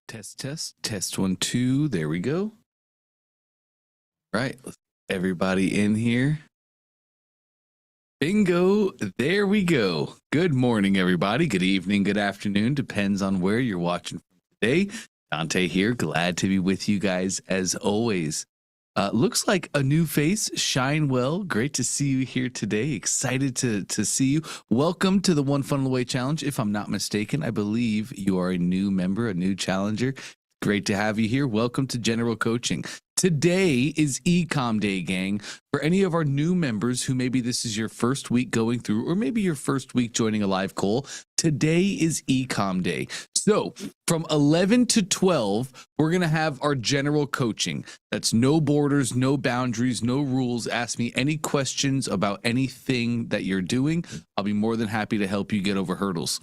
Test 1 2. There we go. Right, everybody in here. Bingo, there we go. Good morning, everybody. Good evening, good afternoon, depends on where you're watching from today. Dante here, glad to be with you guys as always. Looks like a new face, Shine Well. Great to see you here today. Excited to see you. Welcome to the One Funnel Away Challenge. If I'm not mistaken, I believe you are a new member, a new challenger. Great to have you here. Welcome to General Coaching. Today is Ecom Day, gang. For any of our new members who maybe this is your first week going through, or maybe your first week joining a live call, today is Ecom Day. So from 11 to 12, we're going to have our general coaching. That's no borders, no boundaries, no rules. Ask me any questions about anything that you're doing. I'll be more than happy to help you get over hurdles.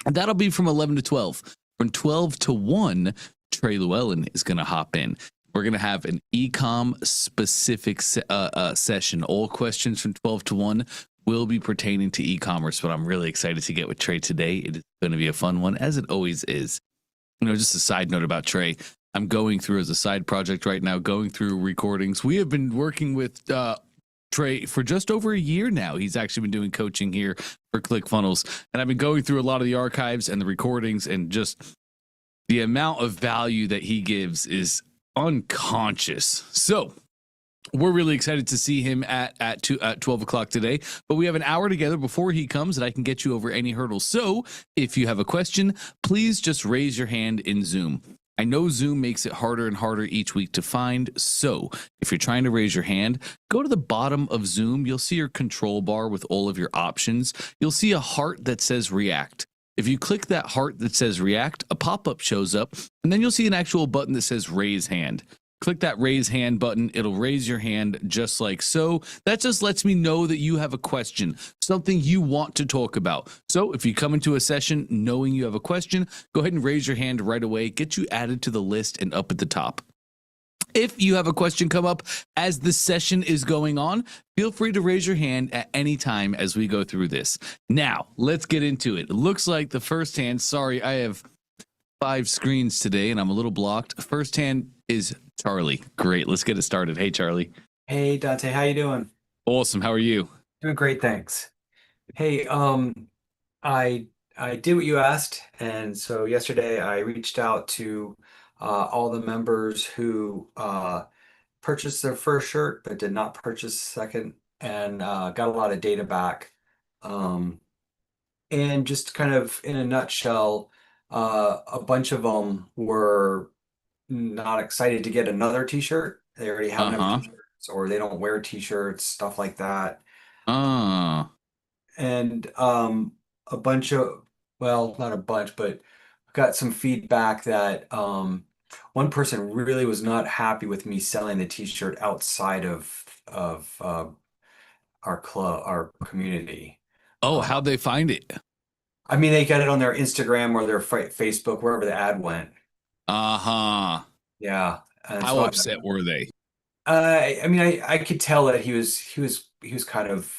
And that'll be from 11 to 12. From 12 to 1, Trey Llewellyn is going to hop in. We're going to have an ecom specific session. All questions from 12 to 1 will be pertaining to e-commerce, but I'm really excited to get with Trey today. It is going to be a fun one, as it always is. You know, just a side note about Trey. I'm going through as a side project right now, going through recordings. We have been working with Trey for just over a year now. He's actually been doing coaching here for ClickFunnels, and I've been going through a lot of the archives and the recordings, and just the amount of value that he gives is unconscious. So we're really excited to see him at 12 o'clock today, but we have an hour together before he comes and I can get you over any hurdles. So if you have a question, please just raise your hand in Zoom. I know Zoom makes it harder and harder each week to find. So if you're trying to raise your hand, go to the bottom of Zoom. You'll see your control bar with all of your options. You'll see a heart that says react. If you click that heart that says react, a pop-up shows up, and then you'll see an actual button that says raise hand. Click that raise hand button. It'll raise your hand just like so. That just lets me know that you have a question, something you want to talk about. So if you come into a session knowing you have a question, go ahead and raise your hand right away. Get you added to the list and up at the top. If you have a question come up as the session is going on, feel free to raise your hand at any time as we go through this. Now, let's get into it. It looks like the first hand, sorry, I have 5 screens today and I'm a little blocked. First hand is Charlie. Great, let's get it started. Hey, Charlie. Hey, Dante, how you doing? Awesome, how are you? Doing great, thanks. Hey, I did what you asked, and so yesterday I reached out to all the members who purchased their first shirt but did not purchase a second, and got a lot of data back. And just kind of in a nutshell, a bunch of them were not excited to get another t-shirt. They already have enough t-shirts, or they don't wear t-shirts, stuff like that. And a bunch of, well, not a bunch, but got some feedback that one person really was not happy with me selling the t-shirt outside of our club, our community. Oh, how'd they find it? I mean, they got it on their Instagram or their Facebook, wherever the ad went. How Yeah. So upset were they? I mean, I could tell that he was kind of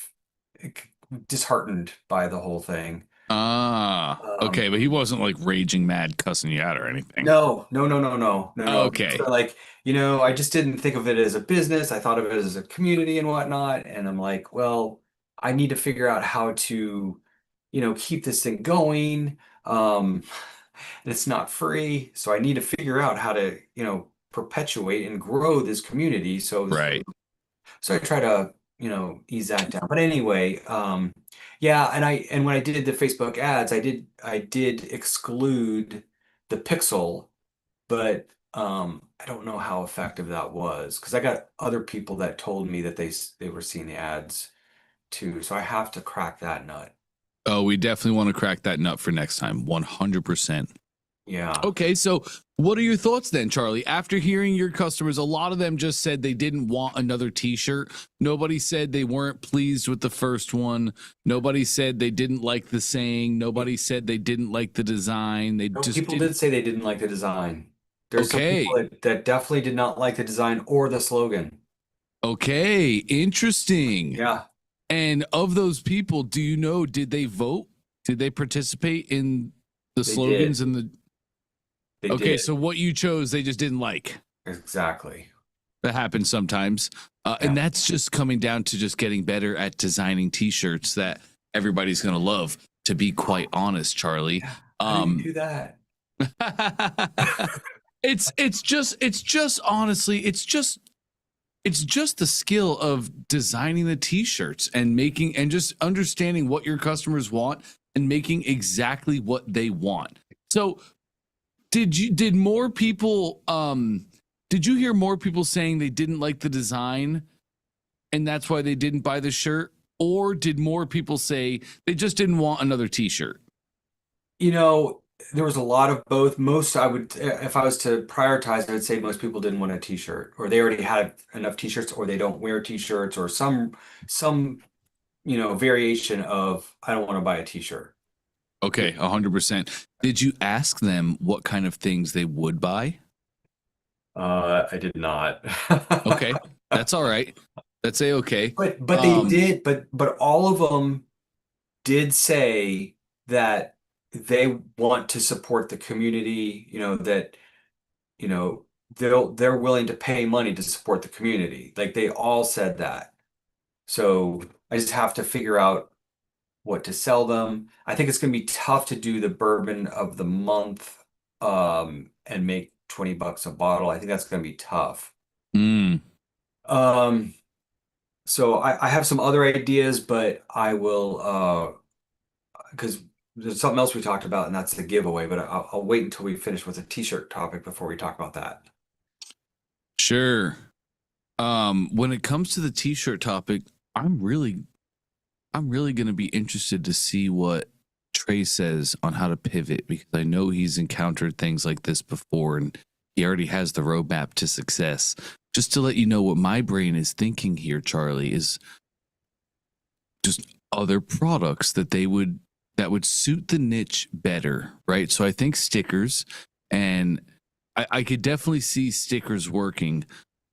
disheartened by the whole thing. Okay, but he wasn't like raging mad, cussing you out or anything. No. Okay. So, like, I just didn't think of it as a business. I thought of it as a community and whatnot. And I'm like, well, I need to figure out how to, keep this thing going. And it's not free, so I need to figure out how to, perpetuate and grow this community. So I try to, ease that down. But anyway, yeah, and when I did the Facebook ads, I did exclude the pixel, but I don't know how effective that was, because I got other people that told me that they were seeing the ads too. So I have to crack that nut. Oh, we definitely want to crack that nut for next time. 100%. Yeah. Okay, so what are your thoughts then, Charlie? After hearing your customers, a lot of them just said they didn't want another t-shirt. Nobody said they weren't pleased with the first one. Nobody said they didn't like the saying. Nobody said they didn't like the design. People did say they didn't like the design. There's some people that definitely did not like the design or the slogan. Okay, interesting. Yeah. And of those people, do you know, did they vote? Did they participate in the slogans and the... They Okay, did. so what you chose, they just didn't like. Exactly. That happens sometimes. Yeah. And that's just coming down to just getting better at designing t-shirts that everybody's going to love, to be quite honest, Charlie. Yeah. How do you do that? It's just honestly, it's just the skill of designing the t-shirts and making and just understanding what your customers want and making exactly what they want. So did more people did you hear more people saying they didn't like the design and that's why they didn't buy the shirt, or did more people say they just didn't want another t-shirt? You know, there was a lot of both. Most I would, if I was to prioritize, I would say most people didn't want a t-shirt, or they already had enough t-shirts, or they don't wear t-shirts, or some variation of I don't want to buy a t-shirt. Okay, 100%. Did you ask them what kind of things they would buy? I did not. Okay, that's all right. That's okay. But they did, but all of them did say that they want to support the community, that you know they're willing to pay money to support the community. Like they all said that. So I just have to figure out what to sell them. I think it's going to be tough to do the bourbon of the month and make $20 a bottle. I think that's going to be tough. Mm. Um, so I have some other ideas, but I will because there's something else we talked about, and that's the giveaway. But I'll wait until we finish with the t-shirt topic before we talk about that. Sure. When it comes to the t-shirt topic, I'm really going to be interested to see what Trey says on how to pivot, because I know he's encountered things like this before and he already has the roadmap to success. Just to let you know what my brain is thinking here, Charlie, is just other products that would suit the niche better, right? So I think stickers, and I could definitely see stickers working,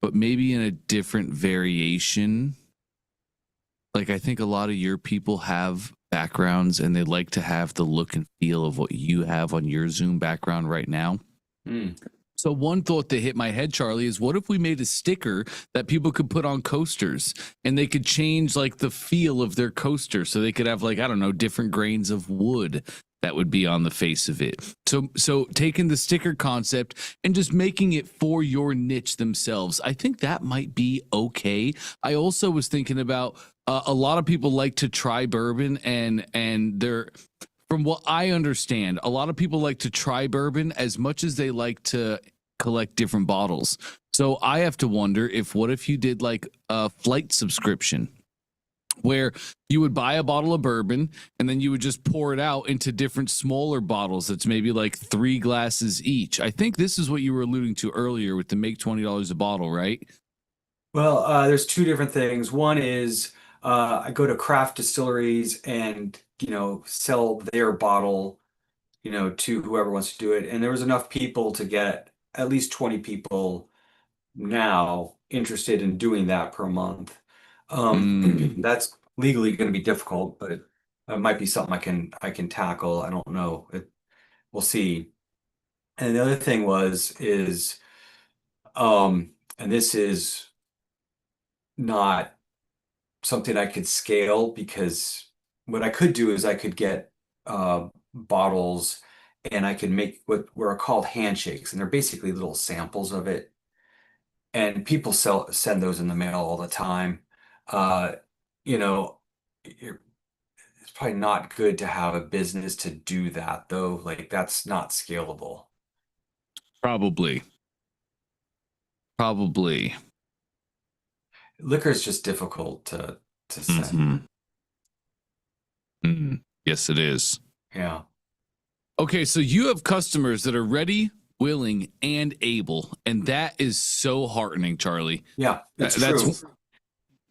but maybe in a different variation. Like I think a lot of your people have backgrounds and they like to have the look and feel of what you have on your Zoom background right now. Mm. So one thought that hit my head, Charlie, is what if we made a sticker that people could put on coasters and they could change like the feel of their coaster, so they could have like, I don't know, different grains of wood that would be on the face of it. So taking the sticker concept and just making it for your niche themselves, I think that might be okay. I also was thinking about a lot of people like to try bourbon, and they're, from what I understand, a lot of people like to try bourbon as much as they like to collect different bottles. So I have to wonder what if you did like a flight subscription where you would buy a bottle of bourbon and then you would just pour it out into different smaller bottles that's maybe like 3 glasses each. I think this is what you were alluding to earlier with the make $20 a bottle, right? Well, there's two different things. One is I go to craft distilleries and sell their bottle to whoever wants to do it. And there was enough people to get at least 20 people now interested in doing that per month. That's legally going to be difficult, but it might be something I can tackle. I don't know. We'll see. And the other thing is and this is not something I could scale, because what I could do is I could get bottles and I could make what are called handshakes, and they're basically little samples of it. And people send those in the mail all the time. Uh, you know, it's probably not good to have a business to do that though. Like that's not scalable. Probably. Probably. Liquor is just difficult to send. Mhm. Yes, it is. Yeah. Okay, so you have customers that are ready, willing, and able, and that is so heartening, Charlie. Yeah, it's That's true.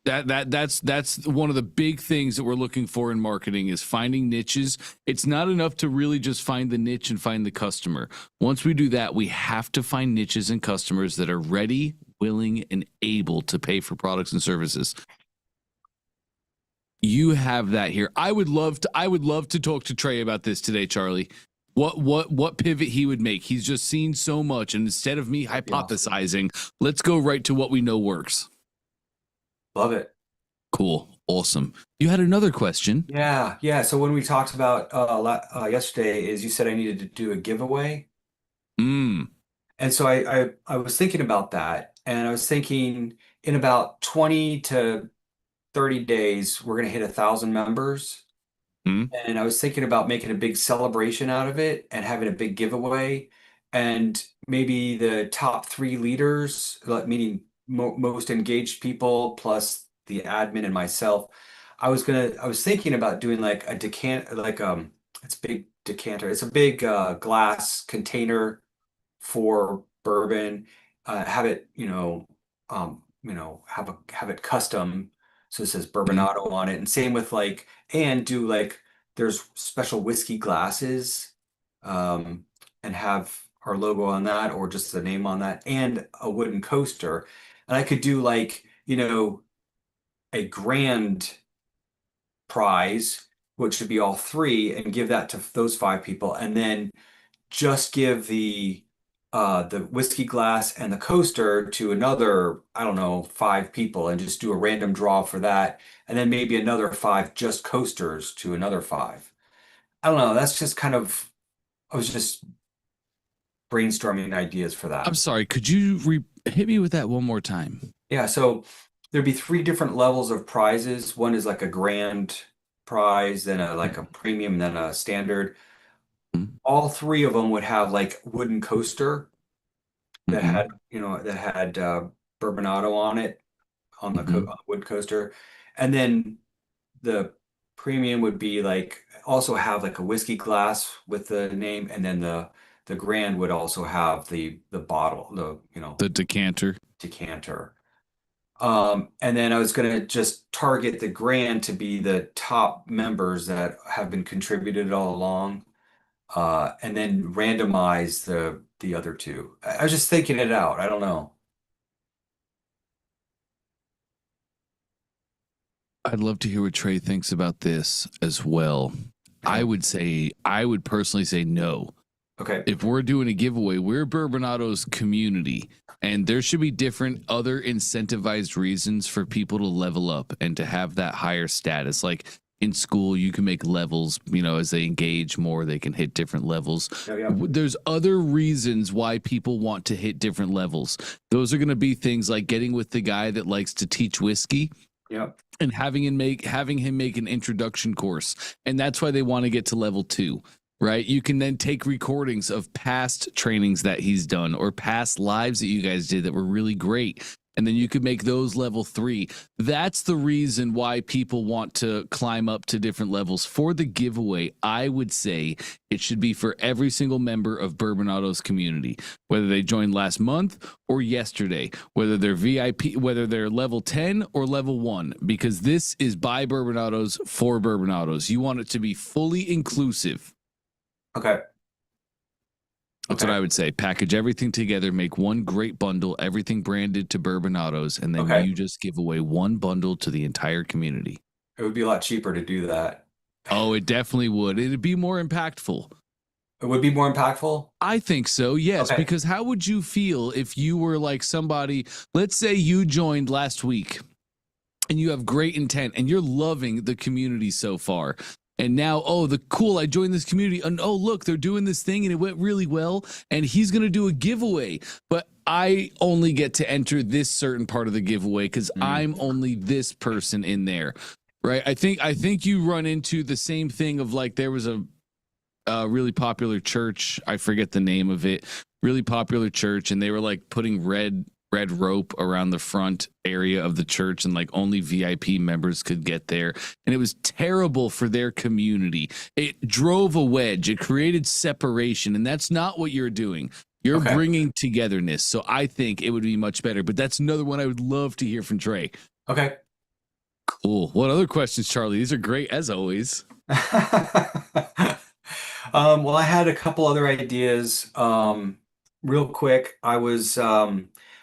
that's one of the big things that we're looking for in marketing, is finding niches. It's not enough to really just find the niche and find the customer. Once we do that, we have to find niches and customers that are ready, willing, and able to pay for products and services. You have that here. I would love to talk to Trey about this today, Charlie. what pivot he would make. He's just seen so much, and instead of me That'd be awesome. hypothesizing, let's go right to what we know works. Love it. Cool. Awesome. You had another question. Yeah, yeah. So when we talked about yesterday, is you said I needed to do a giveaway, Mm. and so I was thinking about that, and I was thinking in about 20 to 30 days we're gonna hit 1,000 members. Mm. And I was thinking about making a big celebration out of it and having a big giveaway. And maybe the top three leaders, meaning mo most engaged people plus the admin and myself. I was thinking about doing like a decanter, it's a big decanter. It's a big glass container for bourbon. Have it, have it custom. So it says Mm. Bourbonado on it. And same with like, and do like, there's special whiskey glasses, um, and have our logo on that or just the name on that and a wooden coaster. And I could do like, a grand prize, which would be all three, and give that to those five people. And then just give the whiskey glass and the coaster to another, I don't know, five people and just do a random draw for that. And then maybe another five just coasters to another five. I don't know. That's just kind of, I was just brainstorming ideas for I'm that. sorry. Could you hit me with that one more time? Yeah, so there'd be three different levels of prizes. One is like a grand prize, then a like a premium, then a standard. Mm. All three of them would have like wooden coaster that Mm-hmm. had Bourbonado on it on the Mm-hmm. on the wood coaster, and then the premium would be like also have like a whiskey glass with the name, and then the grand would also have the bottle, the The decanter. decanter. And then I was gonna just target the grand to be the top members that have been contributed all along, and then randomize the other two. I was just thinking it out. I don't know. I'd love to hear what Trey thinks about this as well. Okay. I would personally say no. Okay. If we're doing a giveaway, we're Bourbonado's community, and there should be different other incentivized reasons for people to level up and to have that higher status. Like in school, you can make levels, as they engage more, they can hit different levels. Yeah, yeah. There's other reasons why people want to hit different levels. Those are going to be things like getting with the guy that likes to teach whiskey Yep. and having him make an introduction course, and that's why they want to get to level 2, right? You can then take recordings of past trainings that he's done or past lives that you guys did that were really great, and then you could make those level 3. That's the reason why people want to climb up to different levels. For the giveaway, I would say it should be for every single member of Bourbonado's community, whether they joined last month or yesterday, whether they're VIP, whether they're level 10 or level 1, because this is by Bourbonado's for Bourbonado's. You want it to be fully inclusive. Okay. That's Okay. what I would say. Package everything together, make one great bundle, everything branded to Bourbonado's, and then Okay. you just give away one bundle to the entire community. It would be a lot cheaper to do that. Oh, it definitely would. It'd be more impactful. It would be more impactful. I think so, yes, Okay. because how would you feel if you were like somebody, let's say you joined last week and you have great intent and you're loving the community so far. And now, I joined this community and oh, look, they're doing this thing and it went really well. And he's going to do a giveaway, but I only get to enter this certain part of the giveaway because I'm only this person in there. Right. I think you run into the same thing of like there was a really popular church. I forget the name of it. Really popular church, and they were like putting red rope around the front area of the church, and like only VIP members could get there. And it was terrible for their community. It drove a wedge. It created separation, and that's not what you're doing. You're Okay. bringing togetherness. So I think it would be much better. But that's another one I would love to hear from Trey. Okay. Cool. What other questions, Charlie? These are great as always. Well, I had a couple other ideas. Real quick, I was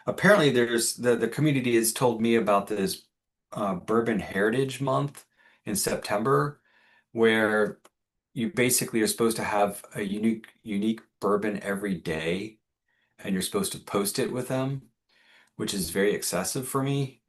apparently there's the community has told me about this Bourbon Heritage Month in September, where you basically are supposed to have a unique bourbon every day, and you're supposed to post it with them, which is very excessive for me.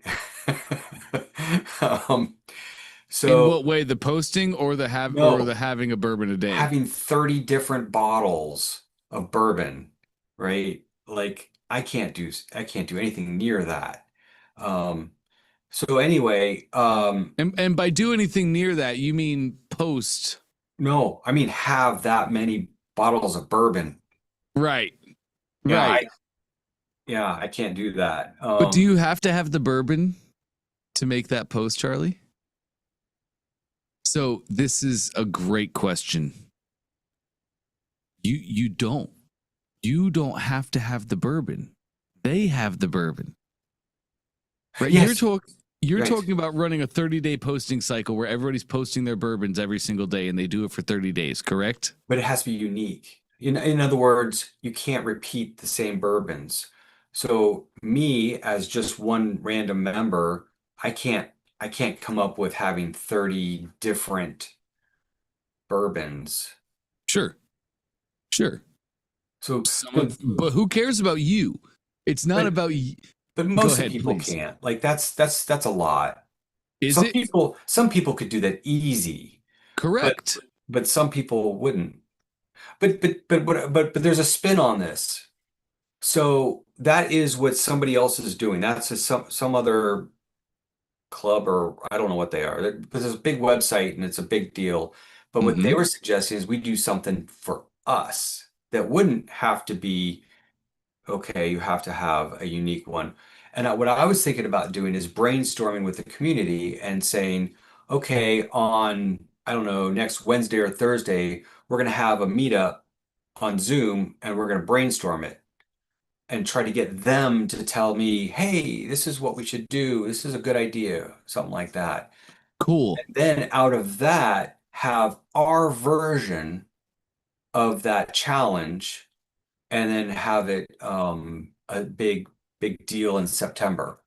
Um, In so what way, the posting or the no, having a bourbon a day? having 30 different bottles of bourbon, right? Like I can't do anything near that. Um, so anyway, And by do anything near that, you mean post. no, I mean have that many bottles of bourbon. Right. Yeah, Right. I can't do that. But do you have to have the bourbon to make that post, Charlie? So this is a great question. You don't. You don't have to have the bourbon. They have the bourbon. Right? Yes, You're right. talking about running a 30-day posting cycle where everybody's posting their bourbons every single day and they do it for 30 days, correct? But it has to be unique. In other words, you can't repeat the same bourbons. So me as just one random member, I can't I can't come up with having 30 different bourbons. Sure. Sure. So But who cares about you? It's not but about but Go most of the ahead, people please. can't. Like that's a lot. Is it Some people could do that easy, but correct? but some people wouldn't. But there's a spin on this. So that is what somebody else is doing. Some other club, or I don't know what they are. Because it's a big website and it's a big deal. But what they Mm-hmm. were suggesting is we do something for us that wouldn't have to be, okay, you have to have a unique one. And what I was thinking about doing is brainstorming with the community and saying, okay, on, I don't know, next Wednesday or Thursday, we're going to have a meetup on Zoom and we're going to brainstorm it and try to get them to tell me, hey, this is what we should do. This is a good idea, something like that. Cool. And then out of that, have our version of that challenge and then have it a big deal in September.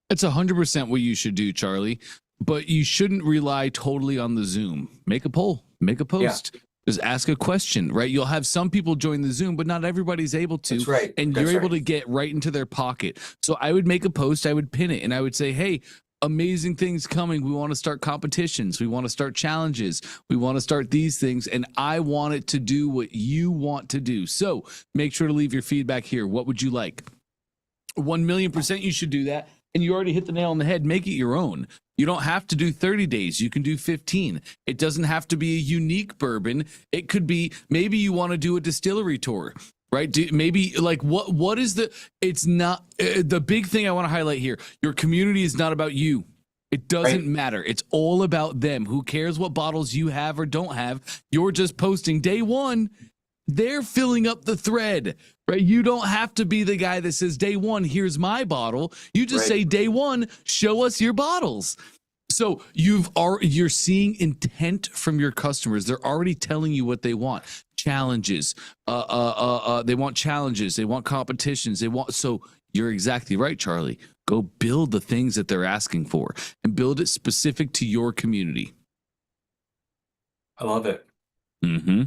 It's 100% what you should do, Charlie. But you shouldn't rely totally on the Zoom. Make a poll, make a Yeah, post, just ask a question, right? You'll have some people join the Zoom, but not everybody's able to. that's right. And you're That's able right. to get right into their pocket. So I would make a post, I would pin it, and I would say, hey, amazing things coming. We want to start competitions. We want to start challenges. We want to start these things. And I want it to do what you want to do. So make sure to leave your feedback here. What would you like? 1,000,000% you should do that. And you already hit the nail on the head. Make it your own. You don't have to do 30 days. You can do 15. It doesn't have to be a unique bourbon. It could be maybe you want to do a distillery tour, right? Maybe like what is it's not the big thing I want to highlight here. Your community is not about you. It doesn't Right. matter. It's all about them. Who cares what bottles you have or don't have? You're just posting day one. They're filling up the thread, right? You don't have to be the guy that says day one, here's my bottle. You just Right. say day one, show us your bottles. So you're seeing intent from your customers. They're already telling you what they want. Challenges. They want challenges. They want competitions. So you're exactly right, Charlie. Go build the things that they're asking for and build it specific to your community. I love it. Mm-hmm.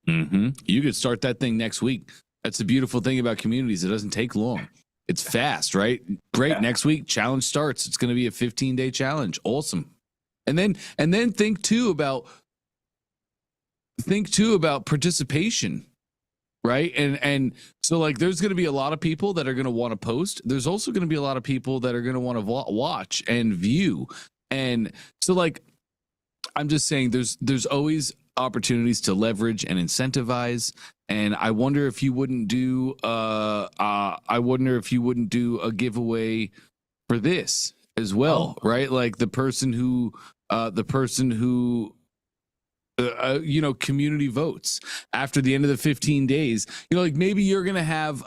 Mm-hmm. You could start that thing next week. That's the beautiful thing about communities. It doesn't take long. It's fast, right? Great. Yeah. Next week, challenge starts. It's going to be a 15-day challenge. Awesome. And then think too about participation, right? And so like there's going to be a lot of people that are going to want to post. There's also going to be a lot of people that are going to want to watch and view. And so like I'm just saying there's always opportunities to leverage and incentivize. And I wonder if you wouldn't do a giveaway for this as well, Oh, right? Like the person who community votes after the end of the 15 days, like maybe you're going to have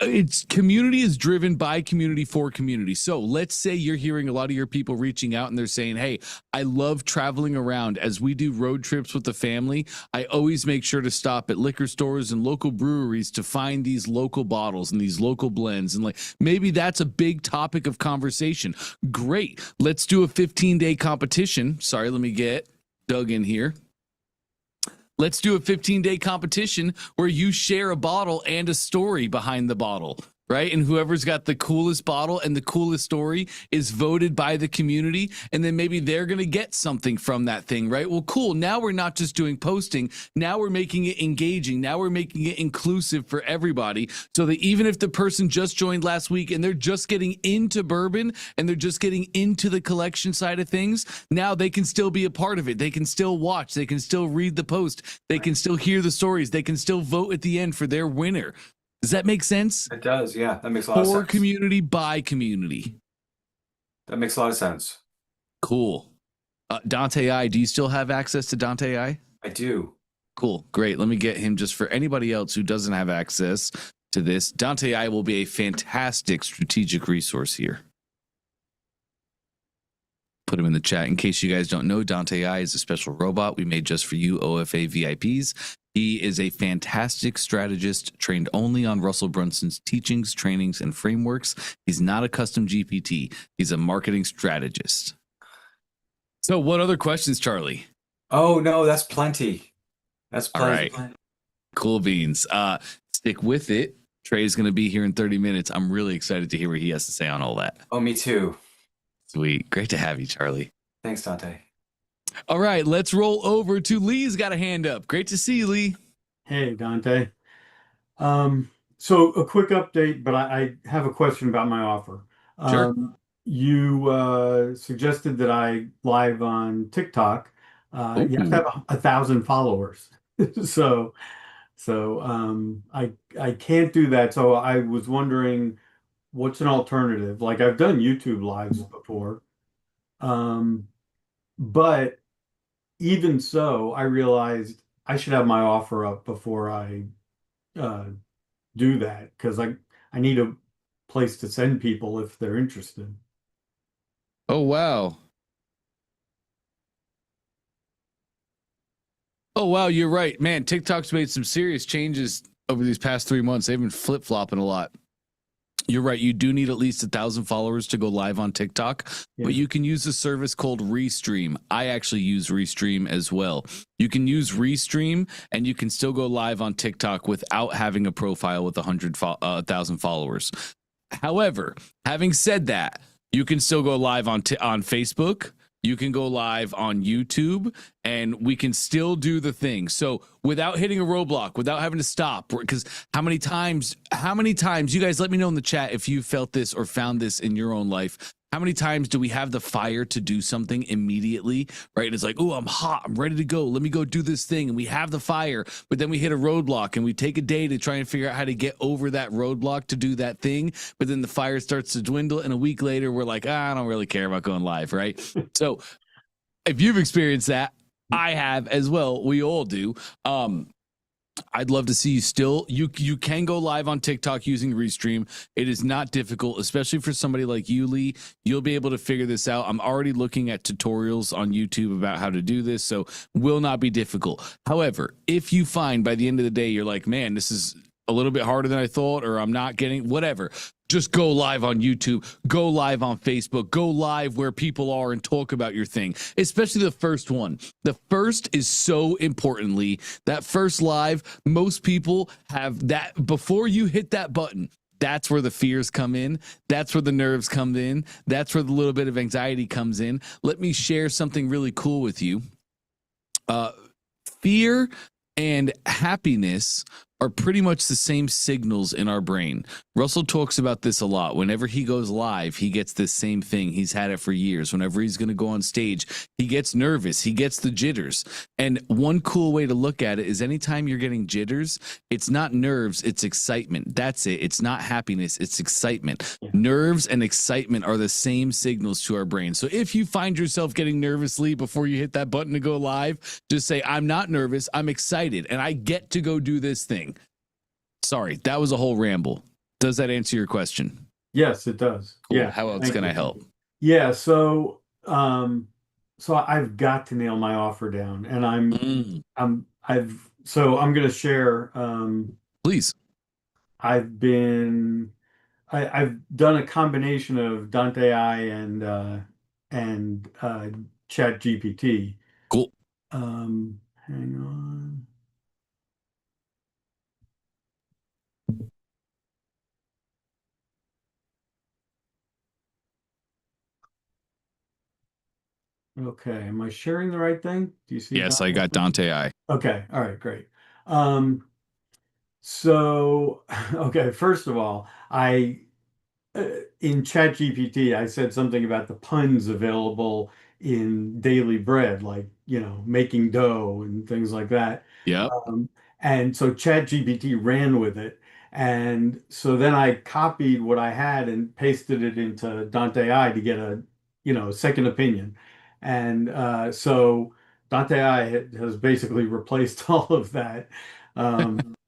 it's community is driven by community for community. So let's say you're hearing a lot of your people reaching out and they're saying, hey, I love traveling around. As we do road trips with the family, I always make sure to stop at liquor stores and local breweries to find these local bottles and these local blends. And like, maybe that's a big topic of conversation. Great. Let's do a 15-day competition. Sorry, let me get Doug in here. Let's do a 15-day competition where you share a bottle and a story behind the bottle, right? And whoever's got the coolest bottle and the coolest story is voted by the community. And then maybe they're going to get something from that thing, right? Well, cool. Now we're not just doing posting. Now we're making it engaging. Now we're making it inclusive for everybody. So that even if the person just joined last week and they're just getting into bourbon and they're just getting into the collection side of things, now they can still be a part of it. They can still watch. They can still read the post. They can still hear the stories. They can still vote at the end for their winner. Does that make sense? It does, yeah. That makes a lot of sense. For community, by community. That makes a lot of sense. Cool. Dante I, do you still have access to Dante I? I do. Cool, great. Let me get him just for anybody else who doesn't have access to this. Dante I will be a fantastic strategic resource here. Put him in the chat. In case you guys don't know, Dante I is a special robot we made just for you OFA VIPs. He is a fantastic strategist trained only on Russell Brunson's teachings, trainings, and frameworks. He's not a custom GPT. He's a marketing strategist. So what other questions, Charlie? Oh, no, that's plenty. That's All plenty. right. Cool beans. Stick with it. Trey's going to be here in 30 minutes. I'm really excited to hear what he has to say on all that. Oh, me too. Sweet. Great to have you, Charlie. Thanks, Dante. All right, let's roll over to Lee's got a hand up. Great to see you, Lee. Hey, Dante. So a quick update, but I have a question about my offer. Sure. You suggested that I live on TikTok. You have to have 1,000 followers. So I can't do that. So I was wondering what's an alternative? Like I've done YouTube lives before. But even so, I realized I should have my offer up before I do that because I need a place to send people if they're interested. Oh, wow. Oh, wow, you're right. Man, TikTok's made some serious changes over these past 3 months. They've been flip-flopping a lot. You're right. You do need at least 1,000 followers to go live on TikTok, but you can use a service called Restream. I actually use Restream as well. You can use Restream and you can still go live on TikTok without having a profile with 1,000 followers. However, having said that, you can still go live on Facebook. You can go live on YouTube and we can still do the thing. So without hitting a roadblock, without having to stop, because how many times, you guys let me know in the chat if you felt this or found this in your own life. How many times do we have the fire to do something immediately, right? It's like, oh, I'm hot. I'm ready to go. Let me go do this thing. And we have the fire, but then we hit a roadblock and we take a day to try and figure out how to get over that roadblock to do that thing. But then the fire starts to dwindle. And a week later, we're like, I don't really care about going live, right? So if you've experienced that, I have as well. We all do. I'd love to see you still. You can go live on TikTok using Restream. It is not difficult, especially for somebody like you, Lee. You'll be able to figure this out. I'm already looking at tutorials on YouTube about how to do this, so will not be difficult. However, if you find by the end of the day you're like, man, this is a little bit harder than I thought, or I'm not getting whatever, just go live on YouTube, go live on Facebook, go live where people are and talk about your thing, especially the first one. The first is so importantly, that first live, most people have that before you hit that button. That's where the fears come in. That's where the nerves come in. That's where the little bit of anxiety comes in. Let me share something really cool with you. Fear and happiness are pretty much the same signals in our brain. Russell talks about this a lot. Whenever he goes live, he gets this same thing. He's had it for years. Whenever he's going to go on stage, he gets nervous. He gets the jitters. And one cool way to look at it is anytime you're getting jitters, it's not nerves, it's excitement. That's it. It's not happiness, it's excitement. Yeah. Nerves and excitement are the same signals to our brain. So if you find yourself getting nervously before you hit that button to go live, just say, I'm not nervous, I'm excited, and I get to go do this thing. Sorry, that was a whole ramble. Does that answer your question? Yes, it does. Cool. Yeah. How else Thank can I you. help? Yeah. So I've got to nail my offer down, and Mm, I'm going to share. please. I've been I've done a combination of Dante I and Chat GPT. Cool. Hang on. Okay, am I sharing the right thing? Do you see Yes, I Dante? got Dante I. Okay, all right, great. Um, so okay, first of all, I in ChatGPT, I said something about the puns available in daily bread, like, making dough and things like that. Yep. Um, and so ChatGPT ran with it. And so then I copied what I had and pasted it into Dante I to get a second opinion. And so Dante I has basically replaced all of that.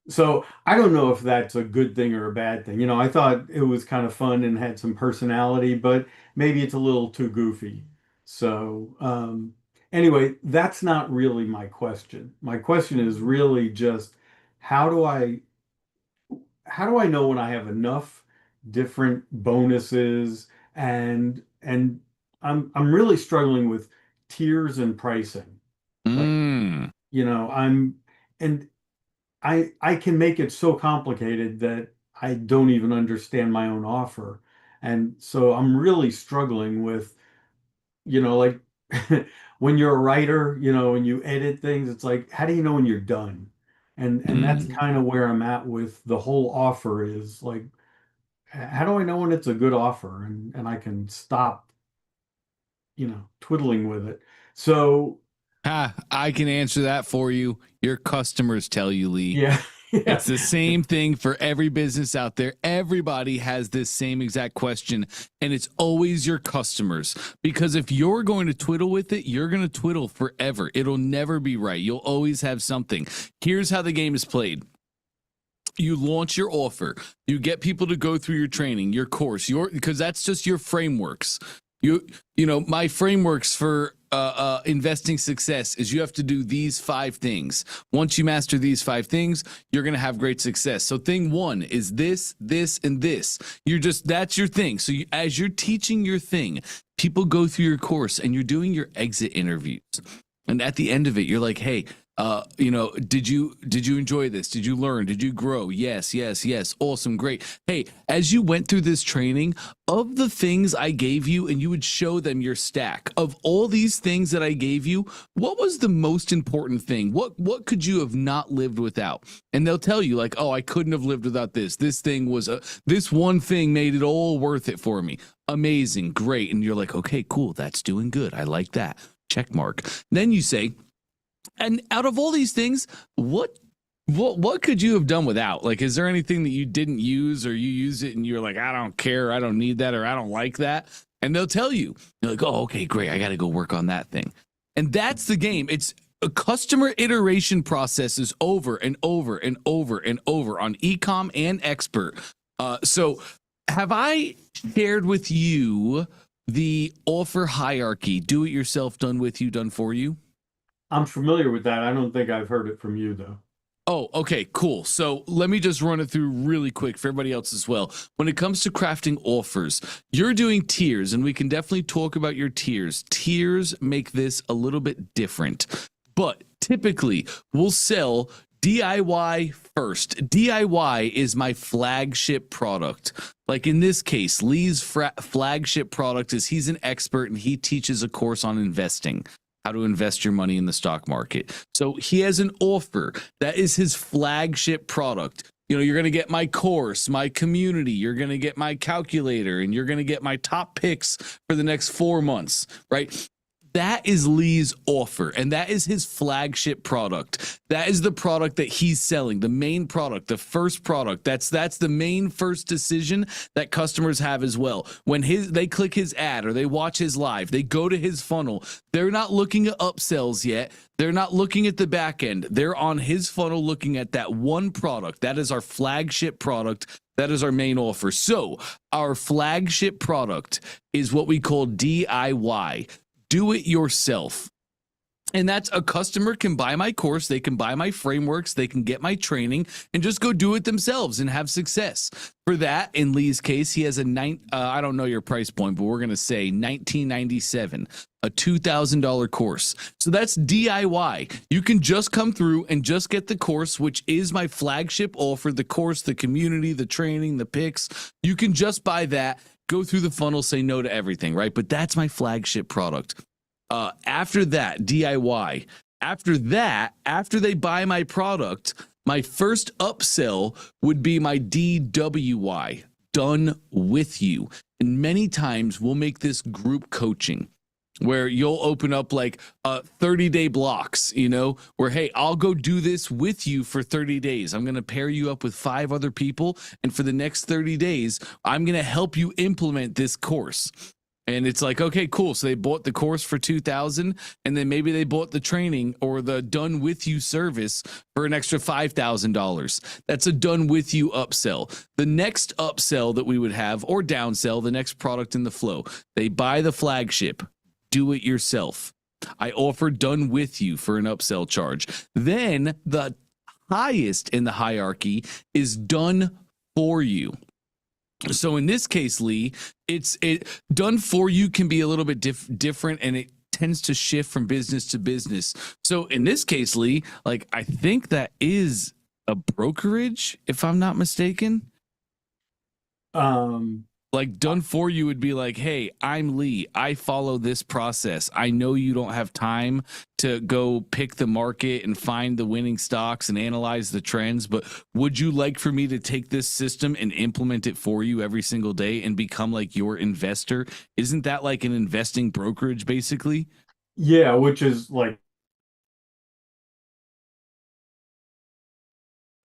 So I don't know if that's a good thing or a bad thing. I thought it was kind of fun and had some personality, but maybe it's a little too goofy. So anyway, that's not really my question. My question is really just how do I how do I know when I have enough different bonuses and I'm really struggling with tiers and pricing. Like, Mm. I'm and I can make it so complicated that I don't even understand my own offer. And so I'm really struggling with, like when you're a writer, when you edit things, it's like, how do you know when you're done? And that's Mm. kind of where I'm at with the whole offer is like, how do I know when it's a good offer and I can stop, twiddling with it? So I can answer that for you. Your customers tell you, Lee. yeah, yeah. It's the same thing for every business out there. Everybody has this same exact question, and it's always your customers. Because if you're going to twiddle with it, you're going to twiddle forever. It'll never be right. You'll always have something. Here's how the game is played. You launch your offer. You get people to go through your training, your course, because that's just your frameworks. My frameworks for investing success is you have to do these 5 things. Once you master these 5 things, you're going to have great success. So thing 1 is this, and this. That's your thing. So as you're teaching your thing, people go through your course and you're doing your exit interviews. And at the end of it, you're like, hey, did you enjoy this? Did you learn? Did you grow? Yes. Awesome. Great. Hey, as you went through this training, of the things I gave you, and you would show them your stack of all these things that I gave you, what was the most important thing? What could you have not lived without? And they'll tell you like, oh, I couldn't have lived without this. This thing was this one thing made it all worth it for me. Amazing. Great. And you're like, okay, cool. That's doing good. I like that. Check mark. Then you say, and out of all these things, what could you have done without? Like, is there anything that you didn't use or you use it and you're like, I don't care, I don't need that, or I don't like that? And they'll tell you. You're like, oh, okay, great. I got to go work on that thing. And that's the game. It's a customer iteration process is over and over and over and over on ecom and expert. So have I shared with you the offer hierarchy, do it yourself, done with you, done for you? I'm familiar with that. I don't think I've heard it from you though. Oh, okay, cool. So let me just run it through really quick for everybody else as well. When it comes to crafting offers, you're doing tiers, and we can definitely talk about your tiers. Tiers make this a little bit different, but typically we'll sell DIY first. DIY is my flagship product. Like in this case, Lee's flagship product is he's an expert and he teaches a course on investing, how to invest your money in the stock market. So he has an offer that is his flagship product. You're going to get my course, my community, you're going to get my calculator, and you're going to get my top picks for the next 4 months, right? That is Lee's offer, and that is his flagship product. That is the product that he's selling, the main product, the first product. That's the main first decision that customers have as well. When they click his ad or they watch his live, they go to his funnel. They're not looking at upsells yet. They're not looking at the back end. They're on his funnel looking at that one product. That is our flagship product. That is our main offer. So our flagship product is what we call DIY. Do it yourself. And that's a customer can buy my course, they can buy my frameworks, they can get my training and just go do it themselves and have success. For that, in Lee's case, he has a I don't know your price point, but we're going to say $19.97, a $2,000 course. So that's DIY. You can just come through and just get the course, which is my flagship offer, the course, the community, the training, the picks. You can just buy that, go through the funnel, say no to everything, right? But that's my flagship product. After that, DIY. After that, after they buy my product, my first upsell would be my DWY, done with you. And many times we'll make this group coaching where you'll open up like 30-day blocks, where, hey, I'll go do this with you for 30 days. I'm going to pair you up with 5 other people. And for the next 30 days, I'm going to help you implement this course. And it's like, okay, cool. So they bought the course for $2,000, and then maybe they bought the training or the done with you service for an extra $5,000. That's a done with you upsell. The next upsell that we would have, or downsell, the next product in the flow, they buy the flagship, do it yourself. I offer done with you for an upsell charge. Then the highest in the hierarchy is done for you. So in this case, Lee, it done for you can be a little bit different, and it tends to shift from business to business. So in this case, Lee, like I think that is a brokerage, if I'm not mistaken. Like done for you would be like, hey, I'm Lee. I follow this process. I know you don't have time to go pick the market and find the winning stocks and analyze the trends, but would you like for me to take this system and implement it for you every single day and become like your investor? Isn't that like an investing brokerage, basically? Yeah, which is like,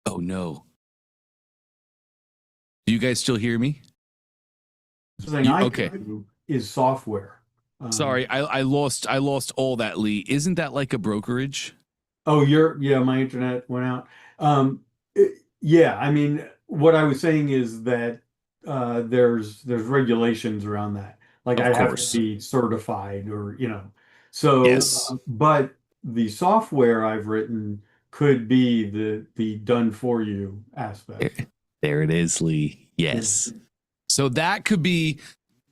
oh no. Do you guys still hear me? something I can do is software. Sorry, I lost all that, Lee. Isn't that like a brokerage? Oh, my internet went out. Yeah, I mean, what I was saying is that there's regulations around that. Like Of I have course. to be certified or, So, Yes. but the software I've written could be the done for you aspect. There it is, Lee. Yes. So that could be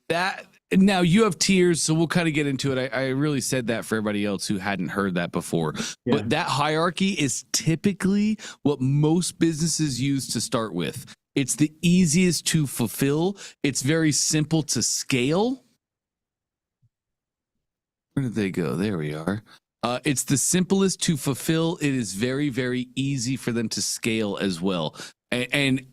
that. Now you have tiers, so we'll kind of get into it. I really said that for everybody else who hadn't heard that before. Yeah. But that hierarchy is typically what most businesses use to start with. It's the easiest to fulfill. It's very simple to scale. Where did they go? There we are. It's the simplest to fulfill. It is very, very easy for them to scale as well. And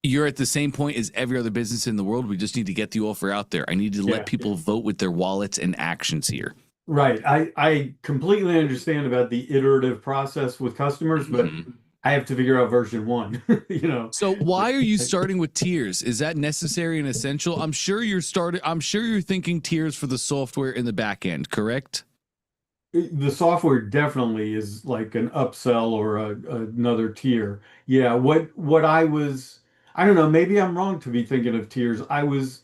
you're at the same point as every other business in the world. We just need to get the offer out there. I need to let people vote with their wallets and actions here. Right. I completely understand about the iterative process with customers, but I have to figure out version 1, So why are you starting with tiers? Is that necessary and essential? I'm sure you're thinking tiers for the software in the back end, correct? The software definitely is like an upsell or another tier. Yeah, what I don't know, maybe I'm wrong to be thinking of tiers. I was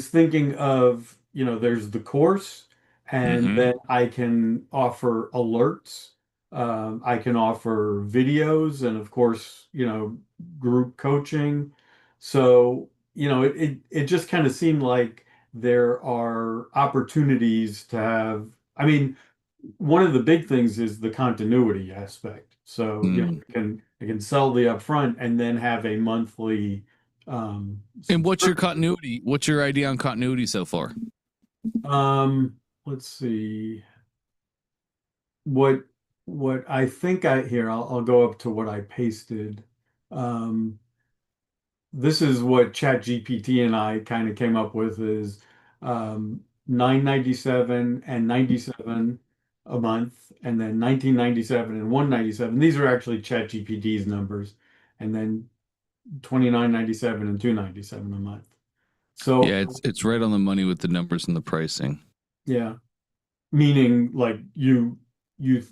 thinking of, there's the course, and then I can offer alerts. I can offer videos, and of course, group coaching. So, it just kind of seemed like there are opportunities to have. I mean, one of the big things is the continuity aspect. So, I can sell the upfront and then have a monthly. And what's your continuity? What's your idea on continuity so far? Let's see. What I think I'll go up to what I pasted. This is what ChatGPT and I kind of came up with is 9.97 and 97 a month, and then 19.97 and 197. These are actually ChatGPT's numbers, and then 29.97 and 2.97 a month. So Yeah, it's right on the money with the numbers and the pricing. yeah, meaning like you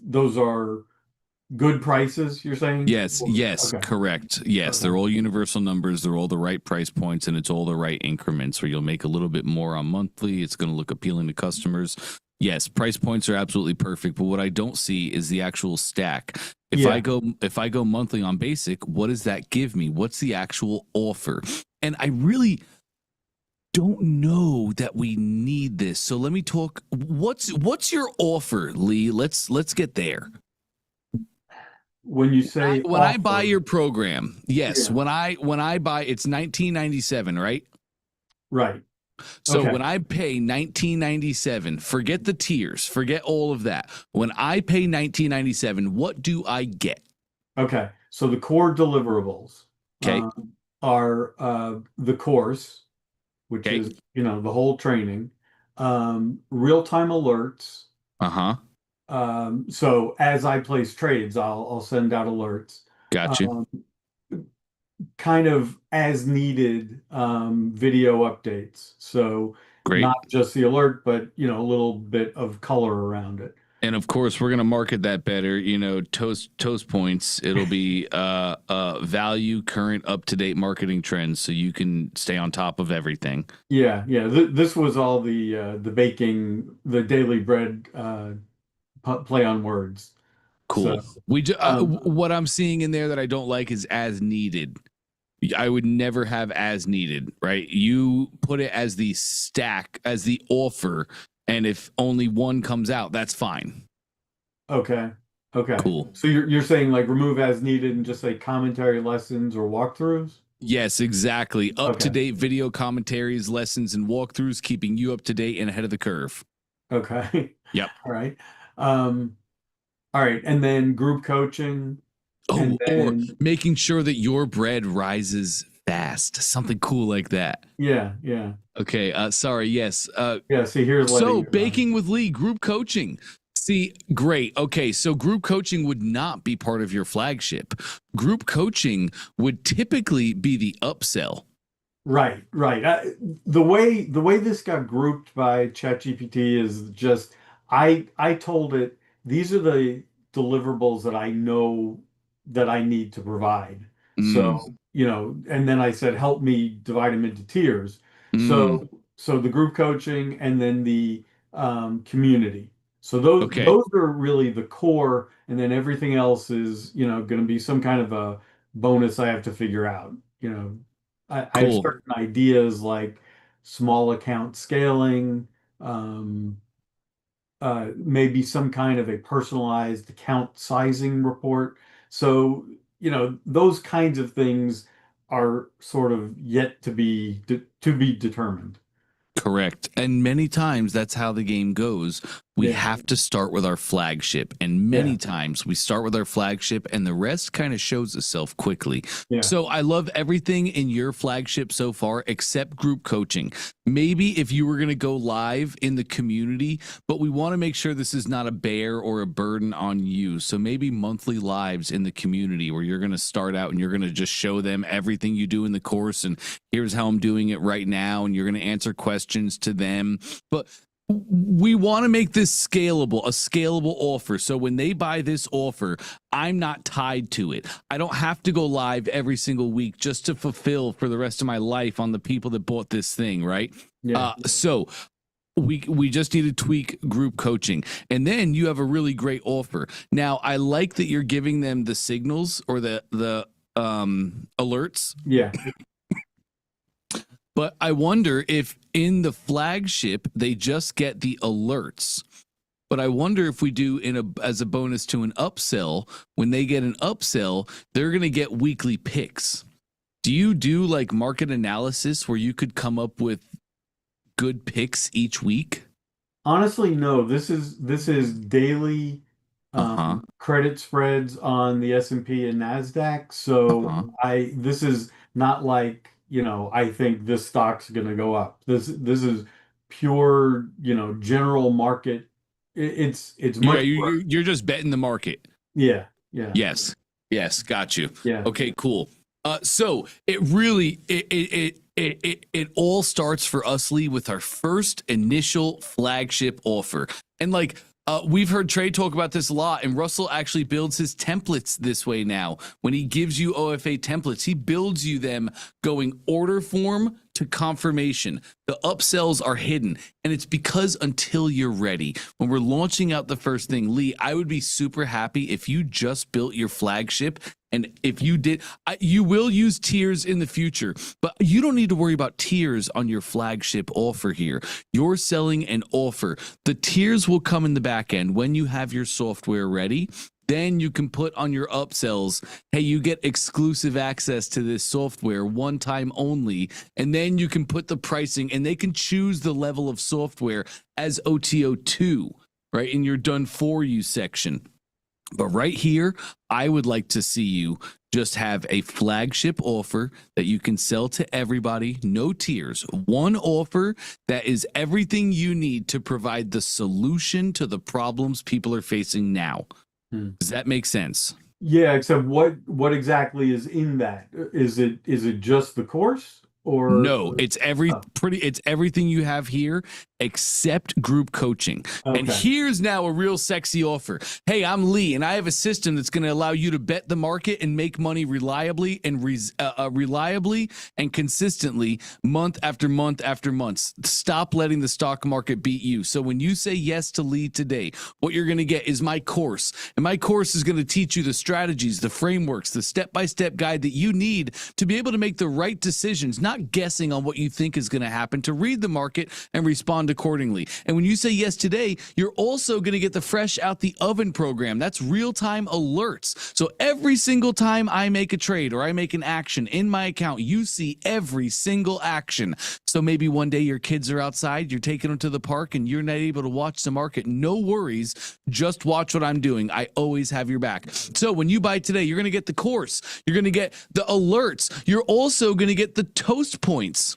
those are good prices, you're saying? Yes, yes, Okay. correct. Yes, Okay. they're all universal numbers. They're all the right price points, and it's all the right increments where you'll make a little bit more on monthly. It's going to look appealing to customers. Yes, price points are absolutely perfect, but what I don't see is the actual stack. If Yeah. I go monthly on basic, what does that give me? What's the actual offer? And I really don't know that we need this. So let me talk. What's your offer, Lee? Let's get there. When you say When I buy offer, your program, yes. yeah, When I buy, it's 1997, right? right. So Okay. when I pay 1997, forget the tiers, forget all of that. When I pay 1997, what do I get? Okay. So the core deliverables Okay, are the course, which okay, is, the whole training, real-time alerts. uh huh, So as I place trades, I'll send out alerts. got you. Um, Kind of as needed video updates. So Great. not just the alert, but a little bit of color around it. And of course, we're gonna market that better. You know, toast points. It'll be value, current, up to date marketing trends, so you can stay on top of everything. Yeah, yeah. This was all the baking, the daily bread play on words. So Cool. We do, um, what I'm seeing in there that I don't like is as needed. I would never have as needed, right? You put it as the stack, as the offer, and if only one comes out, that's fine. okay, okay. Cool. So you're saying like remove as needed and just say commentary lessons or walkthroughs? Yes, exactly. Up to Okay, date video commentaries, lessons, and walkthroughs, keeping you up to date and ahead of the curve. okay. Yep. All right. Um, all right, and then group coaching, and Oh, or then making sure that your bread rises fast, something cool like that. yeah, yeah, Okay. Sorry. Yes. yeah. See, here's letting So, it rise. baking with Lee, group coaching. See, great. Okay, so group coaching would not be part of your flagship. Group coaching would typically be the upsell. Right, right. The way this got grouped by ChatGPT is just I told it these are the deliverables that I know that I need to provide. Mm, So, and then I said help me divide them into tiers. mm, So the group coaching and then the community. So those okay, those are really the core, and then everything else is, going to be some kind of a bonus I have to figure out. I have cool. certain ideas like small account scaling, um, maybe some kind of a personalized account sizing report. So, those kinds of things are sort of yet to be determined. Correct. And many times that's how the game goes. We Yeah, have to start with our flagship. And yeah, many times we start with our flagship and the rest kind of shows itself quickly. yeah, So I love everything in your flagship so far except group coaching. Maybe if you were going to go live in the community, but we want to make sure this is not a bear or a burden on you. So maybe monthly lives in the community where you're going to start out and you're going to just show them everything you do in the course and here's how I'm doing it right now. And you're going to answer questions to them. But we want to make this scalable, a scalable offer. So when they buy this offer, I'm not tied to it. I don't have to go live every single week just to fulfill for the rest of my life on the people that bought this thing, right? yeah, So we just need to tweak group coaching, and then you have a really great offer. Now I like that you're giving them the signals or the alerts. yeah. But I wonder if in the flagship they just get the alerts. But I wonder if we do as a bonus to an upsell, when they get an upsell, they're going to get weekly picks. Do you do like market analysis where you could come up with good picks each week? Honestly, no. This is daily Uh-huh. credit spreads on the S&P and Nasdaq. So Uh-huh. this is not like, I think this stock's going to go up. This is pure, general market. It's Yeah, much more. you're just betting the market. Yeah, yeah, Yes. Yes, got you. yeah. Okay, cool. So it really it all starts for us, Lee, with our first initial flagship offer. And like we've heard Trey talk about this a lot, and Russell actually builds his templates this way now. When he gives you OFA templates, he builds you them going order form to confirmation. The upsells are hidden, and it's because until you're ready, when we're launching out the first thing, Lee, I would be super happy if you just built your flagship. And if you did, you will use tiers in the future, but you don't need to worry about tiers on your flagship offer here. You're selling an offer. The tiers will come in the back end when you have your software ready. Then you can put on your upsells, hey, you get exclusive access to this software one time only. And then you can put the pricing, and they can choose the level of software as OTO2, right? In your done for you section. But right here, I would like to see you just have a flagship offer that you can sell to everybody, no tiers. One offer that is everything you need to provide the solution to the problems people are facing now. Does that make sense? Yeah, except what exactly is in that? Is it just the course or No, it's oh, it's everything you have here except group coaching. And okay. here's now a real sexy offer. Hey, I'm Lee, and I have a system that's going to allow you to bet the market and make money reliably and consistently month after month after month. Stop letting the stock market beat you. So when you say yes to Lee today, what you're going to get is my course. And my course is going to teach you the strategies, the frameworks, the step-by-step guide that you need to be able to make the right decisions, not guessing on what you think is going to happen, to read the market and respond accordingly. And when you say yes today, you're also going to get the fresh out the oven program. That's real-time alerts. So every single time I make a trade or I make an action in my account, you see every single action. So maybe one day your kids are outside, you're taking them to the park, and you're not able to watch the market. No worries. Just watch what I'm doing. I always have your back. So when you buy today, you're going to get the course. You're going to get the alerts. You're also going to get the toast points.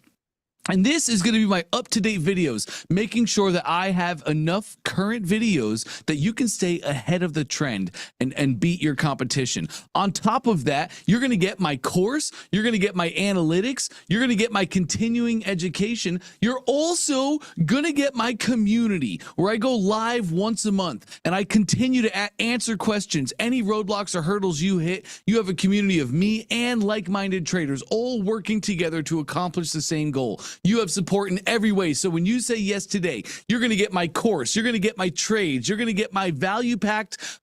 And this is going to be my up-to-date videos, making sure that I have enough current videos that you can stay ahead of the trend and beat your competition. On top of that, you're going to get my course, you're going to get my analytics, you're going to get my continuing education. You're also going to get my community where I go live once a month and I continue to answer questions. Any roadblocks or hurdles you hit, you have a community of me and like-minded traders all working together to accomplish the same goal. You have support in every way. So when you say yes today, you're going to get my course, you're going to get my trades, you're going to get my value-packed,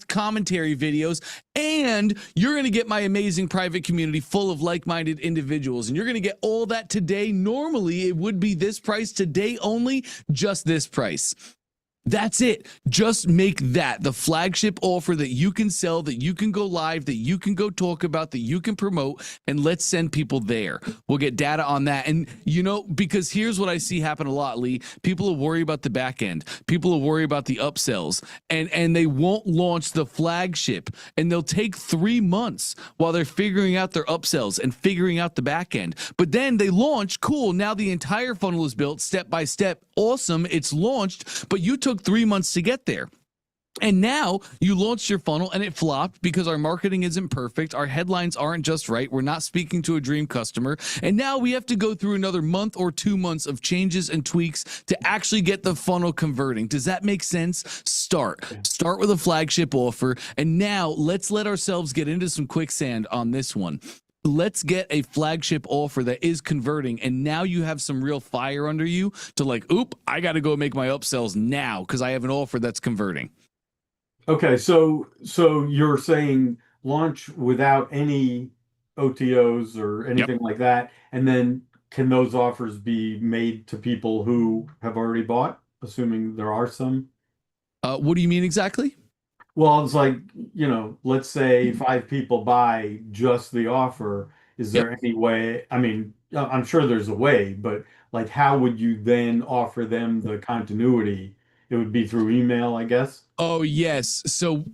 commentary videos, and you're going to get my amazing private community full of like-minded individuals. And you're going to get all that today. Normally, it would be this price. Today only, just this price. That's it. Just make that the flagship offer that you can sell, that you can go live, that you can go talk about, that you can promote, and let's send people there. We'll get data on that. And, because here's what I see happen a lot, Lee. People will worry about the back end. People will worry about the upsells, and they won't launch the flagship. And they'll take 3 months while they're figuring out their upsells and figuring out the back end. But then they launch, cool. Now the entire funnel is built step by step. Awesome. It's launched, but you took 3 months to get there. And now you launched your funnel and it flopped because our marketing isn't perfect. Our headlines aren't just right. We're not speaking to a dream customer. And now we have to go through another month or 2 months of changes and tweaks to actually get the funnel converting. Does that make sense? Start with a flagship offer. And now let's let ourselves get into some quicksand on this one. Let's get a flagship offer that is converting, and now you have some real fire under you to I got to go make my upsells now because I have an offer that's converting. Okay, so you're saying launch without any OTOs or Yep. anything like that, and then can those offers be made to people who have already bought, assuming there are some? What do you mean exactly? Well, it's like, let's say 5 people buy just the offer. Is Yep. there any way? I mean, I'm sure there's a way, but like, how would you then offer them the continuity? It would be through email, I guess. Oh, yes. So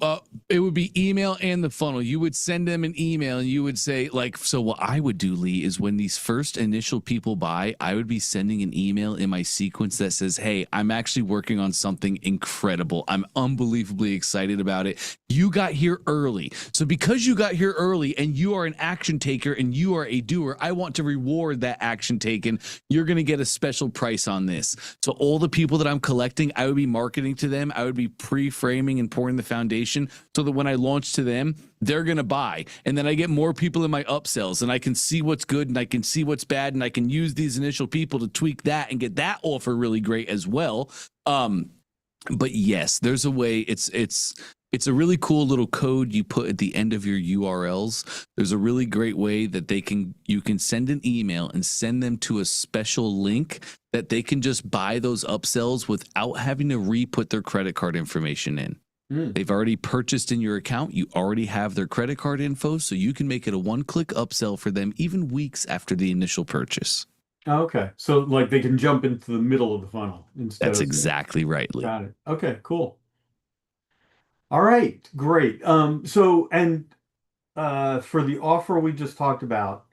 it would be email and the funnel. You would send them an email and you would say, like, so what I would do, Lee, is when these first initial people buy, I would be sending an email in my sequence that says, hey, I'm actually working on something incredible. I'm unbelievably excited about it. You got here early. So because you got here early and you are an action taker and you are a doer, I want to reward that action taken. You're going to get a special price on this. So all the people that I'm collecting, I would be marketing to them. I would be pre-framing and pouring the foundation so that when I launch to them, they're going to buy. And then I get more people in my upsells and I can see what's good and I can see what's bad. And I can use these initial people to tweak that and get that offer really great as well. But yes, there's a way. It's a really cool little code you put at the end of your URLs. There's a really great way that you can send an email and send them to a special link that they can just buy those upsells without having to re-put their credit card information in. They've already purchased in your account. You already have their credit card info, so you can make it a one-click upsell for them even weeks after the initial purchase. Okay. So like they can jump into the middle of the funnel instead That's of exactly right, Lee. Got it. Okay, cool. All right, great. So and for the offer we just talked about,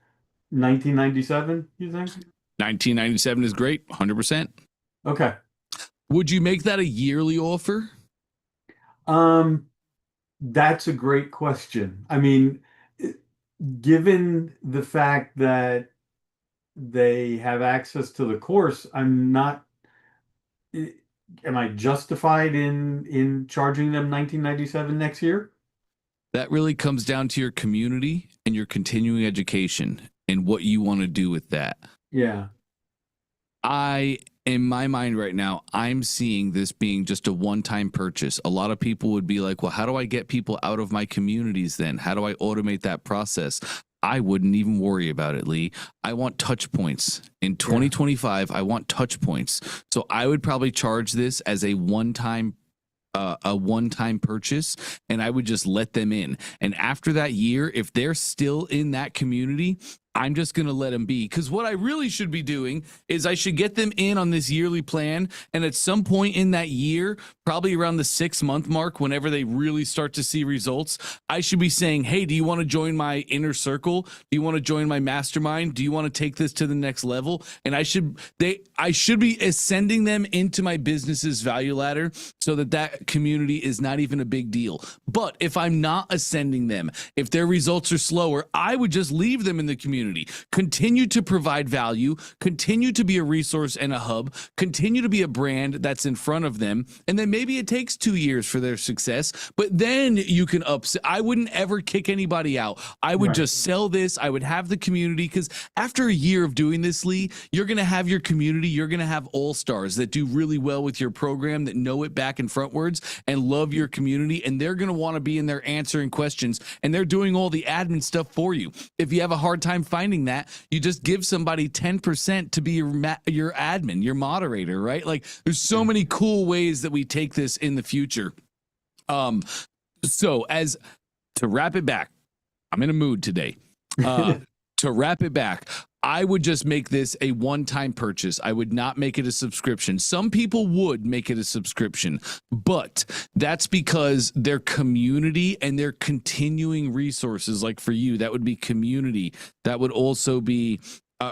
1997, you think? 1997 is great, 100%. Okay. Would you make that a yearly offer? That's a great question. I mean, given the fact that they have access to the course, I'm not. Am I justified in charging them 1997 next year? That really comes down to your community and your continuing education and what you want to do with that. Yeah. In my mind right now, I'm seeing this being just a one-time purchase. A lot of people would be like, well, how do I get people out of my communities then? How do I automate that process? I wouldn't even worry about it, Lee. I want touch points. In 2025, I want touch points. So I would probably charge this as a one-time purchase, and I would just let them in. And after that year, if they're still in that community, I'm just going to let them be. Because what I really should be doing is I should get them in on this yearly plan. And at some point in that year, probably around the 6-month mark, whenever they really start to see results, I should be saying, hey, do you want to join my inner circle? Do you want to join my mastermind? Do you want to take this to the next level? And I should be ascending them into my business's value ladder so that community is not even a big deal. But if I'm not ascending them, if their results are slower, I would just leave them in the community. Continue to provide value, continue to be a resource and a hub, continue to be a brand that's in front of them. And then maybe it takes 2 years for their success, but then you can I wouldn't ever kick anybody out. I would just sell this. I would have the community, because after a year of doing this, Lee, you're going to have your community. You're going to have all-stars that do really well with your program, that know it back and frontwards and love your community. And they're going to want to be in there answering questions, and they're doing all the admin stuff for you. If you have a hard time finding that, you just give somebody 10% to be your admin, your moderator, right? Like, there's so many cool ways that we take this in the future. So to wrap it back, I'm in a mood today. To wrap it back, I would just make this a one-time purchase. I would not make it a subscription. Some people would make it a subscription, but that's because their community and their continuing resources, like for you, that would be community. That would also be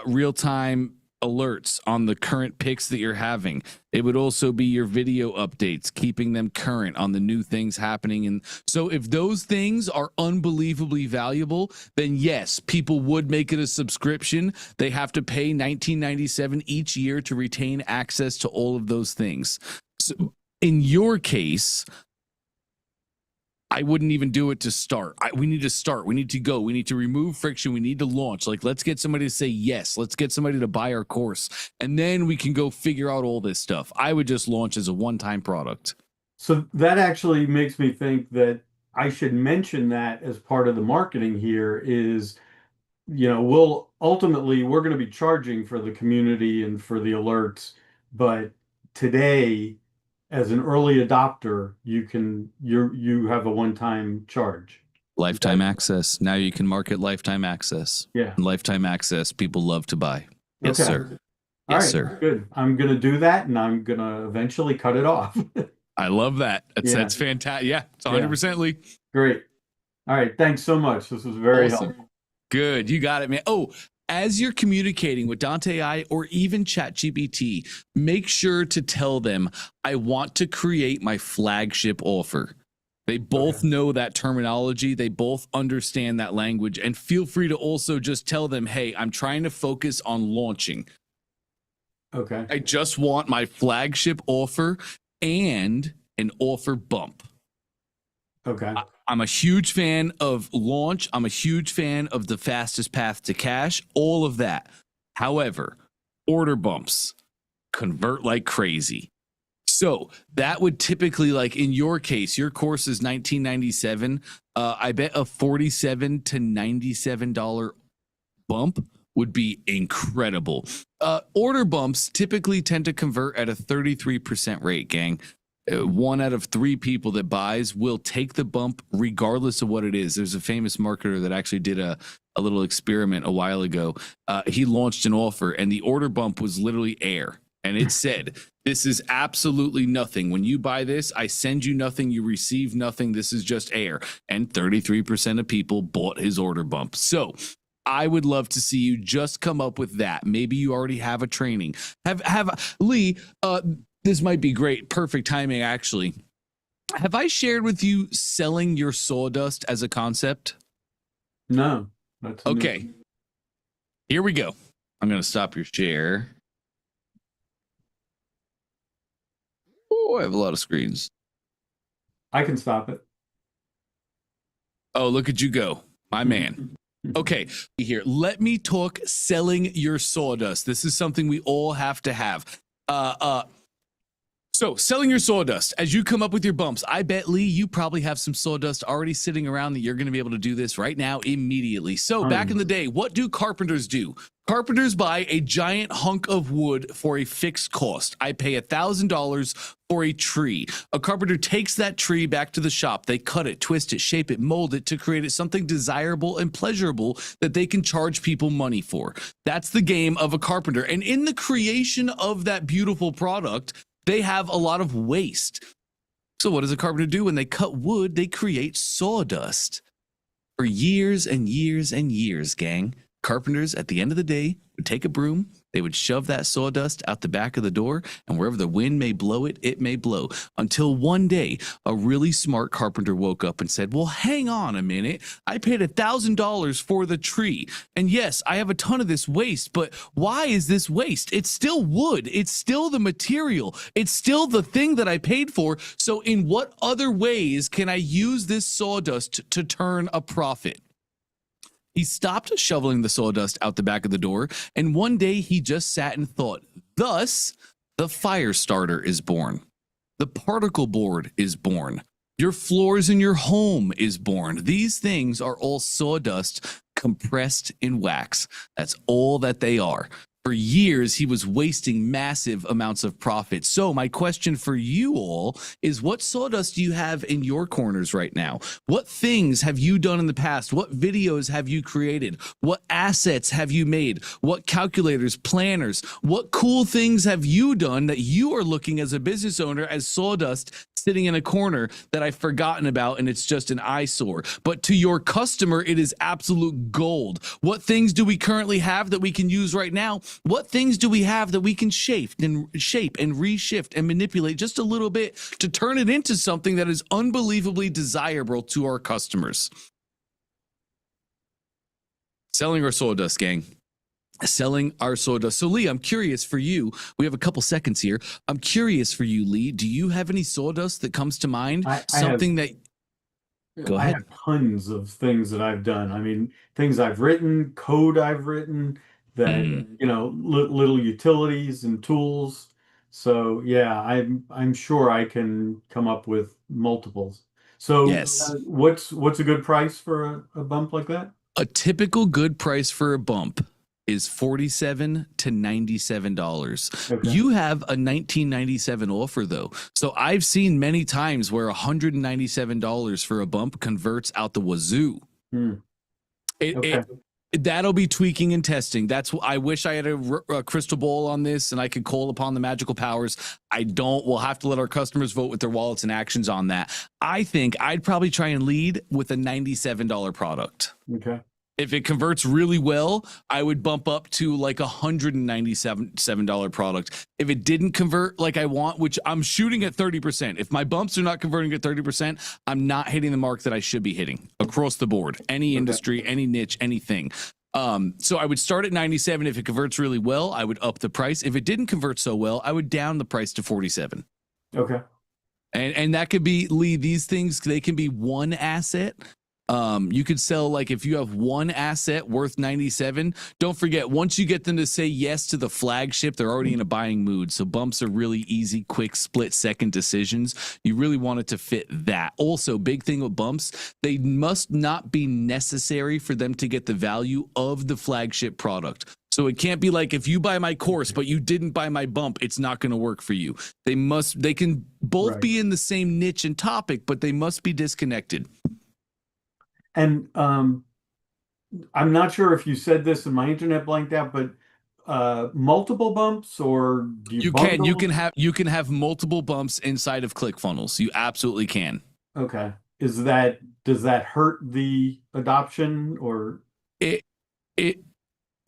real-time alerts on the current picks that you're having. It would also be your video updates, keeping them current on the new things happening. And so if those things are unbelievably valuable, then yes, people would make it a subscription. They have to pay $19.97 each year to retain access to all of those things. So in your case, I wouldn't even do it to start. We need to start. We need to go. We need to remove friction. We need to launch. Like, let's get somebody to say yes. Let's get somebody to buy our course. And then we can go figure out all this stuff. I would just launch as a one-time product. So that actually makes me think that I should mention that as part of the marketing here is, we're going to be charging for the community and for the alerts, but today, as an early adopter, you have a one-time charge. Lifetime access. Now you can market lifetime access. Yeah. And lifetime access, people love to buy. Yes, sir. All right, sir. Good. I'm going to do that, and I'm going to eventually cut it off. I love that. Yeah. That's fantastic. Yeah, it's 100% Lee. Great. All right. Thanks so much. This was very helpful. Good. You got it, man. Oh, as you're communicating with Dante AI or even ChatGPT, make sure to tell them, I want to create my flagship offer. They both know that terminology. They both understand that language. And feel free to also just tell them, hey, I'm trying to focus on launching. Okay. I just want my flagship offer and an offer bump. Okay. I'm a huge fan of launch. I'm a huge fan of the fastest path to cash, all of that. However, order bumps convert like crazy. So that would typically, like in your case, your course is $19.97. I bet a $47 to $97 bump would be incredible. Order bumps typically tend to convert at a 33% rate, gang. 1 out of 3 people that buys will take the bump regardless of what it is. There's a famous marketer that actually did a little experiment a while ago. He launched an offer and the order bump was literally air. And it said, this is absolutely nothing. When you buy this, I send you nothing. You receive nothing. This is just air. And 33% of people bought his order bump. So I would love to see you just come up with that. Maybe you already have a training. Have Lee, this might be great. Perfect timing, actually. Have I shared with you selling your sawdust as a concept? No. That's okay. Here we go. I'm going to stop your share. Oh, I have a lot of screens. I can stop it. Oh, look at you go, my man. Okay, here. Let me talk selling your sawdust. This is something we all have to have. So selling your sawdust, as you come up with your bumps, I bet, Lee, you probably have some sawdust already sitting around that you're going to be able to do this right now immediately. So back in the day, what do carpenters do? Carpenters buy a giant hunk of wood for a fixed cost. I pay $1,000 for a tree. A carpenter takes that tree back to the shop. They cut it, twist it, shape it, mold it to create it something desirable and pleasurable that they can charge people money for. That's the game of a carpenter. And in the creation of that beautiful product, they have a lot of waste. So what does a carpenter do? When they cut wood, they create sawdust. For years and years and years, gang, carpenters at the end of the day would take a broom, they would shove that sawdust out the back of the door, and wherever the wind may blow it, it may blow. Until one day, a really smart carpenter woke up and said, well, hang on a minute. I paid $1,000 for the tree. And yes, I have a ton of this waste, but why is this waste? It's still wood. It's still the material. It's still the thing that I paid for. So in what other ways can I use this sawdust to turn a profit? He stopped shoveling the sawdust out the back of the door, and one day he just sat and thought. Thus, the fire starter is born. The particle board is born. Your floors in your home is born. These things are all sawdust compressed in wax. That's all that they are. For years, he was wasting massive amounts of profit. So my question for you all is, what sawdust do you have in your corners right now? What things have you done in the past? What videos have you created? What assets have you made? What calculators, planners, what cool things have you done that you are looking as a business owner as sawdust sitting in a corner that I've forgotten about and it's just an eyesore? But to your customer, it is absolute gold. What things do we currently have that we can use right now? What things do we have that we can shape and reshift and manipulate just a little bit to turn it into something that is unbelievably desirable to our customers? Selling our sawdust, gang. Selling our sawdust. So Lee, I'm curious for you. We have a couple seconds here. I'm curious for you, Lee. Do you have any sawdust that comes to mind? I have tons of things that I've done. I mean, things I've written, code I've written, that you know, little utilities and tools. So yeah, I'm sure I can come up with multiples. So yes. What's a good price for a bump like that? A typical good price for a bump is $47 to $97. Okay. You have a $19.97 offer though. So I've seen many times where $197 for a bump converts out the wazoo. Okay. That'll be tweaking and testing. I wish I had a crystal ball on this and I could call upon the magical powers. I don't. We'll have to let our customers vote with their wallets and actions on that. I think I'd probably try and lead with a $97 product. Okay. If it converts really well, I would bump up to like $197 product. If it didn't convert like I want, which I'm shooting at 30%. If my bumps are not converting at 30%, I'm not hitting the mark that I should be hitting across the board. Any industry, any niche, anything. So I would start at 97. If it converts really well, I would up the price. If it didn't convert so well, I would down the price to 47. Okay. And that could be, Lee, these things, they can be one asset. You could sell, like, if you have one asset worth 97, don't forget, once you get them to say yes to the flagship, they're already in a buying mood. So bumps are really easy, quick, split-second decisions. You really want it to fit that. Also, big thing with bumps, they must not be necessary for them to get the value of the flagship product. So it can't be like, if you buy my course, but you didn't buy my bump, it's not going to work for you. They can both be in the same niche and topic, but they must be disconnected. And I'm not sure if you said this and my internet blanked out, but multiple bumps, or do you bundle? You can have multiple bumps inside of ClickFunnels. You absolutely can. Okay. Does that hurt the adoption, or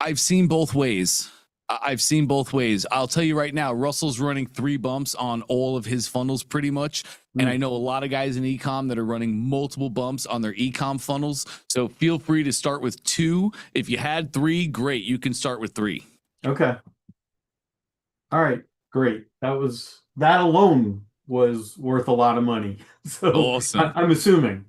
I've seen both ways. I'll tell you right now, Russell's running 3 bumps on all of his funnels pretty much. And I know a lot of guys in ecom that are running multiple bumps on their ecom funnels. So feel free to start with 2. If you had 3, great. You can start with 3. Okay. All right, great. That alone was worth a lot of money. So awesome. I'm assuming.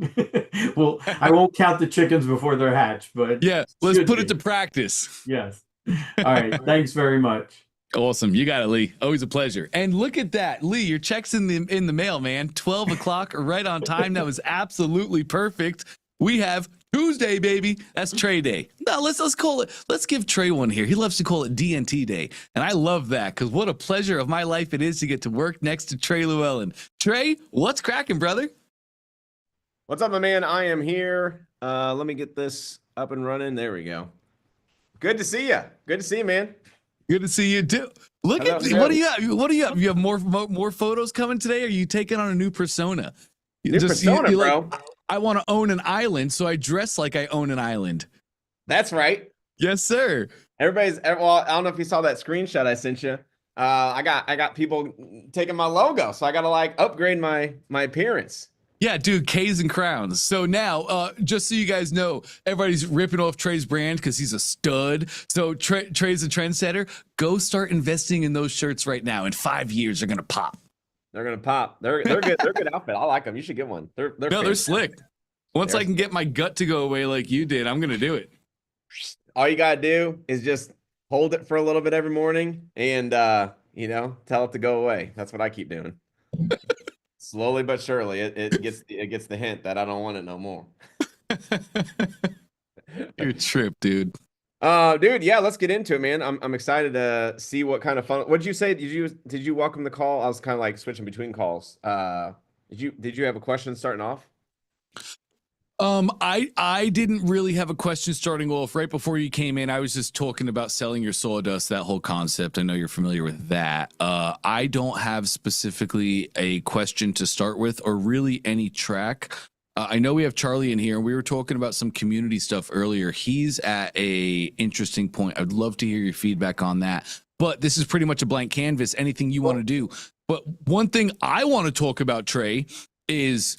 Well, I won't count the chickens before they're hatched, but yeah, let's put it to practice. Yes. All right. Thanks very much. Awesome. You got it, Lee. Always a pleasure. And look at that, Lee, your check's in the mail, man. 12 o'clock, right on time. That was absolutely perfect. We have Tuesday, baby. That's Trey Day. No, let's call it. Let's give Trey one here. He loves to call it DNT Day. And I love that, because what a pleasure of my life it is to get to work next to Trey Llewellyn. Trey, what's cracking, brother? What's up, my man? I am here. Let me get this up and running. There we go. Good to see you. Good to see you, man. Good to see you too. Look at what do you have? What do you have? You have more photos coming today? Or are you taking on a new persona? Persona, bro. Like, I want to own an island, so I dress like I own an island. That's right. Yes, sir. Well, I don't know if you saw that screenshot I sent you. I got people taking my logo, so I got to like upgrade my appearance. Yeah, dude, K's and crowns. So now, just so you guys know, everybody's ripping off Trey's brand because he's a stud. So Trey's a trendsetter. Go start investing in those shirts right now. In 5 years, they're gonna pop. They're gonna pop. They're good. They're good outfit. I like them. You should get one. They're slick. Once I can get my gut to go away like you did, I'm gonna do it. All you gotta do is just hold it for a little bit every morning, and tell it to go away. That's what I keep doing. Slowly but surely, it gets the hint that I don't want it no more. You're a trip, dude. Dude, yeah, let's get into it, man. I'm excited to see what kind of fun. What did you say? Did you welcome the call? I was kind of like switching between calls. Did you have a question starting off? I didn't really have a question starting off. Right before you came in, I was just talking about selling your sawdust, that whole concept. I know you're familiar with that. I don't have specifically a question to start with, or really any track. I know we have Charlie in here, and we were talking about some community stuff earlier. He's at a interesting point. I'd love to hear your feedback on that. But this is pretty much a blank canvas, anything you want to do. But one thing I want to talk about, Trey, is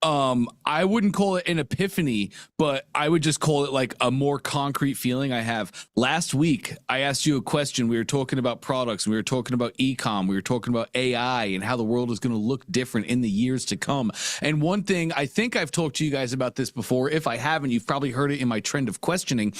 I wouldn't call it an epiphany, but I would just call it like a more concrete feeling I have. Last week, I asked you a question. We were talking about products. We were talking about e-com. We were talking about AI and how the world is going to look different in the years to come. And one thing, I think I've talked to you guys about this before. If I haven't, you've probably heard it in my trend of questioning.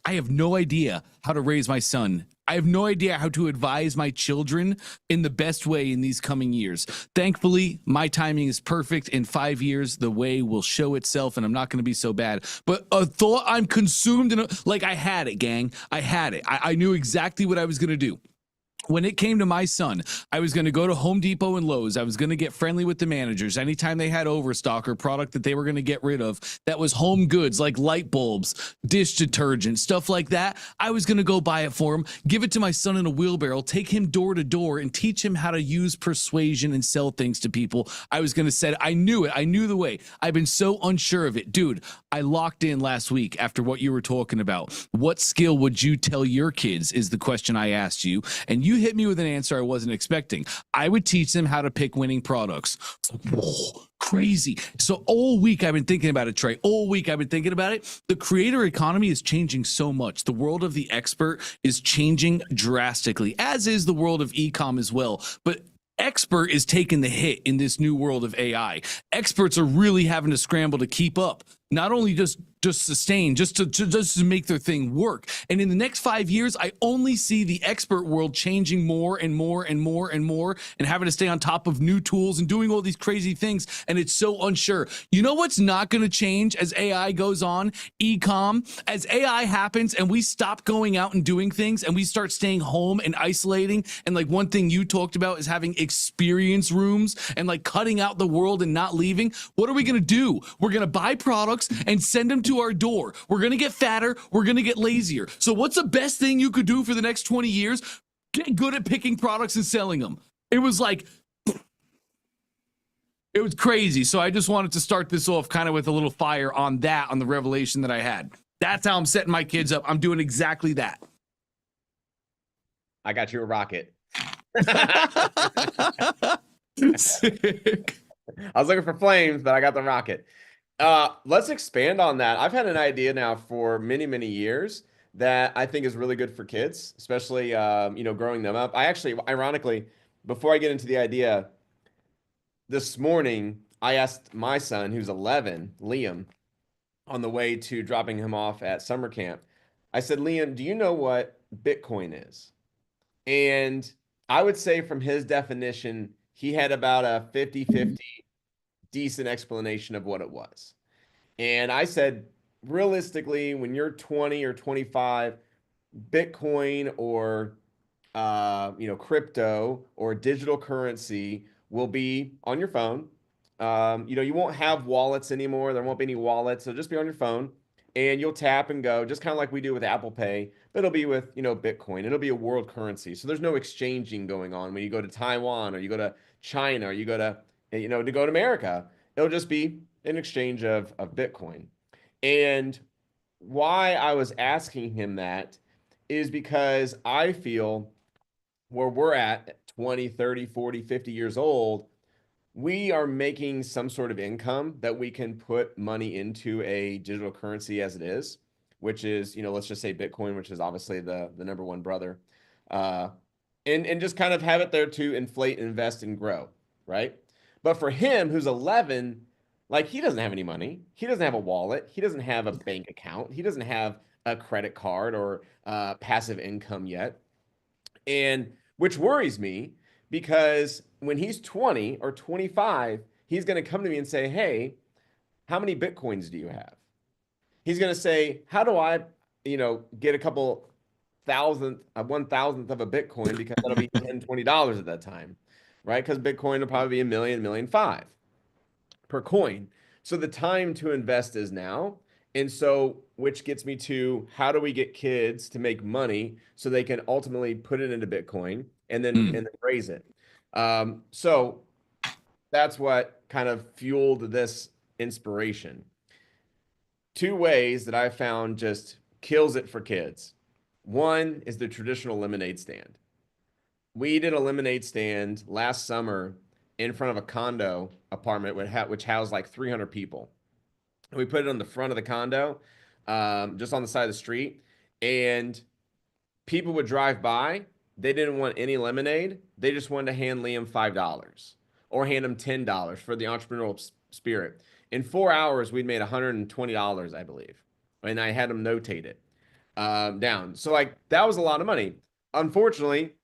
I have no idea how to raise my son. I have no idea how to advise my children in the best way in these coming years. Thankfully, my timing is perfect. In 5 years, the way will show itself, and I'm not going to be so bad. But a thought I'm consumed in, like I had it, gang. I had it. I knew exactly what I was going to do. when it came to my son, I was going to go to Home Depot and Lowe's. I was going to get friendly with the managers. Anytime they had overstock or product that they were going to get rid of that was home goods like light bulbs, dish detergent, stuff like that, I was going to go buy it for him, give it to my son in a wheelbarrow, take him door to door and teach him how to use persuasion and sell things to people. I was going to say, I knew it. I knew the way. I've been so unsure of it. Dude, I locked in last week after what you were talking about. What skill would you tell your kids is the question I asked you. And you hit me with an answer I wasn't expecting. I would teach them how to pick winning products. Whoa, crazy. So all week I've been thinking about it, Trey. All week I've been thinking about it. The creator economy is changing so much. The world of the expert is changing drastically, as is the world of e-com as well. But expert is taking the hit in this new world of AI. Experts are really having to scramble to keep up. Not only just sustain, just to make their thing work. And in the next 5 years, I only see the expert world changing more and more and more and more, and having to stay on top of new tools and doing all these crazy things. And it's so unsure. You know what's not going to change as AI goes on? E-com. As AI happens and we stop going out and doing things and we start staying home and isolating. And like one thing you talked about is having experience rooms and like cutting out the world and not leaving. What are we going to do? We're going to buy products and send them to our door. We're going to get fatter. We're going to get lazier. So what's the best thing you could do for the next 20 years? Get good at picking products and selling them. It was like, it was crazy. So I just wanted to start this off kind of with a little fire on that, on the revelation that I had. That's how I'm setting my kids up. I'm doing exactly that. I got you a rocket. Sick. I was looking for flames, but I got the rocket. Let's expand on that. I've had an idea now for many, many years that I think is really good for kids, especially, growing them up. I actually, ironically, before I get into the idea, this morning, I asked my son, who's 11, Liam, on the way to dropping him off at summer camp. I said, Liam, do you know what Bitcoin is? And I would say from his definition, he had about a 50-50 decent explanation of what it was. And I said, realistically, when you're 20 or 25, Bitcoin or crypto or digital currency will be on your phone. You won't have wallets anymore. There won't be any wallets. It'll just be on your phone, and you'll tap and go, just kind of like we do with Apple Pay, but it'll be with, Bitcoin. It'll be a world currency. So there's no exchanging going on when you go to Taiwan or you go to China or you go to, to go to America. It'll just be an exchange of Bitcoin. And why I was asking him that is because I feel where we're at 20, 30, 40, 50 years old, we are making some sort of income that we can put money into a digital currency as it is, which is, let's just say Bitcoin, which is obviously the number one brother, and just kind of have it there to inflate, invest, and grow, right? But for him, who's 11, like, he doesn't have any money. He doesn't have a wallet. He doesn't have a bank account. He doesn't have a credit card or passive income yet. And which worries me, because when he's 20 or 25, he's going to come to me and say, hey, how many Bitcoins do you have? He's going to say, how do I, get a couple thousandth, 1,000th of a Bitcoin, because that'll be $10, $20 at that time, right? Because Bitcoin will probably be $1 million, $1.5 million per coin. So the time to invest is now. And so, which gets me to, how do we get kids to make money so they can ultimately put it into Bitcoin and then raise it? So that's what kind of fueled this inspiration. Two ways that I found just kills it for kids. One is the traditional lemonade stand. We did a lemonade stand last summer in front of a condo apartment which housed like 300 people. And we put it on the front of the condo, just on the side of the street. And people would drive by. They didn't want any lemonade. They just wanted to hand Liam $5 or hand him $10 for the entrepreneurial spirit. In 4 hours, we'd made $120, I believe. And I had him notate it down. So like, that was a lot of money. Unfortunately,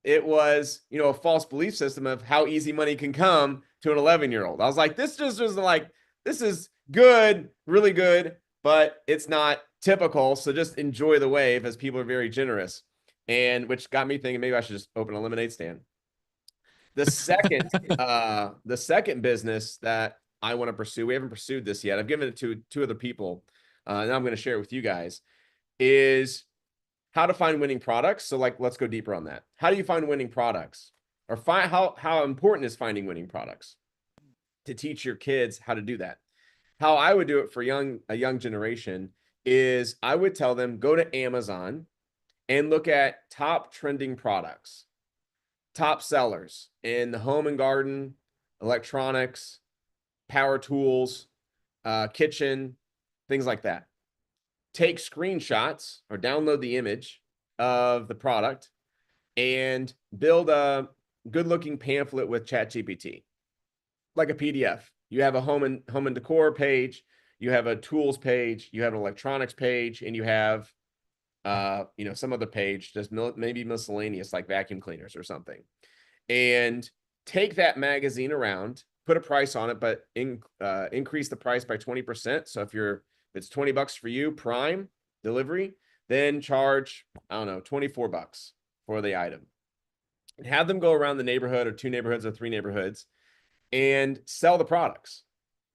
it was, a false belief system of how easy money can come to an 11-year-old. I was like, this just was like, this is good, really good, but it's not typical. So just enjoy the wave, as people are very generous. and which got me thinking maybe I should just open a lemonade stand. The second business that I want to pursue, we haven't pursued this yet. I've given it to two other people. Now I'm going to share it with you guys, is how to find winning products. So like, let's go deeper on that. How do you find winning products, or find how important is finding winning products to teach your kids how to do that? How I would do it for a young generation is I would tell them, go to Amazon and look at top trending products, top sellers in the home and garden, electronics, power tools, kitchen, things like that. Take screenshots or download the image of the product and build a good looking pamphlet with ChatGPT, like a PDF. You have a home and decor page, you have a tools page, you have an electronics page, and you have some other page, just maybe miscellaneous like vacuum cleaners or something. And take that magazine around, put a price on it, but increase the price by 20%. So if it's $20 for you, Prime delivery, then charge, I don't know, $24 for the item. And have them go around the neighborhood, or 2 neighborhoods or 3 neighborhoods, and sell the products.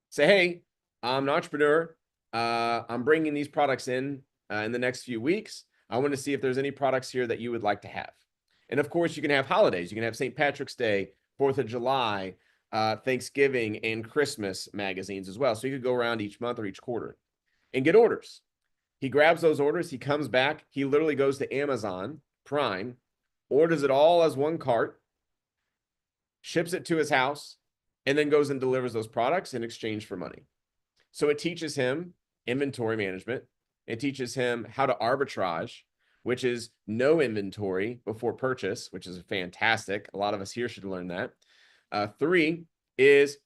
Say, hey, I'm an entrepreneur. I'm bringing these products in the next few weeks. I want to see if there's any products here that you would like to have. And of course, you can have holidays. You can have St. Patrick's Day, 4th of July, Thanksgiving, and Christmas magazines as well. So you could go around each month or each quarter and get orders. He grabs those orders. He comes back. He literally goes to Amazon Prime, orders it all as one cart, ships it to his house, and then goes and delivers those products in exchange for money. So it teaches him inventory management. It teaches him how to arbitrage, which is no inventory before purchase, which is fantastic. A lot of us here should learn that. 3 is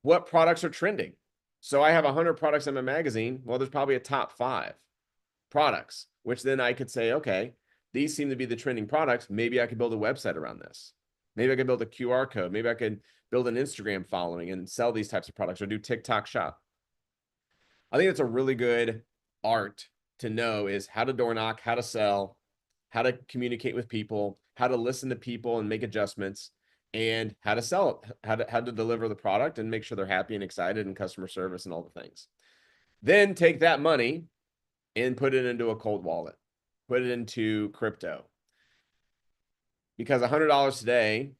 what products are trending. So I have 100 products in my magazine. Well, there's probably a top 5 products, which then I could say, okay, these seem to be the trending products. Maybe I could build a website around this. Maybe I could build a QR code. Maybe I could build an Instagram following and sell these types of products, or do TikTok shop. I think it's a really good art to know, is how to door knock, how to sell, how to communicate with people, how to listen to people and make adjustments, and how to sell it, how to deliver the product and make sure they're happy and excited, and customer service and all the things. Then take that money and put it into a cold wallet, put it into crypto. Because $100 today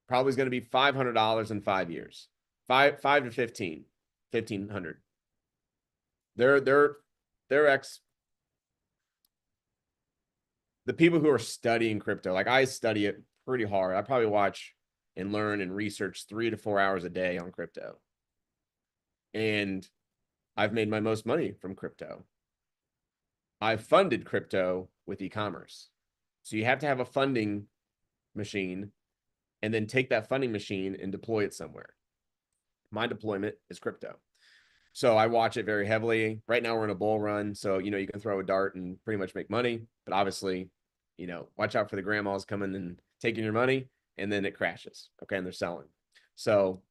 probably is going to be $500 in 5 years, 5 to 1,500. The people who are studying crypto, like I study it pretty hard. I probably watch and learn and research 3 to 4 hours a day on crypto. And I've made my most money from crypto. I've funded crypto with e-commerce. So you have to have a funding machine and then take that funding machine and deploy it somewhere. My deployment is crypto. So I watch it very heavily. Right now we're in a bull run. So, you can throw a dart and pretty much make money, but obviously, watch out for the grandmas coming and taking your money, and then it crashes. Okay. And they're selling. So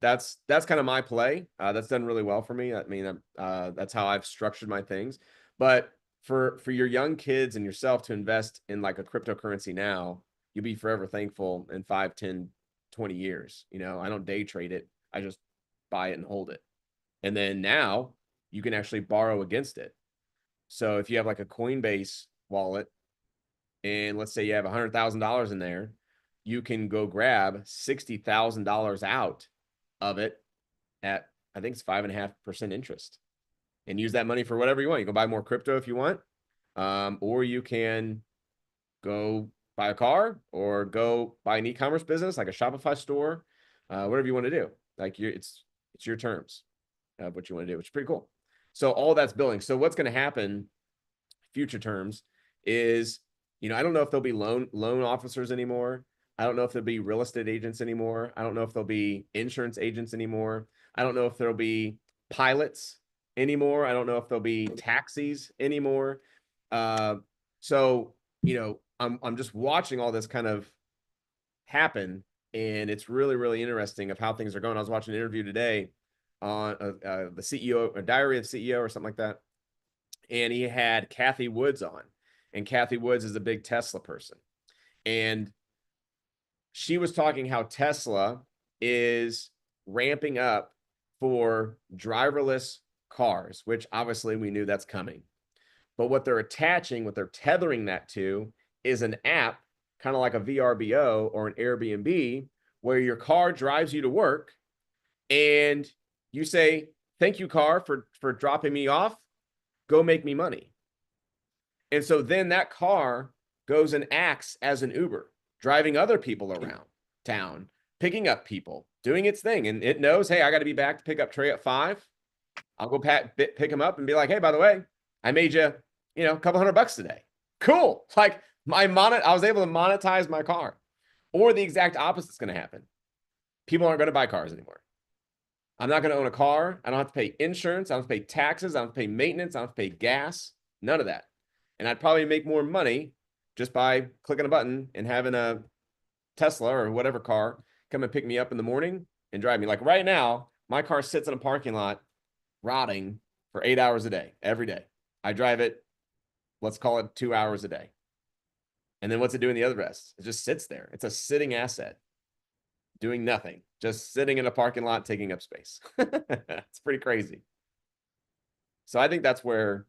that's kind of my play. That's done really well for me. I mean, that's how I've structured my things. But for your young kids and yourself to invest in like a cryptocurrency now, you'll be forever thankful in 5, 10, 20 years. I don't day trade it. I just buy it and hold it. And then now you can actually borrow against it. So if you have like a Coinbase wallet, and let's say you have $100,000 in there, you can go grab $60,000 out of it at, I think it's 5.5% interest, and use that money for whatever you want. You can buy more crypto if you want, or you can go buy a car, or go buy an e-commerce business like a Shopify store, whatever you want to do. Like it's your terms of what you want to do, which is pretty cool. So all that's building. So what's going to happen, future terms, is, I don't know if there'll be loan officers anymore. I don't know if there'll be real estate agents anymore. I don't know if there'll be insurance agents anymore. I don't know if there'll be pilots anymore. I don't know if there'll be taxis anymore. So, I'm just watching all this kind of happen, and it's really, really interesting of how things are going. I was watching an interview today on the CEO, a Diary of the CEO or something like that. And he had Kathy Woods on, and Kathy Woods is a big Tesla person. And she was talking how Tesla is ramping up for driverless cars, which obviously we knew that's coming. But what they're attaching, what they're tethering that to is an app, kind of like a VRBO or an Airbnb, where your car drives you to work and you say, thank you, car, for dropping me off. Go make me money. And so then that car goes and acts as an Uber, driving other people around town, picking up people, doing its thing. And it knows, hey, I got to be back to pick up Trey at 5. I'll go pick him up and be like, hey, by the way, I made you, a couple $100 today. Cool. Like I was able to monetize my car. Or the exact opposite is going to happen. People aren't going to buy cars anymore. I'm not going to own a car. I don't have to pay insurance. I don't have to pay taxes. I don't have to pay maintenance. I don't have to pay gas. None of that. And I'd probably make more money just by clicking a button and having a Tesla or whatever car come and pick me up in the morning and drive me. Like right now, my car sits in a parking lot rotting for 8 hours a day, every day. I drive it, let's call it 2 hours a day. And then what's it doing the other rest? It just sits there. It's a sitting asset, doing nothing, just sitting in a parking lot, taking up space. It's pretty crazy. So I think that's where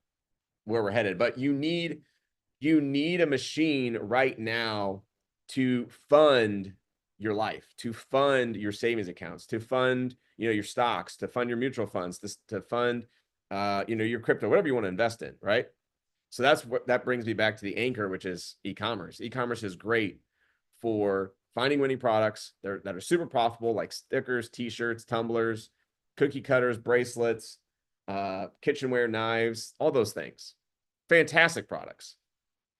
we're headed. But you need a machine right now to fund your life, to fund your savings accounts, to fund your stocks, to fund your mutual funds, to fund your crypto, whatever you want to invest in, right? So that brings me back to the anchor, which is e-commerce. E-commerce is great for finding winning products that are super profitable, like stickers, t-shirts, tumblers, cookie cutters, bracelets, kitchenware, knives, all those things. Fantastic products.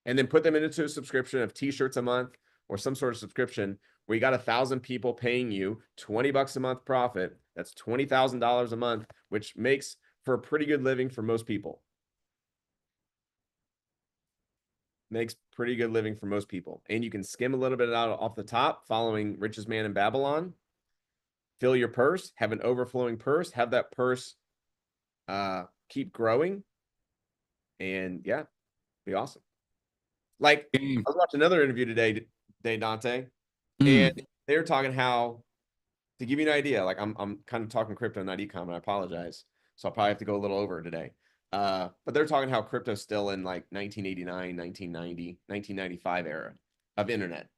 And then put them into a subscription of t-shirts a month or some sort of subscription where you got 1,000 people paying you $20 a month profit. That's $20,000 a month, which makes for a pretty good living for most people. Makes pretty good living for most people. And you can skim a little bit out off the top following Richest Man in Babylon. Fill your purse, have an overflowing purse, have that purse keep growing. And yeah, be awesome. Like I was watching another interview today, Dante, and they were talking how, to give you an idea, like I'm kind of talking crypto, not ecom, and I apologize. So I'll probably have to go a little over today. But they're talking how crypto's still in like 1989, 1990, 1995 era of internet.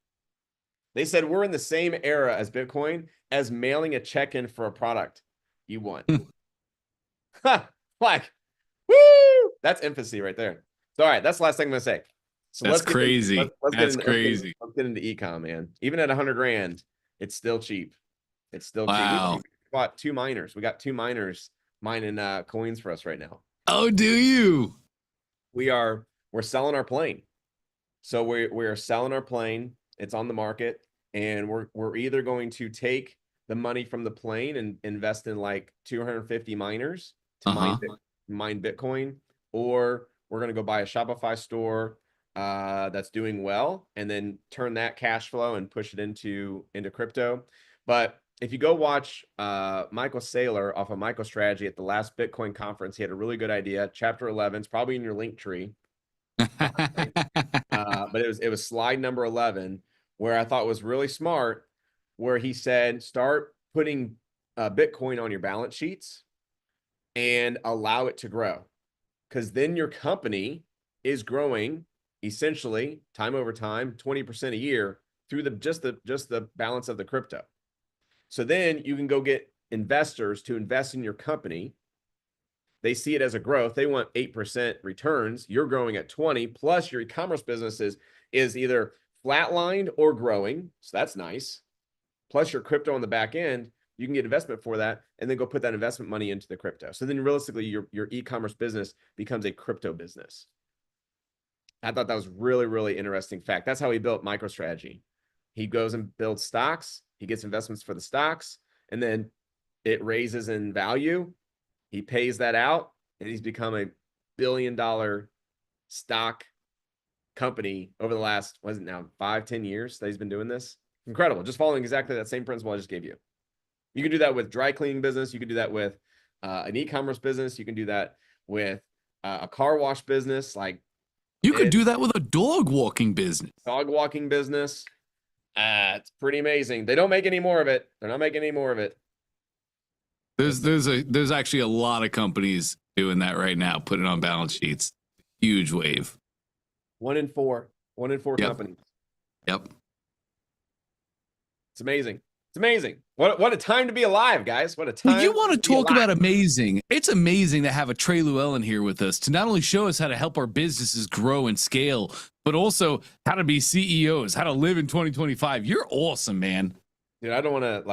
They said we're in the same era as Bitcoin as mailing a check-in for a product you want. Like, woo! That's infancy right there. So, all right, that's the last thing I'm gonna say. So that's crazy. That's crazy. Let's get into ecom, man. Even at 100 grand, it's still cheap. It's still cheap. We bought 2 miners. We got 2 miners mining coins for us right now. Oh, do you? We're selling our plane. So we're selling our plane. It's on the market, and we're either going to take the money from the plane and invest in like 250 miners to mine Bitcoin, or we're going to go buy a Shopify store that's doing well and then turn that cash flow and push it into crypto. But if you go watch Michael Saylor off of MicroStrategy at the last Bitcoin conference, he had a really good idea. Chapter 11, it's probably in your link tree. But it was slide number 11, where I thought was really smart, where he said, start putting Bitcoin on your balance sheets and allow it to grow. Because then your company is growing essentially time over time, 20% a year through just the balance of the crypto. So then you can go get investors to invest in your company. They see it as a growth. They want 8% returns. You're growing at 20, plus your e-commerce business is either flatlined or growing. So that's nice. Plus your crypto on the back end, you can get investment for that and then go put that investment money into the crypto. So then realistically, your e-commerce business becomes a crypto business. I thought that was really, really interesting fact. That's how he built MicroStrategy. He goes and builds stocks. He gets investments for the stocks, and then it raises in value. He pays that out, and he's become a $1 billion stock company over the last, what is it now, 5-10 years that he's been doing this. Incredible. Just following exactly that same principle I just gave you. You can do that with dry cleaning business. You can do that with an e-commerce business. You can do that with a car wash business. Like, You could do that with a dog walking business. Dog walking business. It's pretty amazing. They don't make any more of it. They're not making any more of it. There's actually a lot of companies doing that right now, putting on balance sheets. Huge wave. 1 in 4. 1 in 4 Yep. companies. Yep. It's amazing. It's amazing. What a time to be alive, guys. What a time. Well, you want to be talk alive. about amazing. It's amazing to have a Trey Llewellyn here with us to not only show us how to help our businesses grow and scale, but also how to be CEOs, how to live in 2025. You're awesome, man. Dude, I don't want to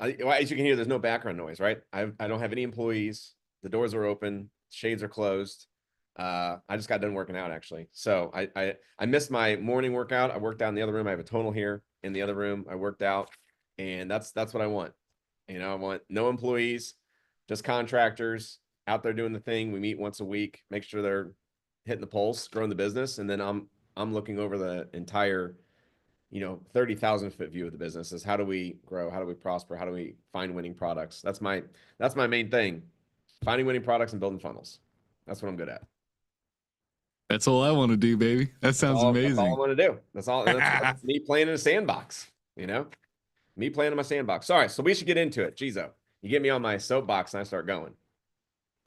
as you can hear, there's no background noise, right? I don't have any employees. The doors are open. Shades are closed. I just got done working out actually. So I missed my morning workout. I worked out in the other room. I have a tonal here in the other room. I worked out, and that's what I want. You know, I want no employees, just contractors out there doing the thing. We meet once a week, make sure they're hitting the pulse, growing the business, and then I'm looking over the entire 30,000-foot view of the business. Is how do we grow? How do we prosper? How do we find winning products? That's my main thing. Finding winning products and building funnels. That's what I'm good at. That's all I want to do, baby. That sounds amazing. That's all I want to do. That's me playing in a sandbox, me playing in my sandbox. All right, so we should get into it. Jeez, you get me on my soapbox and I start going.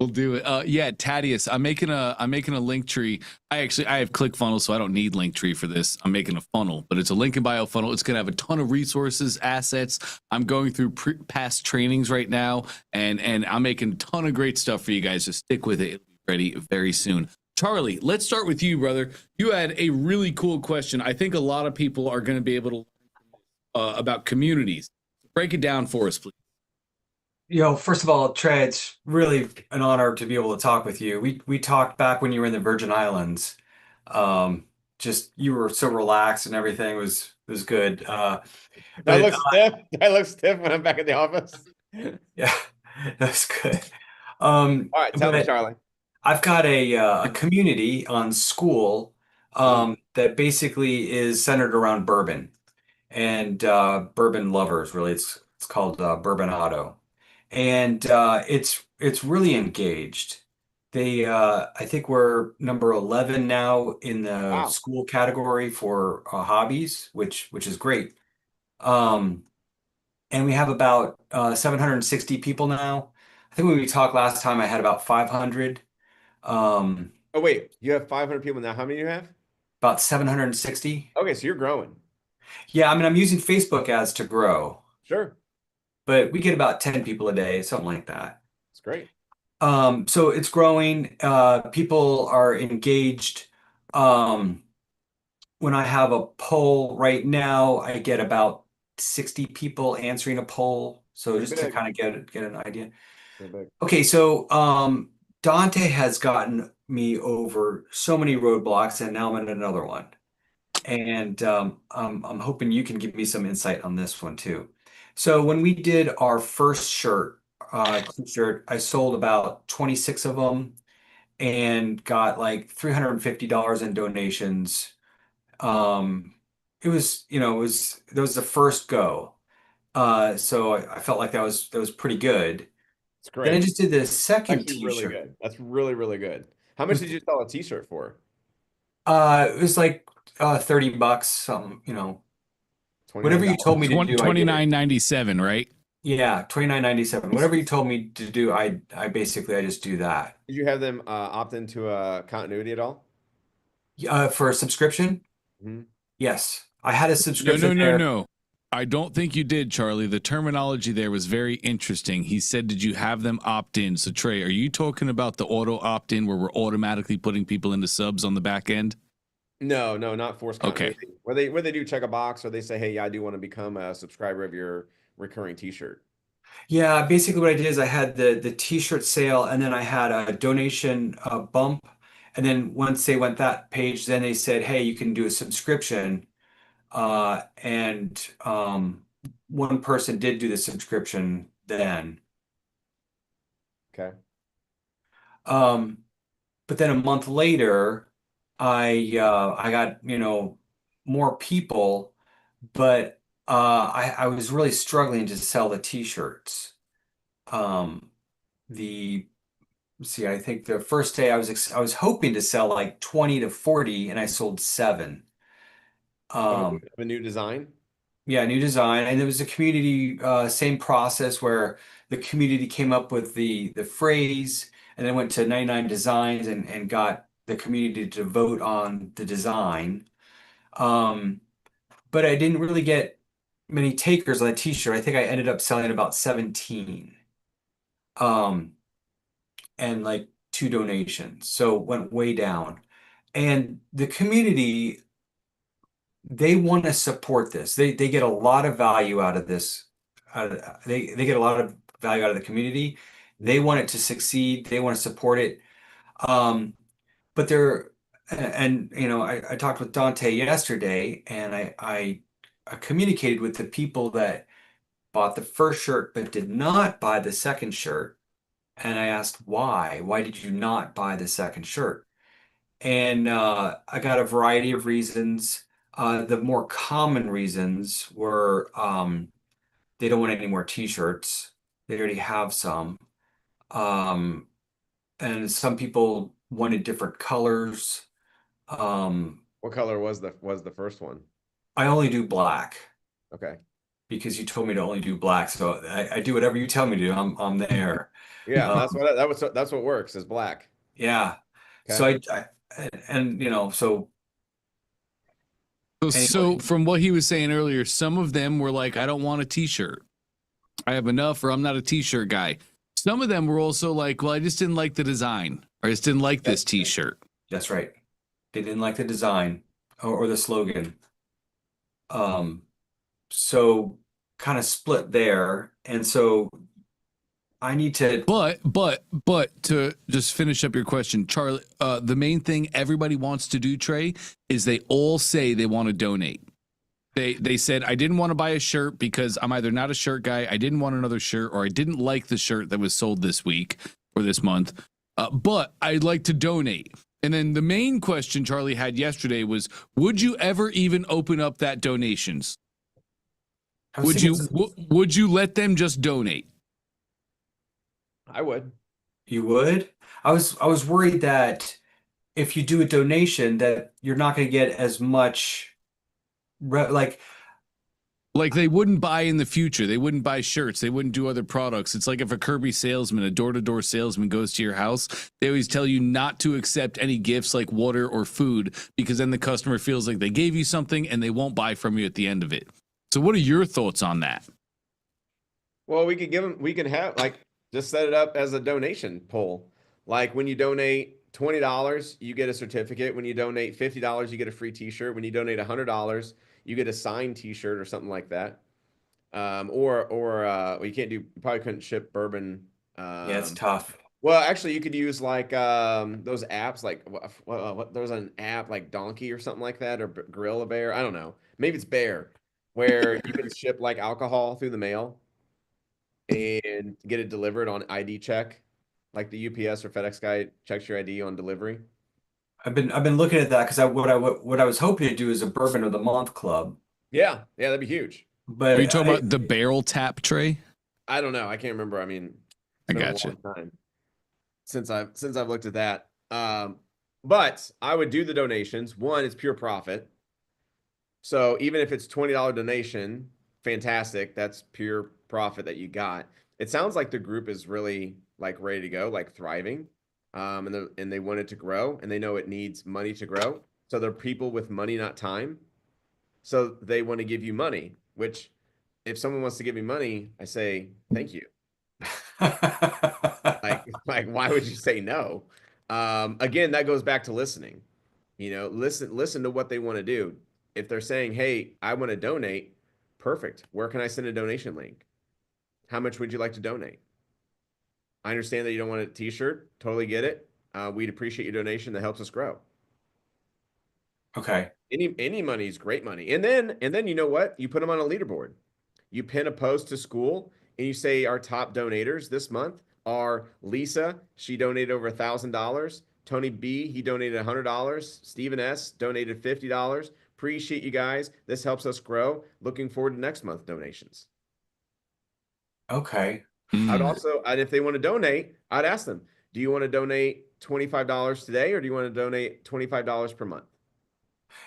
We'll do it. Yeah, Thaddeus, I'm making a link tree. I have ClickFunnels, so I don't need Linktree for this. I'm making a funnel, but it's a link in bio funnel. It's gonna have a ton of resources, assets. I'm going through past trainings right now, and I'm making a ton of great stuff for you guys. Just stick with it. It'll be ready very soon. Charlie, let's start with you, brother. You had a really cool question. I think a lot of people are going to be able to learn about communities. Break it down for us, please. First of all, Trey, it's really an honor to be able to talk with you. We talked back when you were in the Virgin Islands. Just you were so relaxed and everything was good. I look stiff. I look stiff when I'm back at the office. Yeah, that's good. All right, tell me, Charlie. I've got a community on School that basically is centered around bourbon and bourbon lovers. Really, it's called Bourbon Auto, and it's really engaged. I think we're number 11 now in the school category for hobbies, which is great. And we have about 760 people now. I think when we talked last time, I had about 500. Oh wait, you have 500 people now. How many do you have? About 760. Okay, so you're growing. Yeah, I mean, I'm using Facebook ads to grow. Sure. But we get about 10 people a day, something like that. That's great. So it's growing. People are engaged. When I have a poll right now, I get about 60 people answering a poll. So just to kind of get an idea. Okay, so Dante has gotten me over so many roadblocks, and now I'm in another one. And I'm hoping you can give me some insight on this one too. So when we did our first t-shirt, I sold about 26 of them and got like $350 in donations. It was the first go. So I felt like that was pretty good. It's great. Then I just did the second t-shirt. Really good. That's really, really good. How much did you sell a t-shirt for? It was like $30, something, whatever you told me to do. $29.97, right? Yeah, $29.97. Whatever you told me to do, I just do that. Did you have them opt into a continuity at all? For a subscription? Mm-hmm. Yes, I had a subscription. No. I don't think you did, Charlie. The terminology there was very interesting. He said, did you have them opt in? So, Trey, are you talking about the auto opt in where we're automatically putting people into subs on the back end? No, not forced continuity. Okay. Where they do check a box or they say, hey, yeah, I do want to become a subscriber of your recurring t-shirt. Yeah, basically what I did is I had the t-shirt sale, and then I had a donation bump. And then once they went that page, then they said, hey, you can do a subscription. And one person did do the subscription then. Okay. But then a month later, I got, more people, but I was really struggling to sell the t-shirts. The see, I think the first day I was hoping to sell like 20 to 40 and I sold 7. Of Um, a new design. yeah, new design. And there was a community, same process where the community came up with the phrase and then went to 99 designs and got the community to vote on the design. Um, but I didn't really get many takers on the t-shirt. I think I ended up selling about 17. Um, and like 2 donations. So it went way down. And the community, they want to support this. They get a lot of value out of this. They get a lot of value out of the community. They want it to succeed. They want to support it. Um, but they're and you know, I talked with Dante yesterday, and I communicated with the people that bought the first shirt but did not buy the second shirt. And I asked why. Why did you not buy the second shirt? And I got a variety of reasons. The more common reasons were they don't want any more t-shirts. They already have some. Um, and some people wanted different colors. What color was the first one? I only do black Okay. because you told me to only do black. So I do whatever you tell me to do. I'm there. Yeah, Um, that's what works is black. yeah. So Okay. and you know, so So anyway, from what he was saying earlier, some of them were like, I don't want a t-shirt. I have enough, or I'm not a t-shirt guy. Some of them were also like, well, I just didn't like the design, or I just didn't like this t-shirt. that's right. They didn't like the design or the slogan. Um, so kind of split there. And so I need to, But to just finish up your question, Charlie, the main thing everybody wants to do, Trey, is they all say they want to donate. They said, I didn't want to buy a shirt because I'm either not a shirt guy, I didn't want another shirt, or I didn't like the shirt that was sold this week or this month. But I'd like to donate. And then the main question Charlie had yesterday was, would you ever even open up that donations? I was thinking Would you let them just donate? I would. you would. I was worried that if you do a donation that you're not going to get as much like Like they wouldn't buy in the future. They wouldn't buy shirts. They wouldn't do other products. It's like if a Kirby salesman, a door-to-door salesman goes to your house, they always tell you not to accept any gifts like water or food because then the customer feels like they gave you something and they won't buy from you at the end of it. So what are your thoughts on that? Well, we can have like just set it up as a donation poll. Like when you donate $20, you get a certificate. When you donate $50, you get a free t-shirt. When you donate $100, you get a signed t-shirt or something like that. Well, you probably couldn't ship bourbon. yeah, it's tough. Well, actually, you could use like those apps, like there's an app like Donkey or something like that, or Gorilla Bear. I don't know. Maybe it's Bear, where you can ship like alcohol through the mail and get it delivered on ID check, like the UPS or FedEx guy checks your ID on delivery. I've been looking at that because what I was hoping to do is a bourbon of the month club, Yeah, that'd be huge. Are you but talking about the barrel tap tray? I don't know. I can't remember. I mean, I it's been a gotcha. long time since I've looked at that. But I would do the donations. One, it's pure profit. So even if it's $20 donation, fantastic. That's pure profit that you got. It sounds like the group is really like ready to go, like thriving. And they want it to grow and they know it needs money to grow. So they're people with money, not time. So they want to give you money, which if someone wants to give me money, I say, thank you. Like, why would you say no? Again, that goes back to listening. Listen to what they want to do. If they're saying, hey, I want to donate, perfect. Where can I send a donation link? How much would you like to donate? I understand that you don't want a t-shirt. Totally get it. We'd appreciate your donation. That helps us grow. okay. Any money is great money. And then you know what? You put them on a leaderboard. You pin a post to school and you say our top donators this month are Lisa. She donated over $1,000. Tony B, he donated $100. Stephen S donated $50. Appreciate you guys. This helps us grow. Looking forward to next month donations. Okay. I'd also, and if they want to donate, I'd ask them, Do you want to donate $25 today, or do you want to donate $25 per month?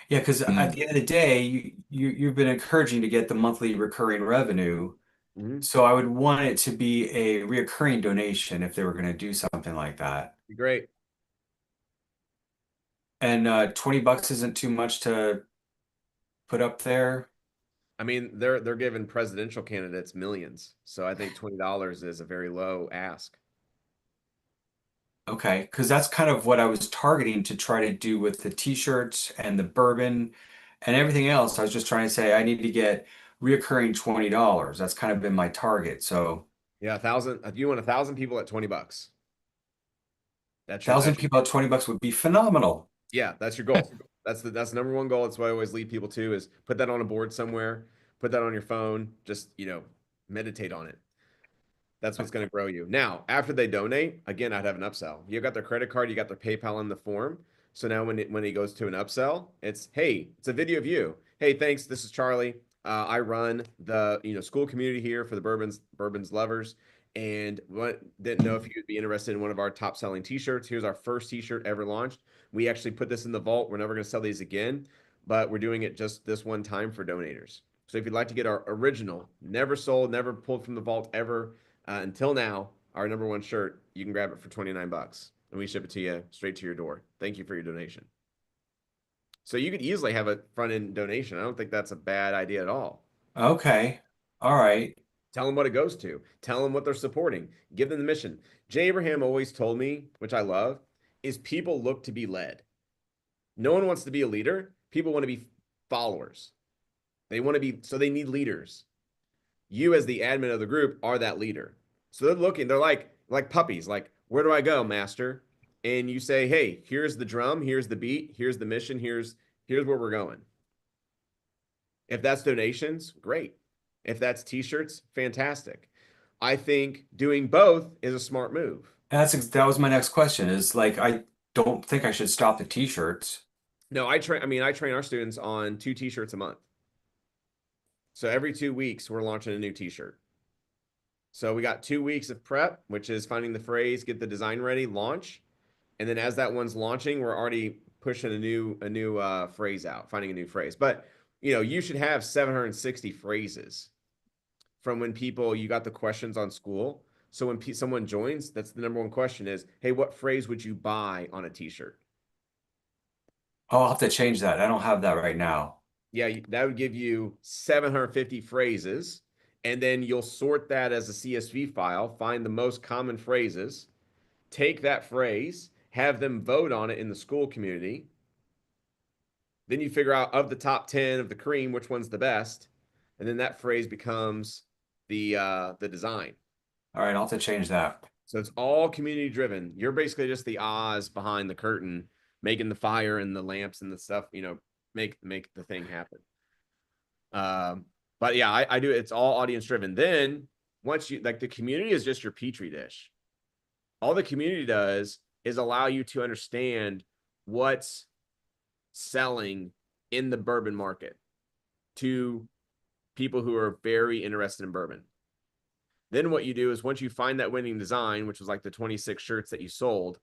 Yeah, because at the end of the day, you've been encouraging to get the monthly recurring revenue. Mm-hmm. So I would want it to be a reoccurring donation if they were going to do something like that. Great. And $20 isn't too much to put up there. I mean, they're giving presidential candidates millions, so I think $20 is a very low ask. Okay, because that's kind of what I was targeting to try to do with the t-shirts and the bourbon and everything else. I was just trying to say I need to get reoccurring $20. That's kind of been my target. So Yeah, 1,000. If you want 1,000 people at $20, that's your 1,000 people at $20 would be phenomenal. yeah, that's your goal. That's the number one goal. That's what I always lead people to is put that on a board somewhere, put that on your phone, just meditate on it. That's what's going to grow you. Now, after they donate, again, I'd have an upsell. You got their credit card, you got their PayPal in the form. So now when he goes to an upsell, it's, hey, it's a video of you. Hey, thanks. This is Charlie. I run the school community here for the bourbons lovers, and didn't know if you'd be interested in one of our top selling T-shirts. Here's our first T-shirt ever launched. We actually put this in the vault. We're never going to sell these again, but we're doing it just this one time for donators. So if you'd like to get our original, never sold, never pulled from the vault ever, until now, our number one shirt, you can grab it for $29 and we ship it to you straight to your door. Thank you for your donation. So you could easily have a front end donation. I don't think that's a bad idea at all. Okay. All right. Tell them what it goes to. Tell them what they're supporting. Give them the mission. Jay Abraham always told me, which I love, is people look to be led. No one wants to be a leader. People want to be followers. So they need leaders. You as the admin of the group are that leader. So they're like puppies, like, where do I go, master? And you say, hey, here's the drum, here's the beat, here's the mission, here's where we're going. If that's donations, great. If that's t-shirts, fantastic. I think doing both is a smart move. That was my next question is like I don't think I should stop the t-shirts. No, I train our students on 2 t-shirts a month. So every 2 weeks, we're launching a new t-shirt. So we got 2 weeks of prep, which is finding the phrase, get the design ready, launch. And then as that one's launching, we're already pushing a new phrase out, finding a new phrase. But you should have 760 phrases from when you got the questions on school. So when someone joins, that's the number one question is, hey, what phrase would you buy on a t-shirt? Oh, I'll have to change that. I don't have that right now. Yeah, that would give you 750 phrases, and then you'll sort that as a CSV file, find the most common phrases, take that phrase, have them vote on it in the school community. Then you figure out of the top 10 of the cream, which one's the best, and then that phrase becomes the design. All right, I'll have to change that. So it's all community driven. You're basically just the Oz behind the curtain, making the fire and the lamps and the stuff, make the thing happen. But yeah, I do. It's all audience driven. Then once the community is just your petri dish. All the community does is allow you to understand what's selling in the bourbon market to people who are very interested in bourbon. Then what you do is once you find that winning design, which was like the 26 shirts that you sold,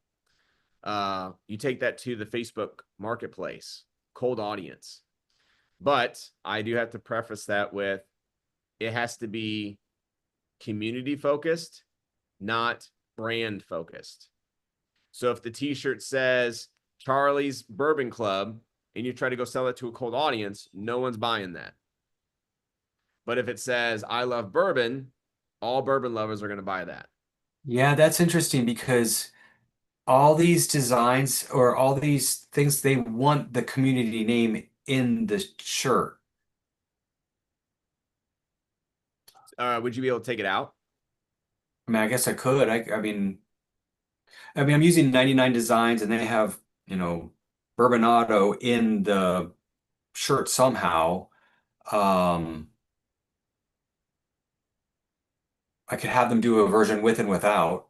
you take that to the Facebook marketplace, cold audience. But I do have to preface that with it has to be community focused, not brand focused. So if the t-shirt says Charlie's Bourbon Club and you try to go sell it to a cold audience, no one's buying that. But if it says I love bourbon, all bourbon lovers are going to buy that. Yeah, that's interesting because all these designs or all these things, they want the community name in the shirt. Would you be able to take it out? I mean, I guess I could. I'm using 99 Designs and they have, Bourbonado in the shirt somehow. I could have them do a version with and without.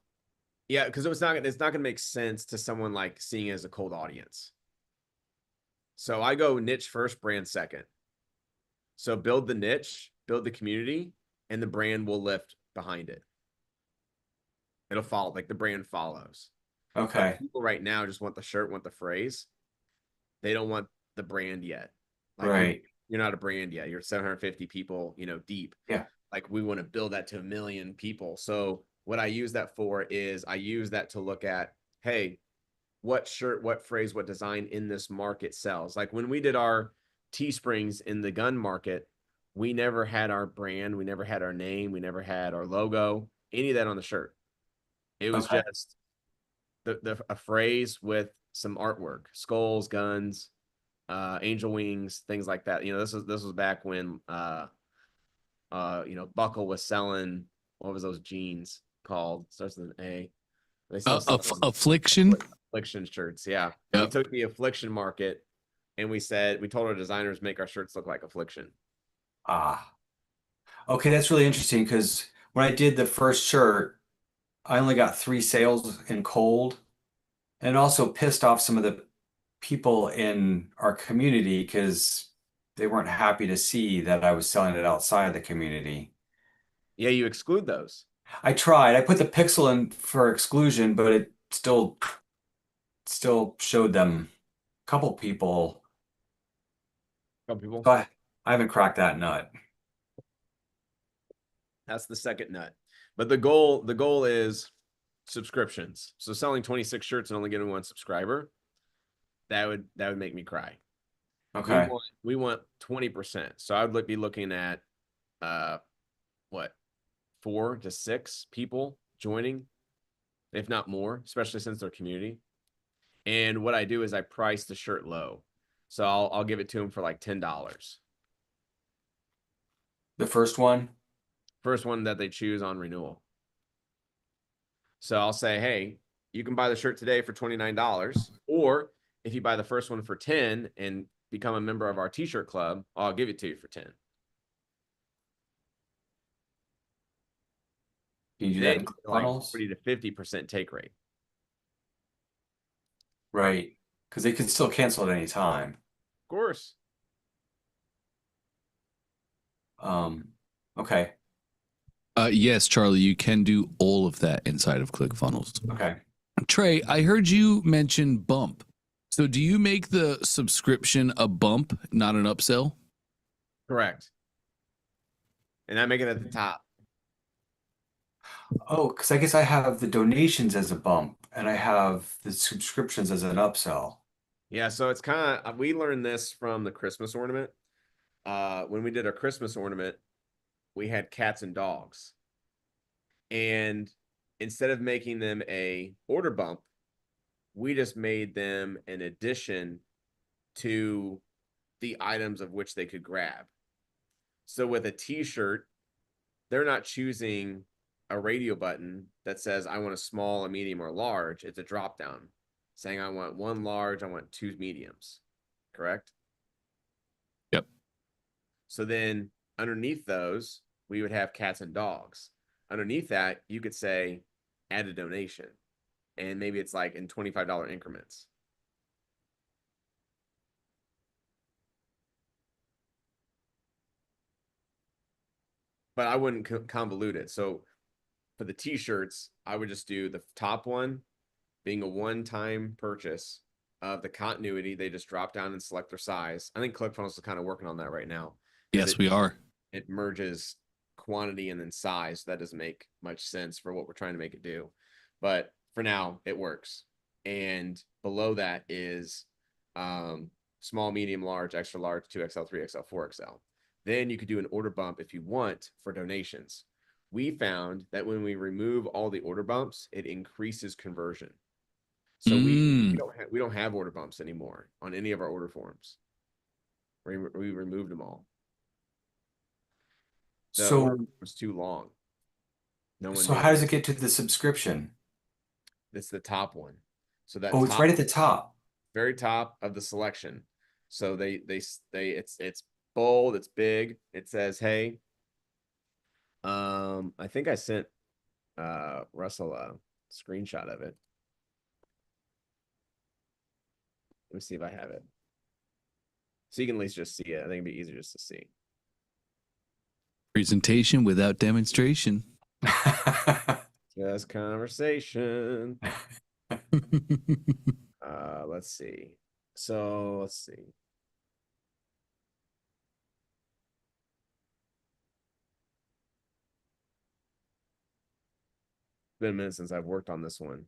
Yeah, because it's not going to make sense to someone like seeing it as a cold audience. So I go niche first, brand second. So build the niche, build the community, and the brand will lift behind it. It'll follow, like the brand follows. Okay. People right now just want the shirt, want the phrase. They don't want the brand yet. Like Right. you're not a brand yet. You're 750 people, deep. Yeah. Like we want to build that to 1 million people. So what I use that for is I use that to look at, hey, what shirt, what phrase, what design in this market sells. Like when we did our Teesprings in the gun market, we never had our brand, we never had our name, we never had our logo, any of that on the shirt. It was Okay. just a phrase with some artwork, skulls, guns, angel wings, things like that. This was back when Buckle was selling, what was those jeans called? Starts with an A. They still sell Affliction. Affliction shirts. Yeah. Yep. We took the Affliction market and we told our designers make our shirts look like Affliction. Ah. Okay, that's really interesting because when I did the first shirt, I only got 3 sales in cold, and it also pissed off some of the people in our community because they weren't happy to see that I was selling it outside the community. Yeah, you exclude those. I tried. I put the pixel in for exclusion, but it still showed them a couple people. Some people. So I haven't cracked that nut. That's the second nut. But the goal is subscriptions. So selling 26 shirts and only getting 1 subscriber, that would make me cry. Okay. We want 20%. So I would be looking at what, 4 to 6 people joining, if not more, especially since they're community. And what I do is I price the shirt low. So I'll give it to them for like $10. The first one? First one that they choose on renewal. So I'll say, hey, you can buy the shirt today for $29, or if you buy the first one for 10 and become a member of our t-shirt club, I'll give it to you for 10. Can you do that in Like funnels? 40 to 50% take rate. Right. Because they can still cancel at any time. Of course. Okay. Yes, Charlie, you can do all of that inside of ClickFunnels. Okay. Trey, I heard you mention bump. So do you make the subscription a bump, not an upsell? Correct. And I make it at the top. Oh, because I guess I have the donations as a bump and I have the subscriptions as an upsell. Yeah, so it's kind of, we learned this from the Christmas ornament. When we did our Christmas ornament, we had cats and dogs. And instead of making them a order bump, we just made them an addition to the items of which they could grab. So with a t-shirt, they're not choosing a radio button that says I want a small, a medium, or large. It's a drop down saying I want 1 large, I want 2 mediums. Correct? Yep. So then underneath those, we would have cats and dogs. Underneath that, you could say add a donation. And maybe it's like in $25 increments. But I wouldn't convolute it. So for the t-shirts, I would just do the top one being a one-time purchase of the continuity. They just drop down and select their size. I think ClickFunnels is kind of working on that right now. Yes, we are. It merges quantity and then size. That doesn't make much sense for what we're trying to make it do. But for now, it works. And below that is small, medium, large, extra large, 2XL, 3XL, 4XL. Then you could do an order bump if you want for donations. We found that when we remove all the order bumps, it increases conversion. So we don't have order bumps anymore on any of our order forms. We removed them all. The order was too long. So how does it get to the subscription? It's the top one. So that it's right at the top. Very top of the selection. So it's bold, it's big. It says, hey, I think I sent Russell a screenshot of it. Let me see if I have it. So you can at least just see it. I think it'd be easier just to see. Presentation without demonstration. Just conversation. Let's see. So let's see. It's been a minute since I've worked on this one.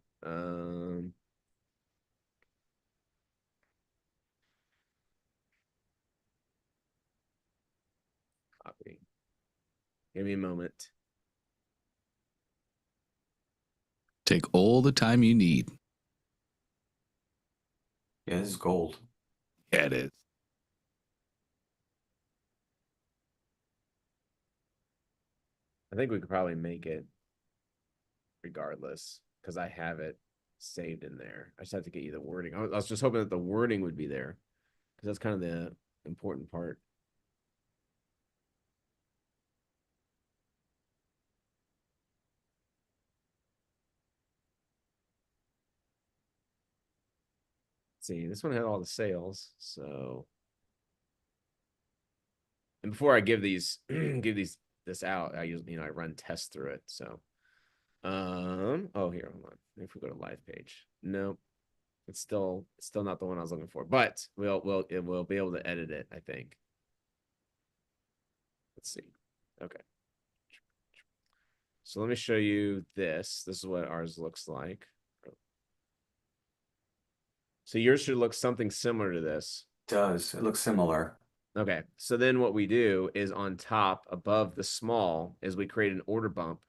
Copy. Give me a moment. Take all the time you need. Yeah, this is gold. Yeah, it is. I think we could probably make it regardless because I have it saved in there. I just have to get you the wording. I was just hoping that the wording would be there because that's kind of the important part. See, this one had all the sales, so. And before I give these this out, I usually I run tests through it. So oh here, hold on. If we go to live page. Nope. It's still not the one I was looking for, but we'll be able to edit it, I think. Let's see. Okay. So let me show you this. This is what ours looks like. So yours should look something similar to this. It does. It looks similar. Okay, so then what we do is on top above the small is we create an order bump.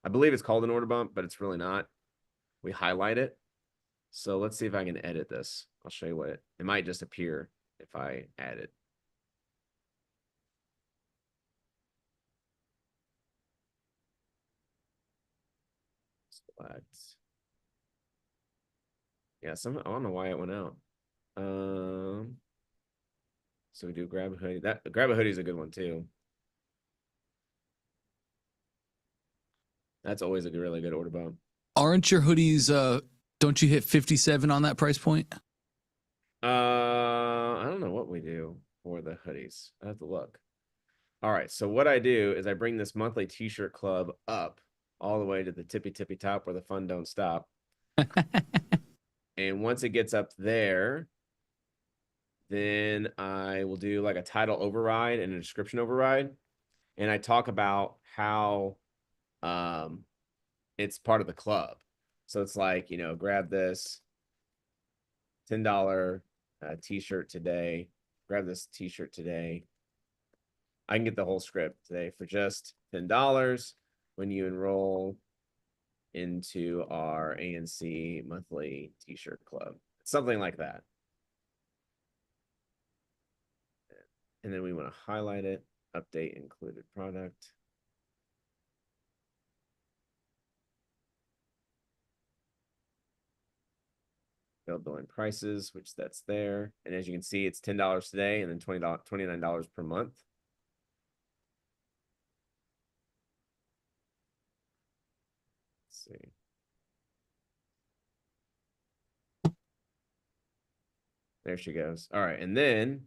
I believe it's called an order bump, but it's really not. We highlight it. So let's see if I can edit this. I'll show you what it might just appear if I add it. Select. Yeah, I don't know why it went out. So we do grab a hoodie. That grab a hoodie is a good one too. That's always a really good order bump. Aren't your hoodies don't you hit 57 on that price point? I don't know what we do for the hoodies. I have to look. All right, so what I do is I bring this monthly t-shirt club up all the way to the tippy top where the fun don't stop. And once it gets up there, then I will do like a title override and a description override. And I talk about how it's part of the club. So it's like, grab this $10 t-shirt today. Grab this t-shirt today. I can get the whole script today for just $10 when you enroll into our ANC monthly t-shirt club. Something like that. And then we want to highlight it, update included product. Available in prices, which that's there. And as you can see, it's $10 today and then $29 per month. Let's see. There she goes. All right. And then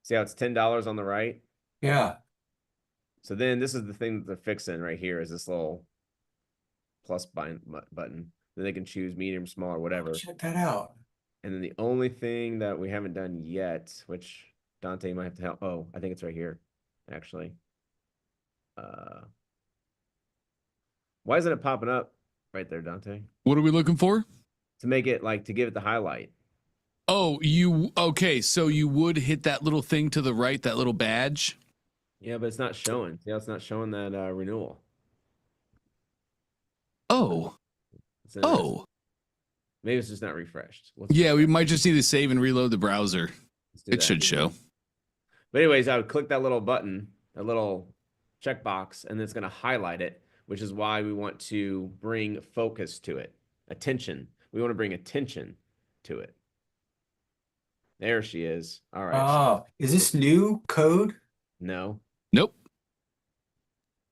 see how it's $10 on the right? Yeah. So then this is the thing that they're fixing right here is this little plus button. Then they can choose medium, small, or whatever. Check that out. And then the only thing that we haven't done yet, which Dante might have to help. Oh, I think it's right here, actually. Why isn't it popping up right there, Dante? What are we looking for? To make it to give it the highlight. Oh, okay. So you would hit that little thing to the right, that little badge. Yeah, but it's not showing. See how it's not showing that renewal. Oh. Maybe it's just not refreshed. Yeah, we might just need to save and reload the browser. It should show. But anyways, I would click that little button, that little checkbox, and it's going to highlight it, which is why we want to bring focus to it. Attention. We want to bring attention to it. There she is. All right. Oh, is this new code? No. Nope.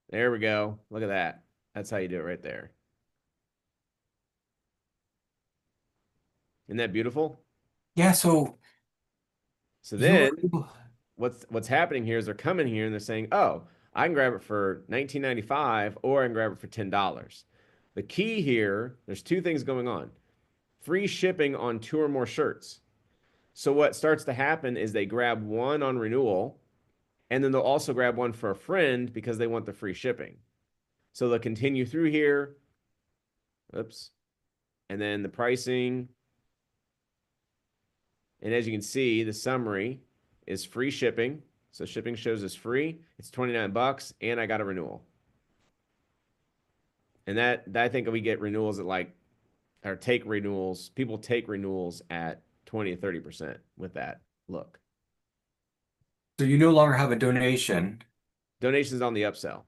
There we go. Look at that. That's how you do it right there. Isn't that beautiful? Yeah, so then what's happening here is they're coming here and they're saying, oh, I can grab it for $19.95 or I can grab it for $10. The key here, there's two things going on. free shipping on 2 or more shirts. So what starts to happen is they grab one on renewal, and then they'll also grab one for a friend because they want the free shipping. So they'll continue through here. Oops. And then the pricing. And as you can see, the summary is free shipping. So shipping shows is free. It's 29 bucks, and I got a renewal. And that I think we get renewals at like, or take renewals. People take renewals at 20 to 30% with that look. So you no longer have a donation. Donations on the upsell.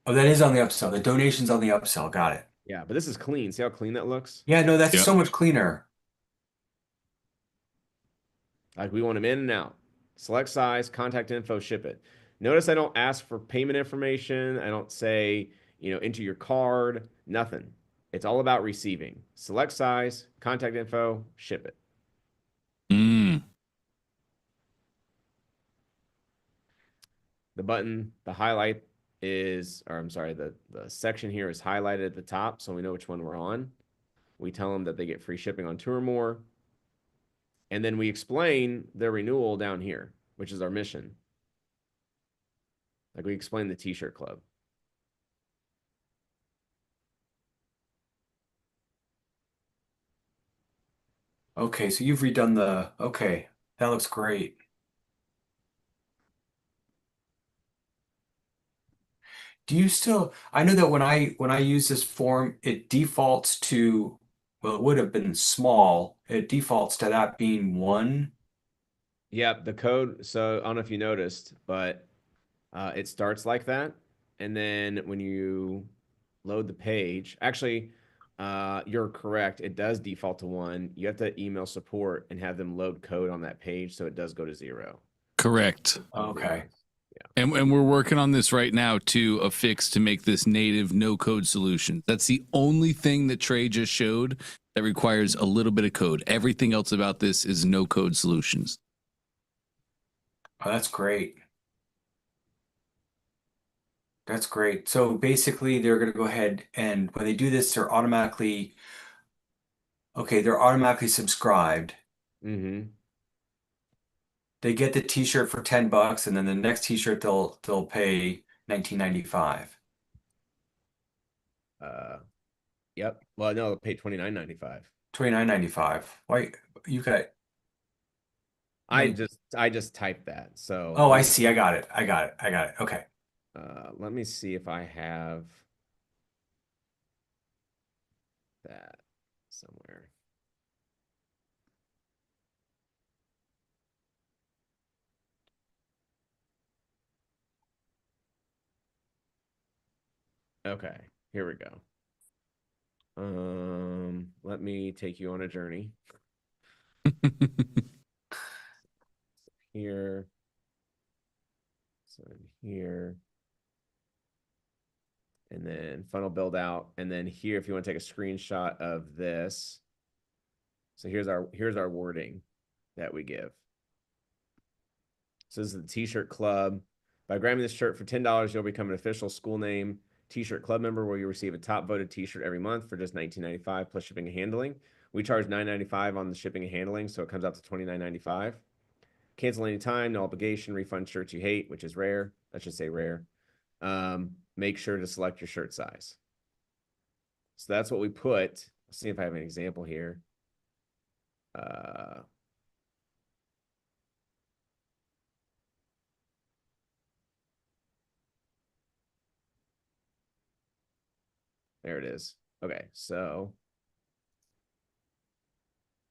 Oh, that is on the upsell. The donation's on the upsell. Got it. Yeah, but this is clean. See how clean that looks? Yeah, no, that's Yep. so much cleaner. Like we want them in and out. Select size, contact info, ship it. Notice I don't ask for payment information. I don't say, enter your card, nothing. It's all about receiving. Select size, contact info, ship it. Mm. The button, the highlight is, or I'm sorry, the section here is highlighted at the top so we know which one we're on. We tell them that they get free shipping on 2 or more. And then we explain their renewal down here, which is our mission. Like we explain the t-shirt club. Okay, so you've redone okay, that looks great. Do you still, I know that when I use this form, it defaults to, well, it would have been small. It defaults to that being 1. Yep, the code. So I don't know if you noticed, but it starts like that. And then when you load the page, actually, you're correct. It does default to 1. You have to email support and have them load code on that page. So it does go to 0. Correct. Okay. And we're working on this right now to a fix to make this native no code solution. That's the only thing that Trey just showed that requires a little bit of code. Everything else about this is no code solutions. Oh, that's great. That's great. So basically they're going to go ahead and when they do this, they're automatically subscribed. Mm-hmm. They get the t-shirt for 10 bucks and then the next t-shirt they'll pay $19.95. Yep. Well, no, they'll pay $29.95. $29.95. Why you got I just typed that. So Oh, I see. I got it. Okay. let me see if I have that somewhere. Okay, here we go. Let me take you on a journey. Here. So here. And then funnel build out. And then here, if you want to take a screenshot of this. So here's our wording that we give. So this is the t-shirt club. By grabbing this shirt for $10, you'll become an official school name t-shirt club member where you receive a top voted t-shirt every month for just $19.95 plus shipping and handling. We charge $9.95 on the shipping and handling, so it comes out to $29.95. Cancel anytime, no obligation, refund shirts you hate, which is rare. That should say rare. Make sure to select your shirt size. So that's what we put. Let's see if I have an example here. There it is. Okay, so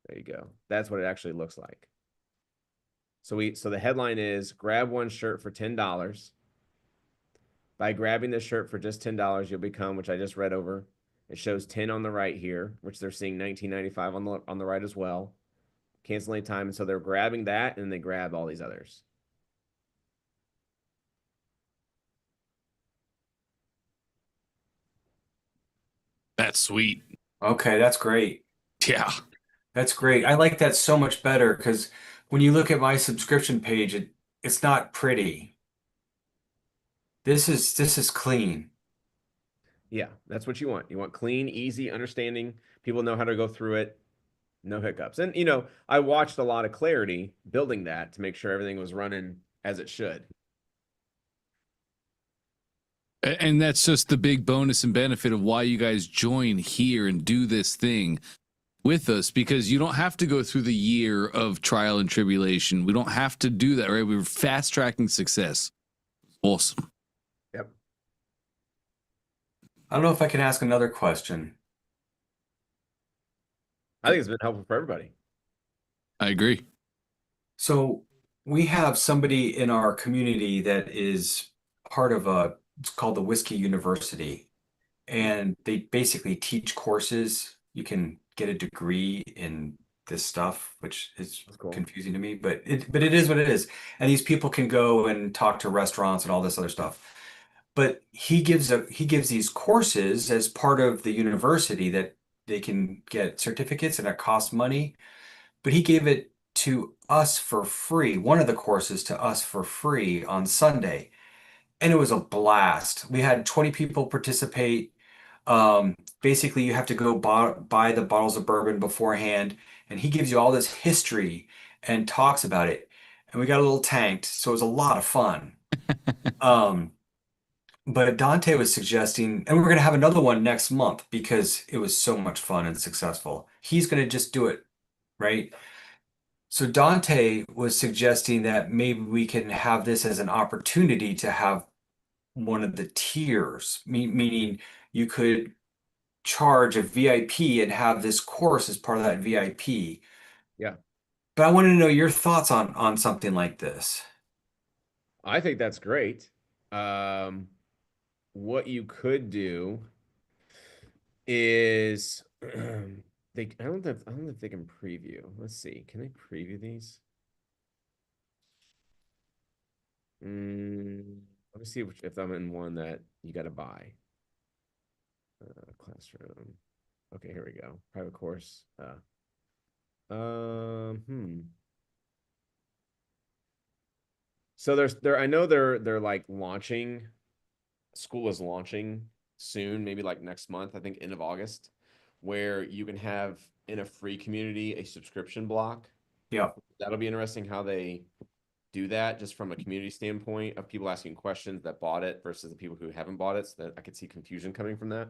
there you go. That's what it actually looks like. So the headline is grab one shirt for $10. By grabbing this shirt for just $10, you'll become, which I just read over. It shows 10 on the right here, which they're seeing $19.95 on the right as well. Cancel any time. And so they're grabbing that and they grab all these others. That's sweet. Okay, that's great. Yeah. That's great. I like that so much better because when you look at my subscription page, it's not pretty. This is clean. Yeah, that's what you want. You want clean, easy, understanding. People know how to go through it. No hiccups. And, you know, I watched a lot of Clarity building that to make sure everything was running as it should. And that's just the big bonus and benefit of why you guys join here and do this thing with us, because you don't have to go through the year of trial and tribulation. We don't have to do that, right? We're fast tracking success. Awesome. Yep. I don't know if I can ask another question. I think it's been helpful for everybody. I agree. So we have somebody in our community that is part of it's called the Whiskey University, and they basically teach courses. You can get a degree in this stuff, which is That's cool. confusing to me, but it is what it is. And these people can go and talk to restaurants and all this other stuff. But he gives these courses as part of the university that they can get certificates and it costs money. But he gave it to us for free, one of the courses to us for free on Sunday. And it was a blast. We had 20 people participate. Basically, you have to go buy the bottles of bourbon beforehand, and he gives you all this history and talks about it. And we got a little tanked, so it was a lot of fun. But Dante was suggesting, and we're going to have another one next month because it was so much fun and successful. He's going to just do it, right? So Dante was suggesting that maybe we can have this as an opportunity to have one of the tiers, meaning you could charge a VIP and have this course as part of that VIP. Yeah. But I wanted to know your thoughts on something like this. I think that's great. What you could do is I don't know if they can preview. Let's see. Can they preview these? Let me see if I'm in one that you got to buy. Classroom. Okay, here we go. Private course. So I know they're like launching. School is launching soon, maybe like next month, I think end of August, where you can have in a free community a subscription block. Yeah. That'll be interesting how they do that just from a community standpoint of people asking questions that bought it versus the people who haven't bought it. So that I could see confusion coming from that.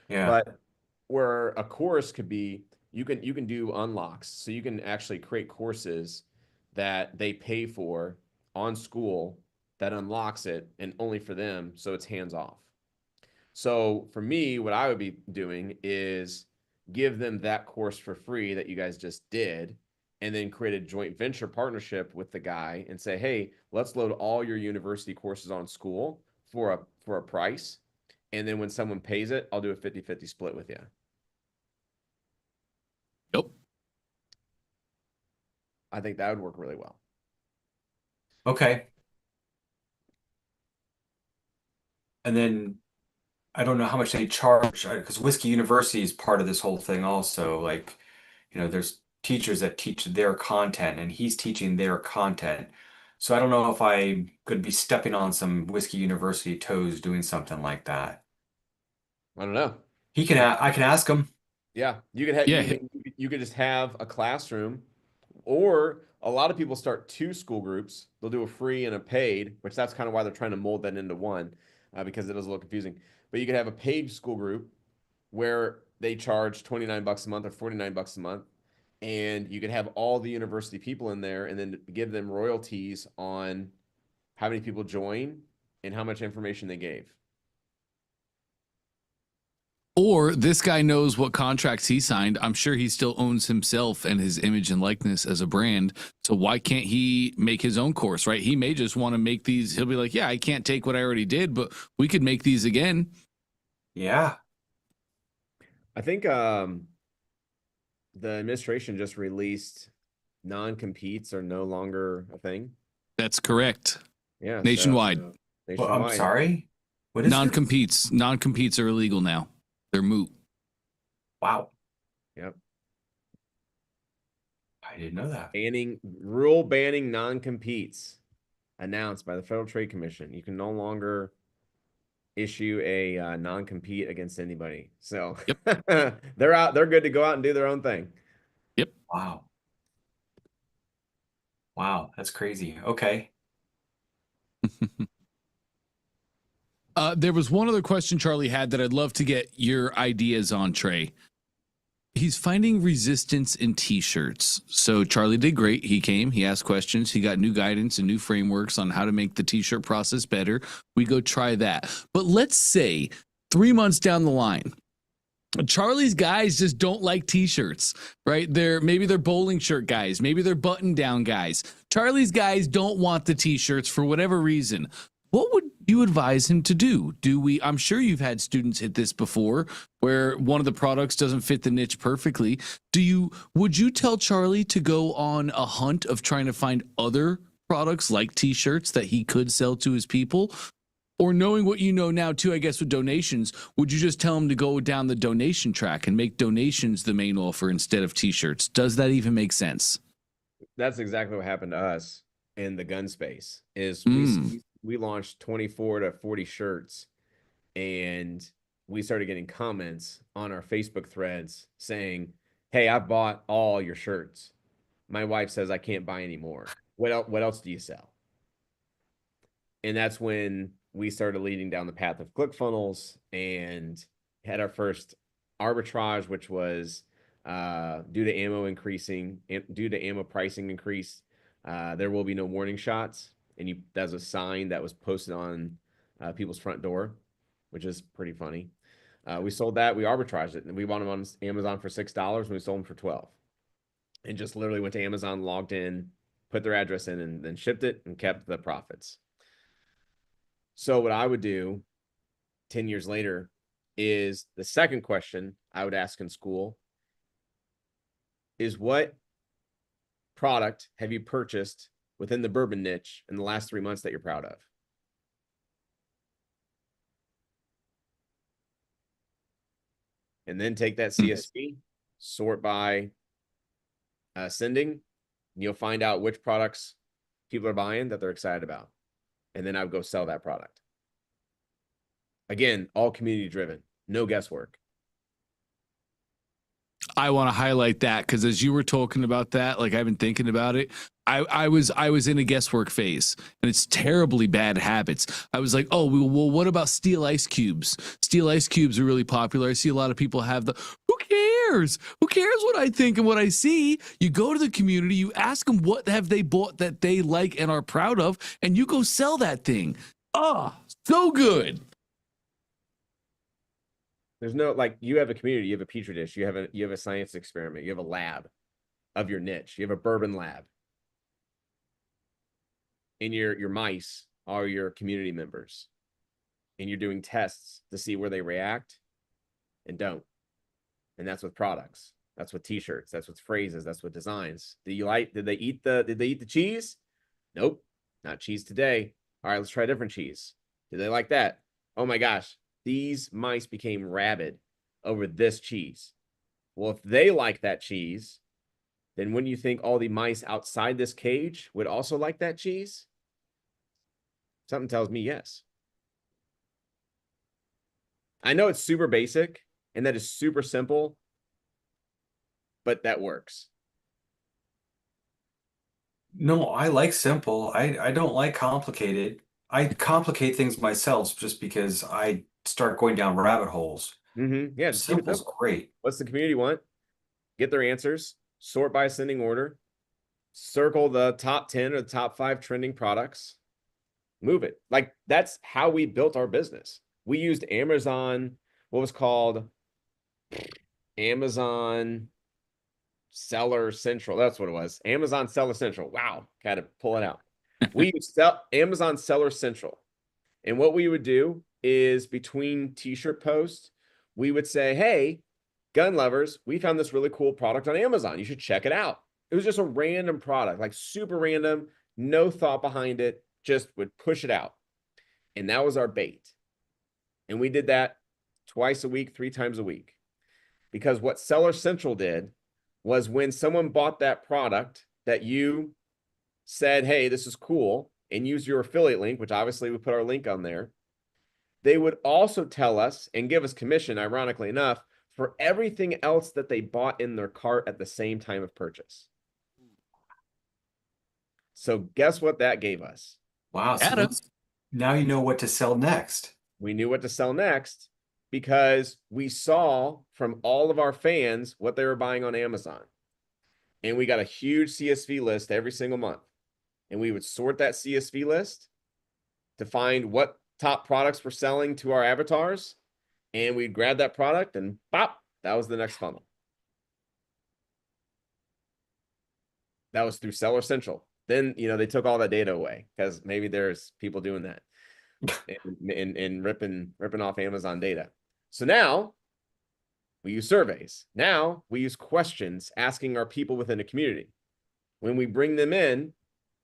Yeah. But where a course could be, you can do unlocks. So you can actually create courses that they pay for on school that unlocks it and only for them. So it's hands off. So for me, what I would be doing is give them that course for free that you guys just did, and then create a joint venture partnership with the guy and say, hey, let's load all your university courses on school for a price. And then when someone pays it, I'll do a 50-50 split with you. Yep. I think that would work really well. Okay. And then I don't know how much they charge because Whiskey University is part of this whole thing also. Like, there's teachers that teach their content and he's teaching their content. So I don't know if I could be stepping on some Whiskey University toes doing something like that. I don't know. I can ask him. Yeah, you could have you could just have a classroom, or a lot of people start two school groups. They'll do a free and a paid, which that's kind of why they're trying to mold that into one, because it is a little confusing. But you could have a paid school group where they charge $29 a month or $49 a month, and you could have all the university people in there, and then give them royalties on how many people join and how much information they gave. Or this guy knows what contracts he signed. I'm sure he still owns himself and his image and likeness as a brand. So why can't he make his own course, right? He may just want to make these. He'll be like, yeah, I can't take what I already did, but we could make these again. Yeah. I think the administration just released non-competes are no longer a thing. That's correct. Yeah. Nationwide. Well, I'm sorry. What is non-competes? Non-competes are illegal now. They're moot. Wow. Yep. I didn't know that. Banning non-competes announced by the Federal Trade Commission. You can no longer issue a non-compete against anybody. So yep. they're out. They're good to go out and do their own thing. Yep. Wow. Wow, that's crazy. Okay. There was one other question Charlie had that I'd love to get your ideas on, Trey. He's finding resistance in t-shirts. So Charlie did great. He came, he asked questions, he got new guidance and new frameworks on how to make the t-shirt process better. We go try that. But let's say 3 months down the line, Charlie's guys just don't like t-shirts, right? Maybe they're bowling shirt guys, maybe they're button down guys. Charlie's guys don't want the t-shirts for whatever reason. What would you advise him to do? I'm sure you've had students hit this before where one of the products doesn't fit the niche perfectly. Would you tell Charlie to go on a hunt of trying to find other products like t-shirts that he could sell to his people? Or knowing what you know now too, I guess with donations, would you just tell him to go down the donation track and make donations the main offer instead of t-shirts? Does that even make sense? That's exactly what happened to us in the gun space. We launched 24 to 40 shirts, and we started getting comments on our Facebook threads saying, "Hey, I bought all your shirts. My wife says I can't buy any more. What else do you sell?" And that's when we started leading down the path of ClickFunnels and had our first arbitrage, which was due to ammo pricing increase, there will be no warning shots. And that's a sign that was posted on people's front door, which is pretty funny. We sold that. We arbitraged it, and we bought them on Amazon for $6, and we sold them for $12. And just literally went to Amazon, logged in, put their address in, and then shipped it and kept the profits. So what I would do 10 years later is the second question I would ask in school is, what product have you purchased within the bourbon niche in the last 3 months that you're proud of? And then take that CSV, sort by sending, and you'll find out which products people are buying that they're excited about. And then I would go sell that product. Again, all community driven, no guesswork. I want to highlight that because as you were talking about that, like I've been thinking about it. I was in a guesswork phase, and it's terribly bad habits. I was like, oh, well, what about steel ice cubes? Steel ice cubes are really popular. I see a lot of people have who cares? Who cares what I think and what I see? You go to the community, you ask them what have they bought that they like and are proud of, and you go sell that thing. Oh, so good. There's no, like, you have a community, you have a petri dish, you have a science experiment, you have a lab of your niche, you have a bourbon lab. And your mice are your community members. And you're doing tests to see where they react and don't. And that's with products. That's with t-shirts, that's with phrases, that's with designs. Did they eat the cheese? Nope, not cheese today. All right, let's try a different cheese. Did they like that? Oh my gosh, these mice became rabid over this cheese. Well, if they like that cheese, then wouldn't you think all the mice outside this cage would also like that cheese? Something tells me yes. I know it's super basic and that is super simple, but that works. No, I like simple. I don't like complicated. I complicate things myself just because I start going down rabbit holes. Yeah, just keep it Simple's simple. great. What's the community want? Get their answers, sort by ascending order, circle the top 10 or the top 5 trending products, move it. Like, that's how we built our business. We used Amazon, what was called Amazon Seller Central. That's what it was. Amazon Seller Central. Wow. Got to pull it out. We used Amazon Seller Central. And what we would do is between t-shirt posts, we would say, hey, gun lovers, we found this really cool product on Amazon. You should check it out. It was just a random product, like super random, no thought behind it, just would push it out. And that was our bait. And we did that twice a week, 3 times a week. Because what Seller Central did was when someone bought that product that you said, hey, this is cool, and use your affiliate link, which obviously we put our link on there, they would also tell us and give us commission, ironically enough, for everything else that they bought in their cart at the same time of purchase. So guess what that gave us? Wow. So Adam. now you know what to sell next. We knew what to sell next because we saw from all of our fans what they were buying on Amazon. And we got a huge CSV list every single month. And we would sort that CSV list to find what top products were selling to our avatars. And we'd grab that product and pop, that was the next funnel. That was through Seller Central. Then, they took all that data away because maybe there's people doing that and ripping off Amazon data. So now we use surveys. Now we use questions asking our people within the community. When we bring them in,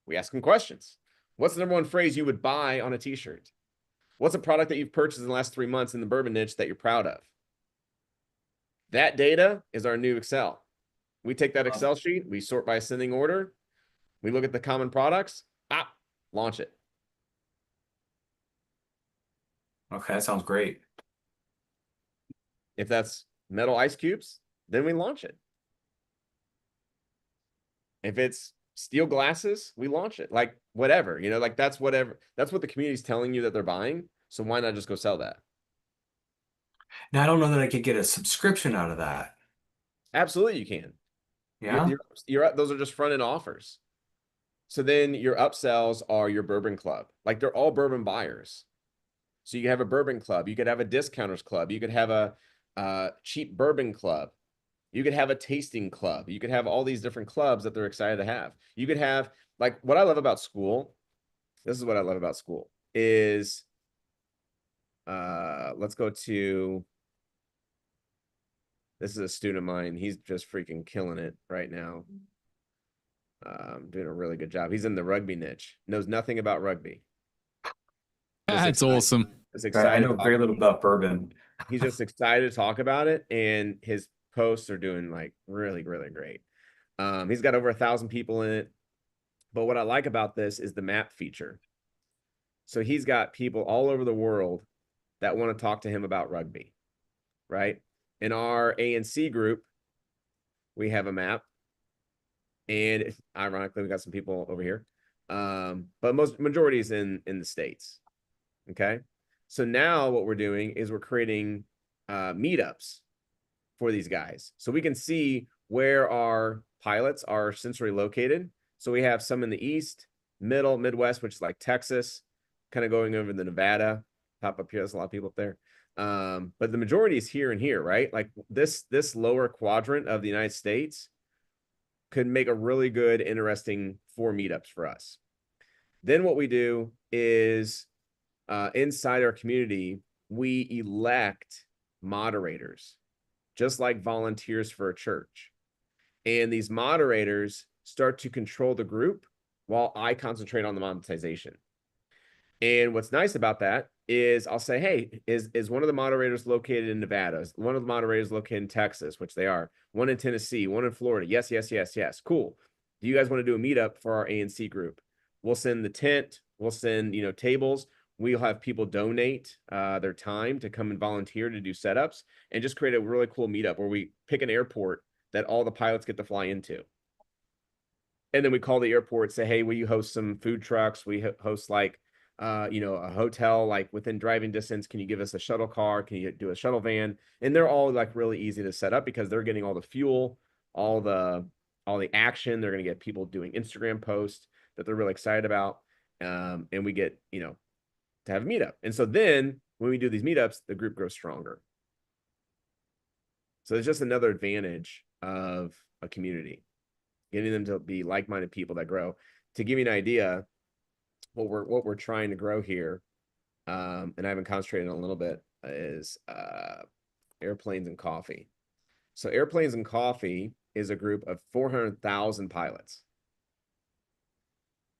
we ask them questions. What's the number one phrase you would buy on a t-shirt? What's a product that you've purchased in the last 3 months in the bourbon niche that you're proud of? That data is our new Excel. We take that Excel sheet, we sort by ascending order, we look at the common products, launch it. Okay, that sounds great. If that's metal ice cubes, then we launch it. If it's steel glasses, we launch it. Like whatever, like that's whatever. That's what the community's telling you that they're buying. So why not just go sell that? Now, I don't know that I could get a subscription out of that. Absolutely, you can. Yeah. Those are just front end offers. So then your upsells are your bourbon club. Like they're all bourbon buyers. So you have a bourbon club. You could have a discounters club. You could have a cheap bourbon club. You could have a tasting club. You could have all these different clubs that they're excited to have. You could have, like, what I love about school, this is what I love about school, is, let's go to, this is a student of mine. He's just freaking killing it right now. Doing a really good job. He's in the rugby niche, knows nothing about rugby. That's awesome. It's excited. I know very little about bourbon. He's just excited to talk about it, and his posts are doing like really, really great. He's got over 1,000 people in it. But what I like about this is the map feature. So he's got people all over the world that want to talk to him about rugby, right? In our A&C group, we have a map. And ironically, we got some people over here. But majority is in the States. Okay. So now what we're doing is we're creating meetups for these guys. So we can see where our pilots are centrally located. So we have some in the East, Middle, Midwest, which is like Texas, kind of going over the Nevada, pop up here. There's a lot of people up there. But the majority is here and here, right? Like this lower quadrant of the United States could make a really good, interesting 4 meetups for us. Then what we do is inside our community, we elect moderators, just like volunteers for a church. And these moderators start to control the group while I concentrate on the monetization. And what's nice about that is I'll say, hey, is one of the moderators located in Nevada? Is one of the moderators located in Texas, which they are, one in Tennessee, one in Florida. Yes, yes, yes, yes. Cool. Do you guys want to do a meetup for our A&C group? We'll send the tent. We'll send, tables. We'll have people donate their time to come and volunteer to do setups and just create a really cool meetup where we pick an airport that all the pilots get to fly into. And then we call the airport, say, hey, will you host some food trucks? We host like, a hotel like within driving distance. Can you give us a shuttle car? Can you do a shuttle van? And they're all like really easy to set up because they're getting all the fuel, all the action. They're going to get people doing Instagram posts that they're really excited about. And we get, to have a meetup. And so then when we do these meetups, the group grows stronger. So it's just another advantage of a community, getting them to be like-minded people that grow. To give you an idea, what we're trying to grow here, and I haven't concentrated on a little bit, is Airplanes and Coffee. So Airplanes and Coffee is a group of 400,000 pilots.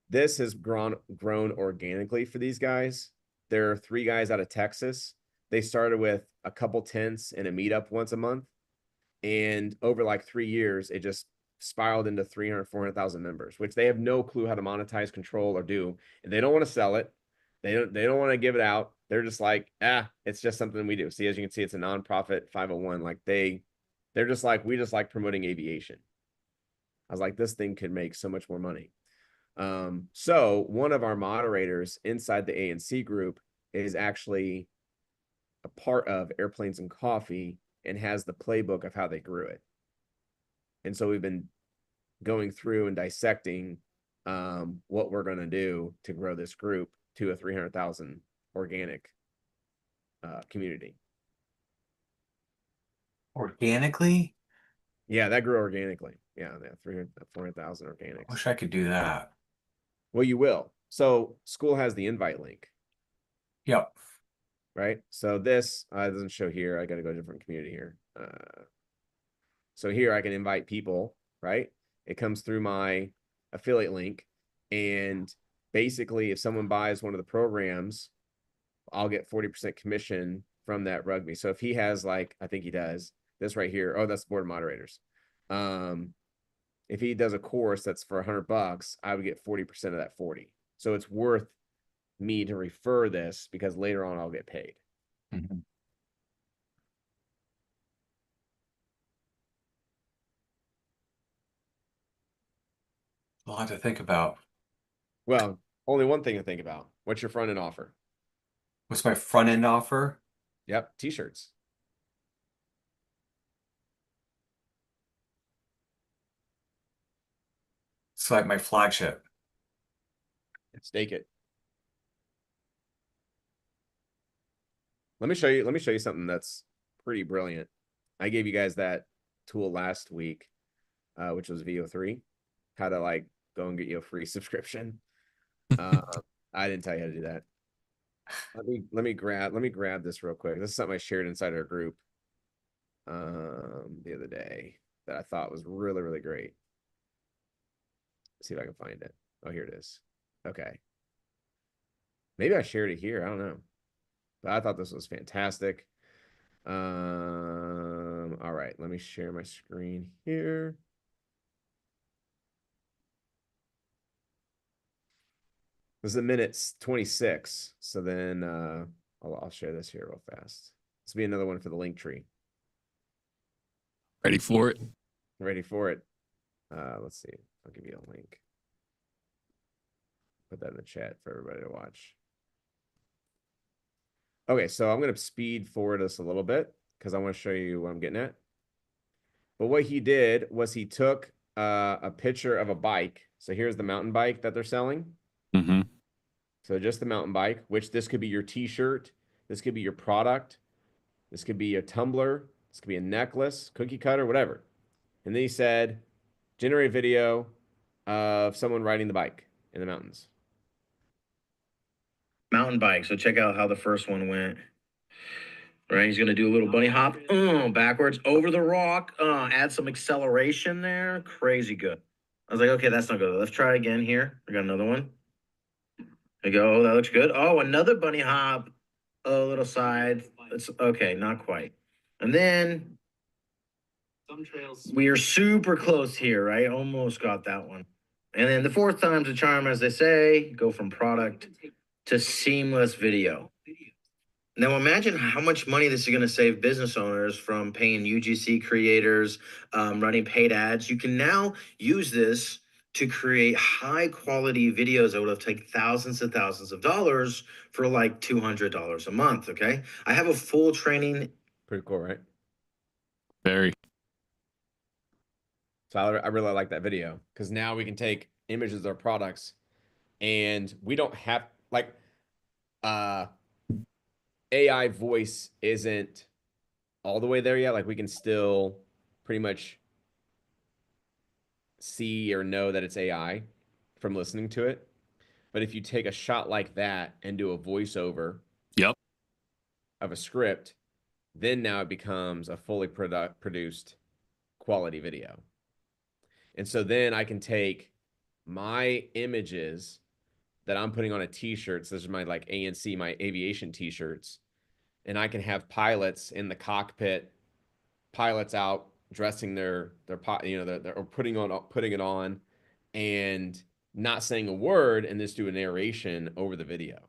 This has grown organically for these guys. There are 3 guys out of Texas. They started with a couple tents and a meetup once a month. And over like 3 years, it just spiraled into 300, 400,000 members, which they have no clue how to monetize, control, or do. And they don't want to sell it. They don't want to give it out. they're just like, it's just something we do. See, as you can see, it's a nonprofit 501. Like they're just like, we just like promoting aviation. I was like, this thing could make so much more money. So one of our moderators inside the ANC group is actually a part of Airplanes and Coffee and has the playbook of how they grew it. And so we've been going through and dissecting what we're going to do to grow this group to a 300,000 organic community. Organically? Yeah, that grew organically. Yeah, 400,000 organics. Wish I could do that. Well, you will. So school has the invite link. Yep. Right. So this doesn't show here. I got to go to a different community here. So here I can invite people, right? It comes through my affiliate link. And basically, if someone buys one of the programs, I'll get 40% commission from that rugby. So if he has, like, I think he does this right here. Oh, that's the board of moderators. If he does a course that's for $100, I would get 40% of that 40. So it's worth me to refer this because later on I'll get paid. Mm-hmm. A lot to think about. Well, only one thing to think about. What's your front end offer? What's my front end offer? Yep, t-shirts. It's like my flagship. Stake it. Let me show you something that's pretty brilliant. I gave you guys that tool last week, which was VO3, how to like go and get you a free subscription. I didn't tell you how to do that. Let me grab this real quick. This is something I shared inside our group the other day that I thought was really, really great. Let's see if I can find it. Oh, here it is. Okay. Maybe I shared it here. I don't know. But I thought this was fantastic. All right, let me share my screen here. This is a minute 26. So then I'll share this here real fast. This will be another one for the link tree. Ready for it? Ready for it. Let's see. I'll give you a link. Put that in the chat for everybody to watch. Okay, so I'm going to speed forward this a little bit because I want to show you what I'm getting at. But what he did was he took a picture of a bike. So here's the mountain bike that they're selling. Mm-hmm. So just the mountain bike, which this could be your t-shirt. This could be your product. This could be a tumbler. This could be a necklace, cookie cutter, whatever. And then he said, generate a video of someone riding the bike in the mountains. Mountain bike. So check out how the first one went. Right, he's gonna do a little bunny hop, backwards over the rock, add some acceleration there. Crazy good. I was like, okay, that's not good. Let's try again here. We got another one. There you go. Oh, that looks good. Oh, another bunny hop, a little side. It's okay, not quite. And then some trails. We are super close here, right? Almost got that one. And then the fourth time's a charm, as they say. Go from product to seamless video. Now imagine how much money this is going to save business owners from paying UGC creators, running paid ads. You can now use this to create high quality videos that would have taken thousands and thousands of dollars for like $200 a month. Okay. I have a full training. Pretty cool, right? Very. So I really like that video because now we can take images of our products and we don't have like AI voice isn't all the way there yet. Like we can still pretty much see or know that it's AI from listening to it. But if you take a shot like that and do a voiceover Yep. of a script, then now it becomes a fully produced quality video. And so then I can take my images that I'm putting on a t-shirt. So this is my like ANC, my aviation t-shirts. And I can have pilots in the cockpit, pilots out dressing their or putting it on and not saying a word and just do a narration over the video.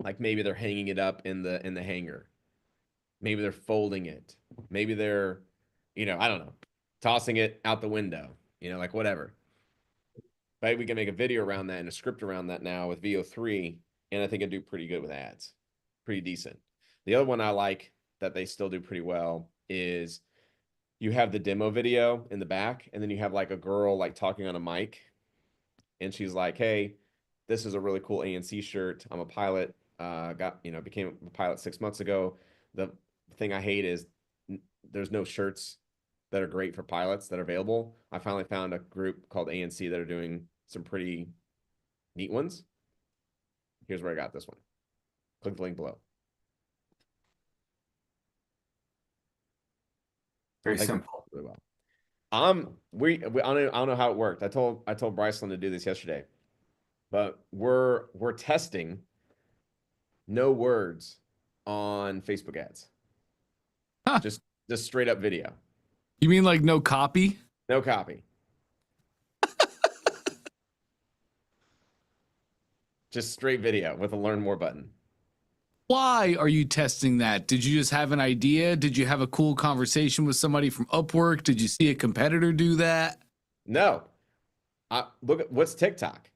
Like maybe they're hanging it up in the hanger. Maybe they're folding it. Maybe they're, I don't know, tossing it out the window, like whatever. But we can make a video around that and a script around that now with VO3, and I think it'd do pretty good with ads. Pretty decent. The other one I like that they still do pretty well is you have the demo video in the back, and then you have like a girl like talking on a mic, and she's like, "Hey, this is a really cool ANC shirt. I'm a pilot. Became a pilot 6 months ago. The thing I hate is there's no shirts that are great for pilots that are available. I finally found a group called ANC that are doing some pretty neat ones. Here's where I got this one. Click the link below." Very simple. Really well. I don't know how it worked. I told Bryceland to do this yesterday, but we're testing no words on Facebook ads. Huh. Just straight up video. You mean like no copy? No copy. Just straight video with a learn more button. Why are you testing that? Did you just have an idea? Did you have a cool conversation with somebody from Upwork? Did you see a competitor do that? No. Look at what's TikTok.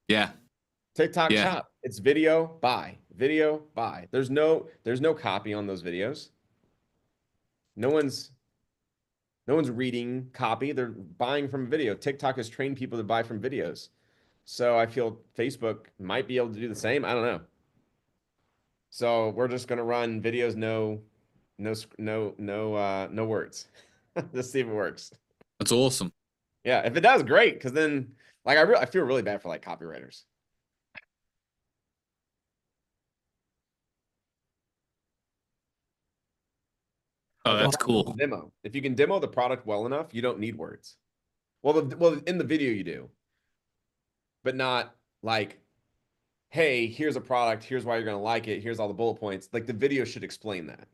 Yeah. TikTok shop. It's video buy. Video buy. There's no copy on those videos. No one's reading copy. They're buying from video. TikTok has trained people to buy from videos. So I feel Facebook might be able to do the same. I don't know. So we're just gonna run videos, no words. Just see if it works. That's awesome. Yeah, if it does, great. Because then, like, I feel really bad for like copywriters. Oh, that's cool. Demo. If you can demo the product well enough, you don't need words. Well, in the video you do, but not like, hey, here's a product. Here's why you're gonna like it. Here's all the bullet points. Like the video should explain that.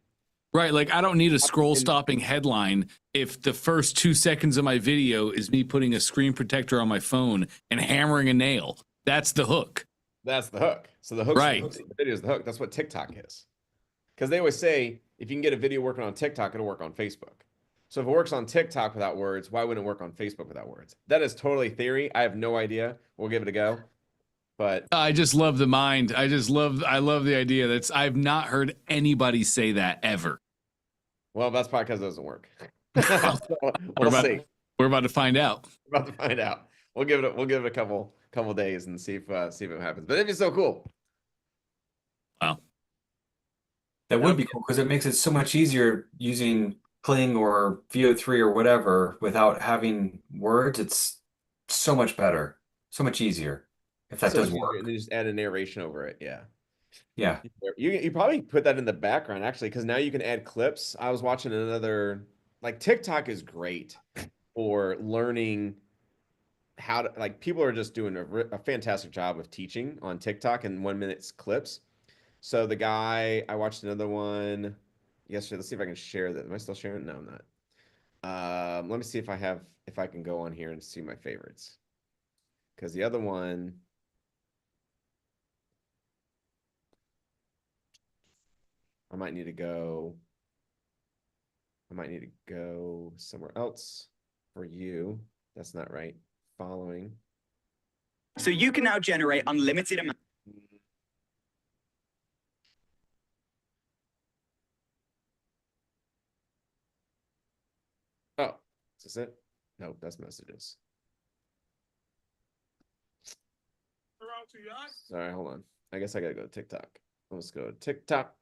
Right. Like I don't need a scroll stopping headline if the first 2 seconds of my video is me putting a screen protector on my phone and hammering a nail. That's the hook. That's the hook. So the hook, right. The video is the hook. That's what TikTok is. Because they always say, if you can get a video working on TikTok, it'll work on Facebook. So if it works on TikTok without words, why wouldn't it work on Facebook without words? That is totally theory. I have no idea. We'll give it a go. But I just love the mind. I love the idea. I've not heard anybody say that ever. Well, that's probably because it doesn't work. We'll see. We're about to find out. We're about to find out. We'll give it a couple days and see if it happens. But it'd be so cool. Wow. That would be cool because it makes it so much easier using Kling or VO3 or whatever without having words. It's so much better, so much easier if that does work. And just add a narration over it. Yeah. Yeah. You probably put that in the background actually, because now you can add clips. I was watching another, like TikTok is great for learning how to, like people are just doing a fantastic job of teaching on TikTok and 1 minute clips. So the guy, I watched another one yesterday. Let's see if I can share that. Am I still sharing? No, I'm not. Let me see if I can go on here and see my favorites. Because the other one, I might need to go somewhere else for you. That's not right. Following. So you can now generate unlimited amount. Oh, is this it? No, that's messages. Sorry, hold on. I guess I gotta go to TikTok. Let's go to TikTok.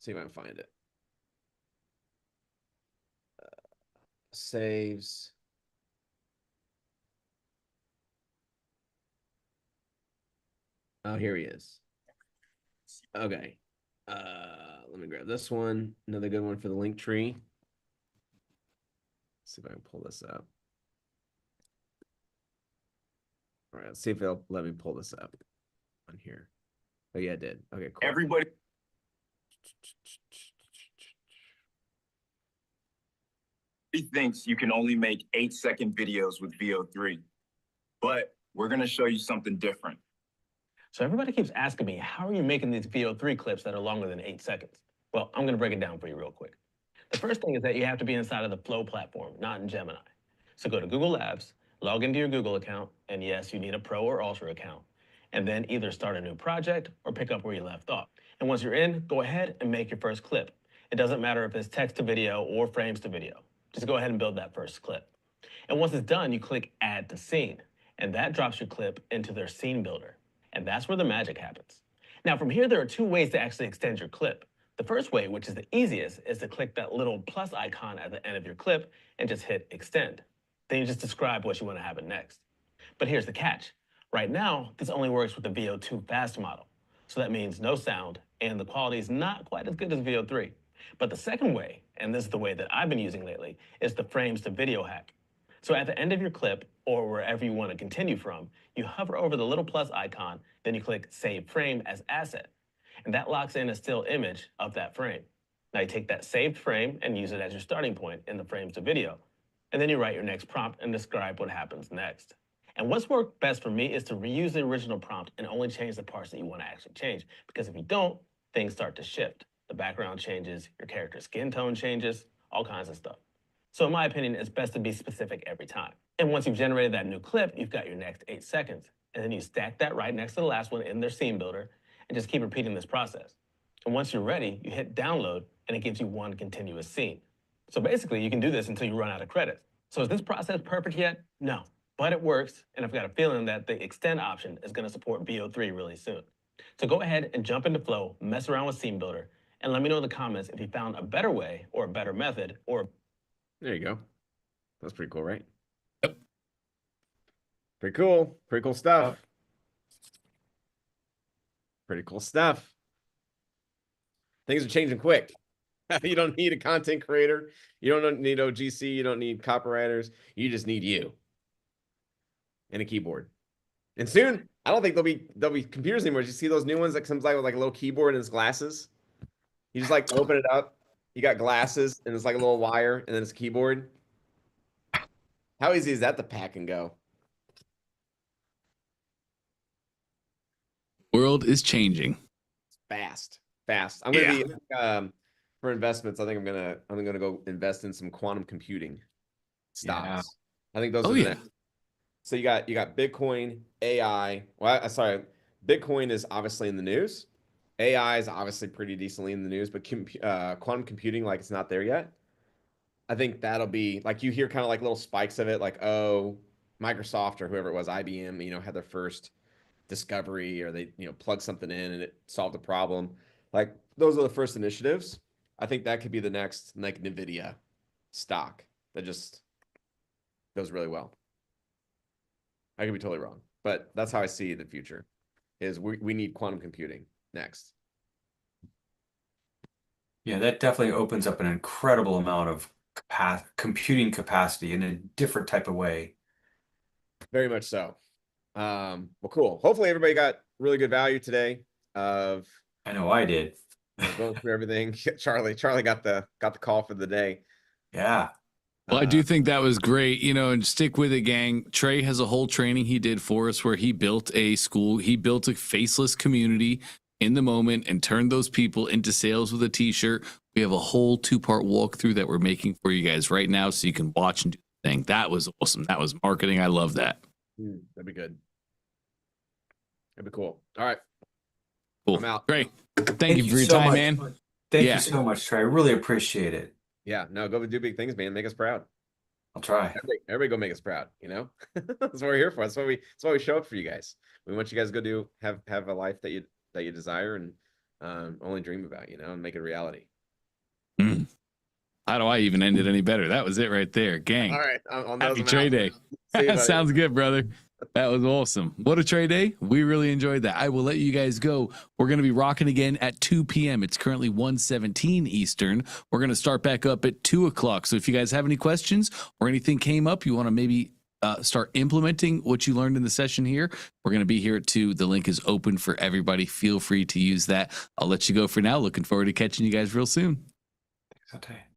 See if I can find it. Saves. Oh, here he is. Okay. Let me grab this one. Another good one for the link tree. See if I can pull this up. All right, let's see if it'll let me pull this up on here. Oh yeah, it did. Okay, cool. Everybody thinks you can only make 8-second videos with VO3, but we're going to show you something different. So everybody keeps asking me, how are you making these VO3 clips that are longer than 8 seconds? Well, I'm gonna break it down for you real quick. The first thing is that you have to be inside of the Flow platform, not in Gemini. So go to Google Labs, log into your Google account, and yes, you need a Pro or Ultra account. And then either start a new project or pick up where you left off. And once you're in, go ahead and make your first clip. It doesn't matter if it's text to video or frames to video. Just go ahead and build that first clip. And once it's done, you click Add to Scene, and that drops your clip into their scene builder. And that's where the magic happens. Now, from here, there are two ways to actually extend your clip. The first way, which is the easiest, is to click that little plus icon at the end of your clip and just hit Extend. Then you just describe what you want to happen next. But here's the catch. Right now, this only works with the VO2 fast model. So that means no sound, and the quality is not quite as good as VO3. But the second way, and this is the way that I've been using lately, is the frames to video hack. So at the end of your clip, or wherever you want to continue from, you hover over the little plus icon, then you click Save Frame as Asset. And that locks in a still image of that frame. Now you take that saved frame and use it as your starting point in the frames to video. And then you write your next prompt and describe what happens next. And what's worked best for me is to reuse the original prompt and only change the parts that you want to actually change. Because if you don't, things start to shift. The background changes, your character's skin tone changes, all kinds of stuff. So in my opinion, it's best to be specific every time. And once you've generated that new clip, you've got your next 8 seconds. And then you stack that right next to the last one in their scene builder and just keep repeating this process. And once you're ready, you hit download and it gives you one continuous scene. So basically you can do this until you run out of credits. So is this process perfect yet? No, but it works. And I've got a feeling that the extend option is gonna support VO3 really soon. So go ahead and jump into Flow, mess around with scene builder, and let me know in the comments if you found a better way or a better method or. There you go. That's pretty cool, right? Yep. Pretty cool. Pretty cool stuff. Pretty cool stuff. Things are changing quick. You don't need a content creator. You don't need OGC. You don't need copywriters. You just need you and a keyboard. And soon, I don't think there'll be computers anymore. You see those new ones that comes like with like a little keyboard and it's glasses. You just like open it up. You got glasses and it's like a little wire and then it's a keyboard. How easy is that to pack and go? World is changing. Fast. I'm gonna be for investments. I think I'm gonna go invest in some quantum computing stocks. Yeah. I think those are the next. So you got Bitcoin, AI. Well, sorry, Bitcoin is obviously in the news. AI is obviously pretty decently in the news, but quantum computing, like it's not there yet. I think that'll be like you hear kind of like little spikes of it, like Microsoft or whoever it was, IBM, had their first discovery or they plug something in and it solved the problem. Like those are the first initiatives. I think that could be the next like NVIDIA stock that just goes really well. I could be totally wrong, but that's how I see the future is we need quantum computing next. Yeah, that definitely opens up an incredible amount of computing capacity in a different type of way. Very much so. Well, cool. Hopefully everybody got really good value today of I know I did. going through everything. Charlie got the call for the day. Yeah. Well, I do think that was great, and stick with it, gang. Trey has a whole training he did for us where he built a school. He built a faceless community in the moment and turned those people into sales with a t-shirt. We have a whole 2-part walkthrough that we're making for you guys right now so you can watch and do the thing. That was awesome. That was marketing. I love that. That'd be good. That'd be cool. All right. Cool. I'm out. Great. Thank you for your so time, much. man. Thank you so much, Trey. I really appreciate it. Yeah, no, go do big things, man. Make us proud. I'll try. Everybody go make us proud, That's what we're here for. That's why we show up for you guys. We want you guys to go have a life that you desire and only dream about, and make it a reality. How do I even end it any better? That was it right there, gang. All right. Happy Trey Day. Sounds good, brother. That was awesome. What a trade day. We really enjoyed that. I will let you guys go. We're going to be rocking again at 2 p.m. It's currently 1:17 Eastern. We're going to start back up at 2 o'clock. So if you guys have any questions or anything came up, you want to maybe start implementing what you learned in the session here, we're going to be here at 2. The link is open for everybody. Feel free to use that. I'll let you go for now. Looking forward to catching you guys real soon. Thanks, Dante.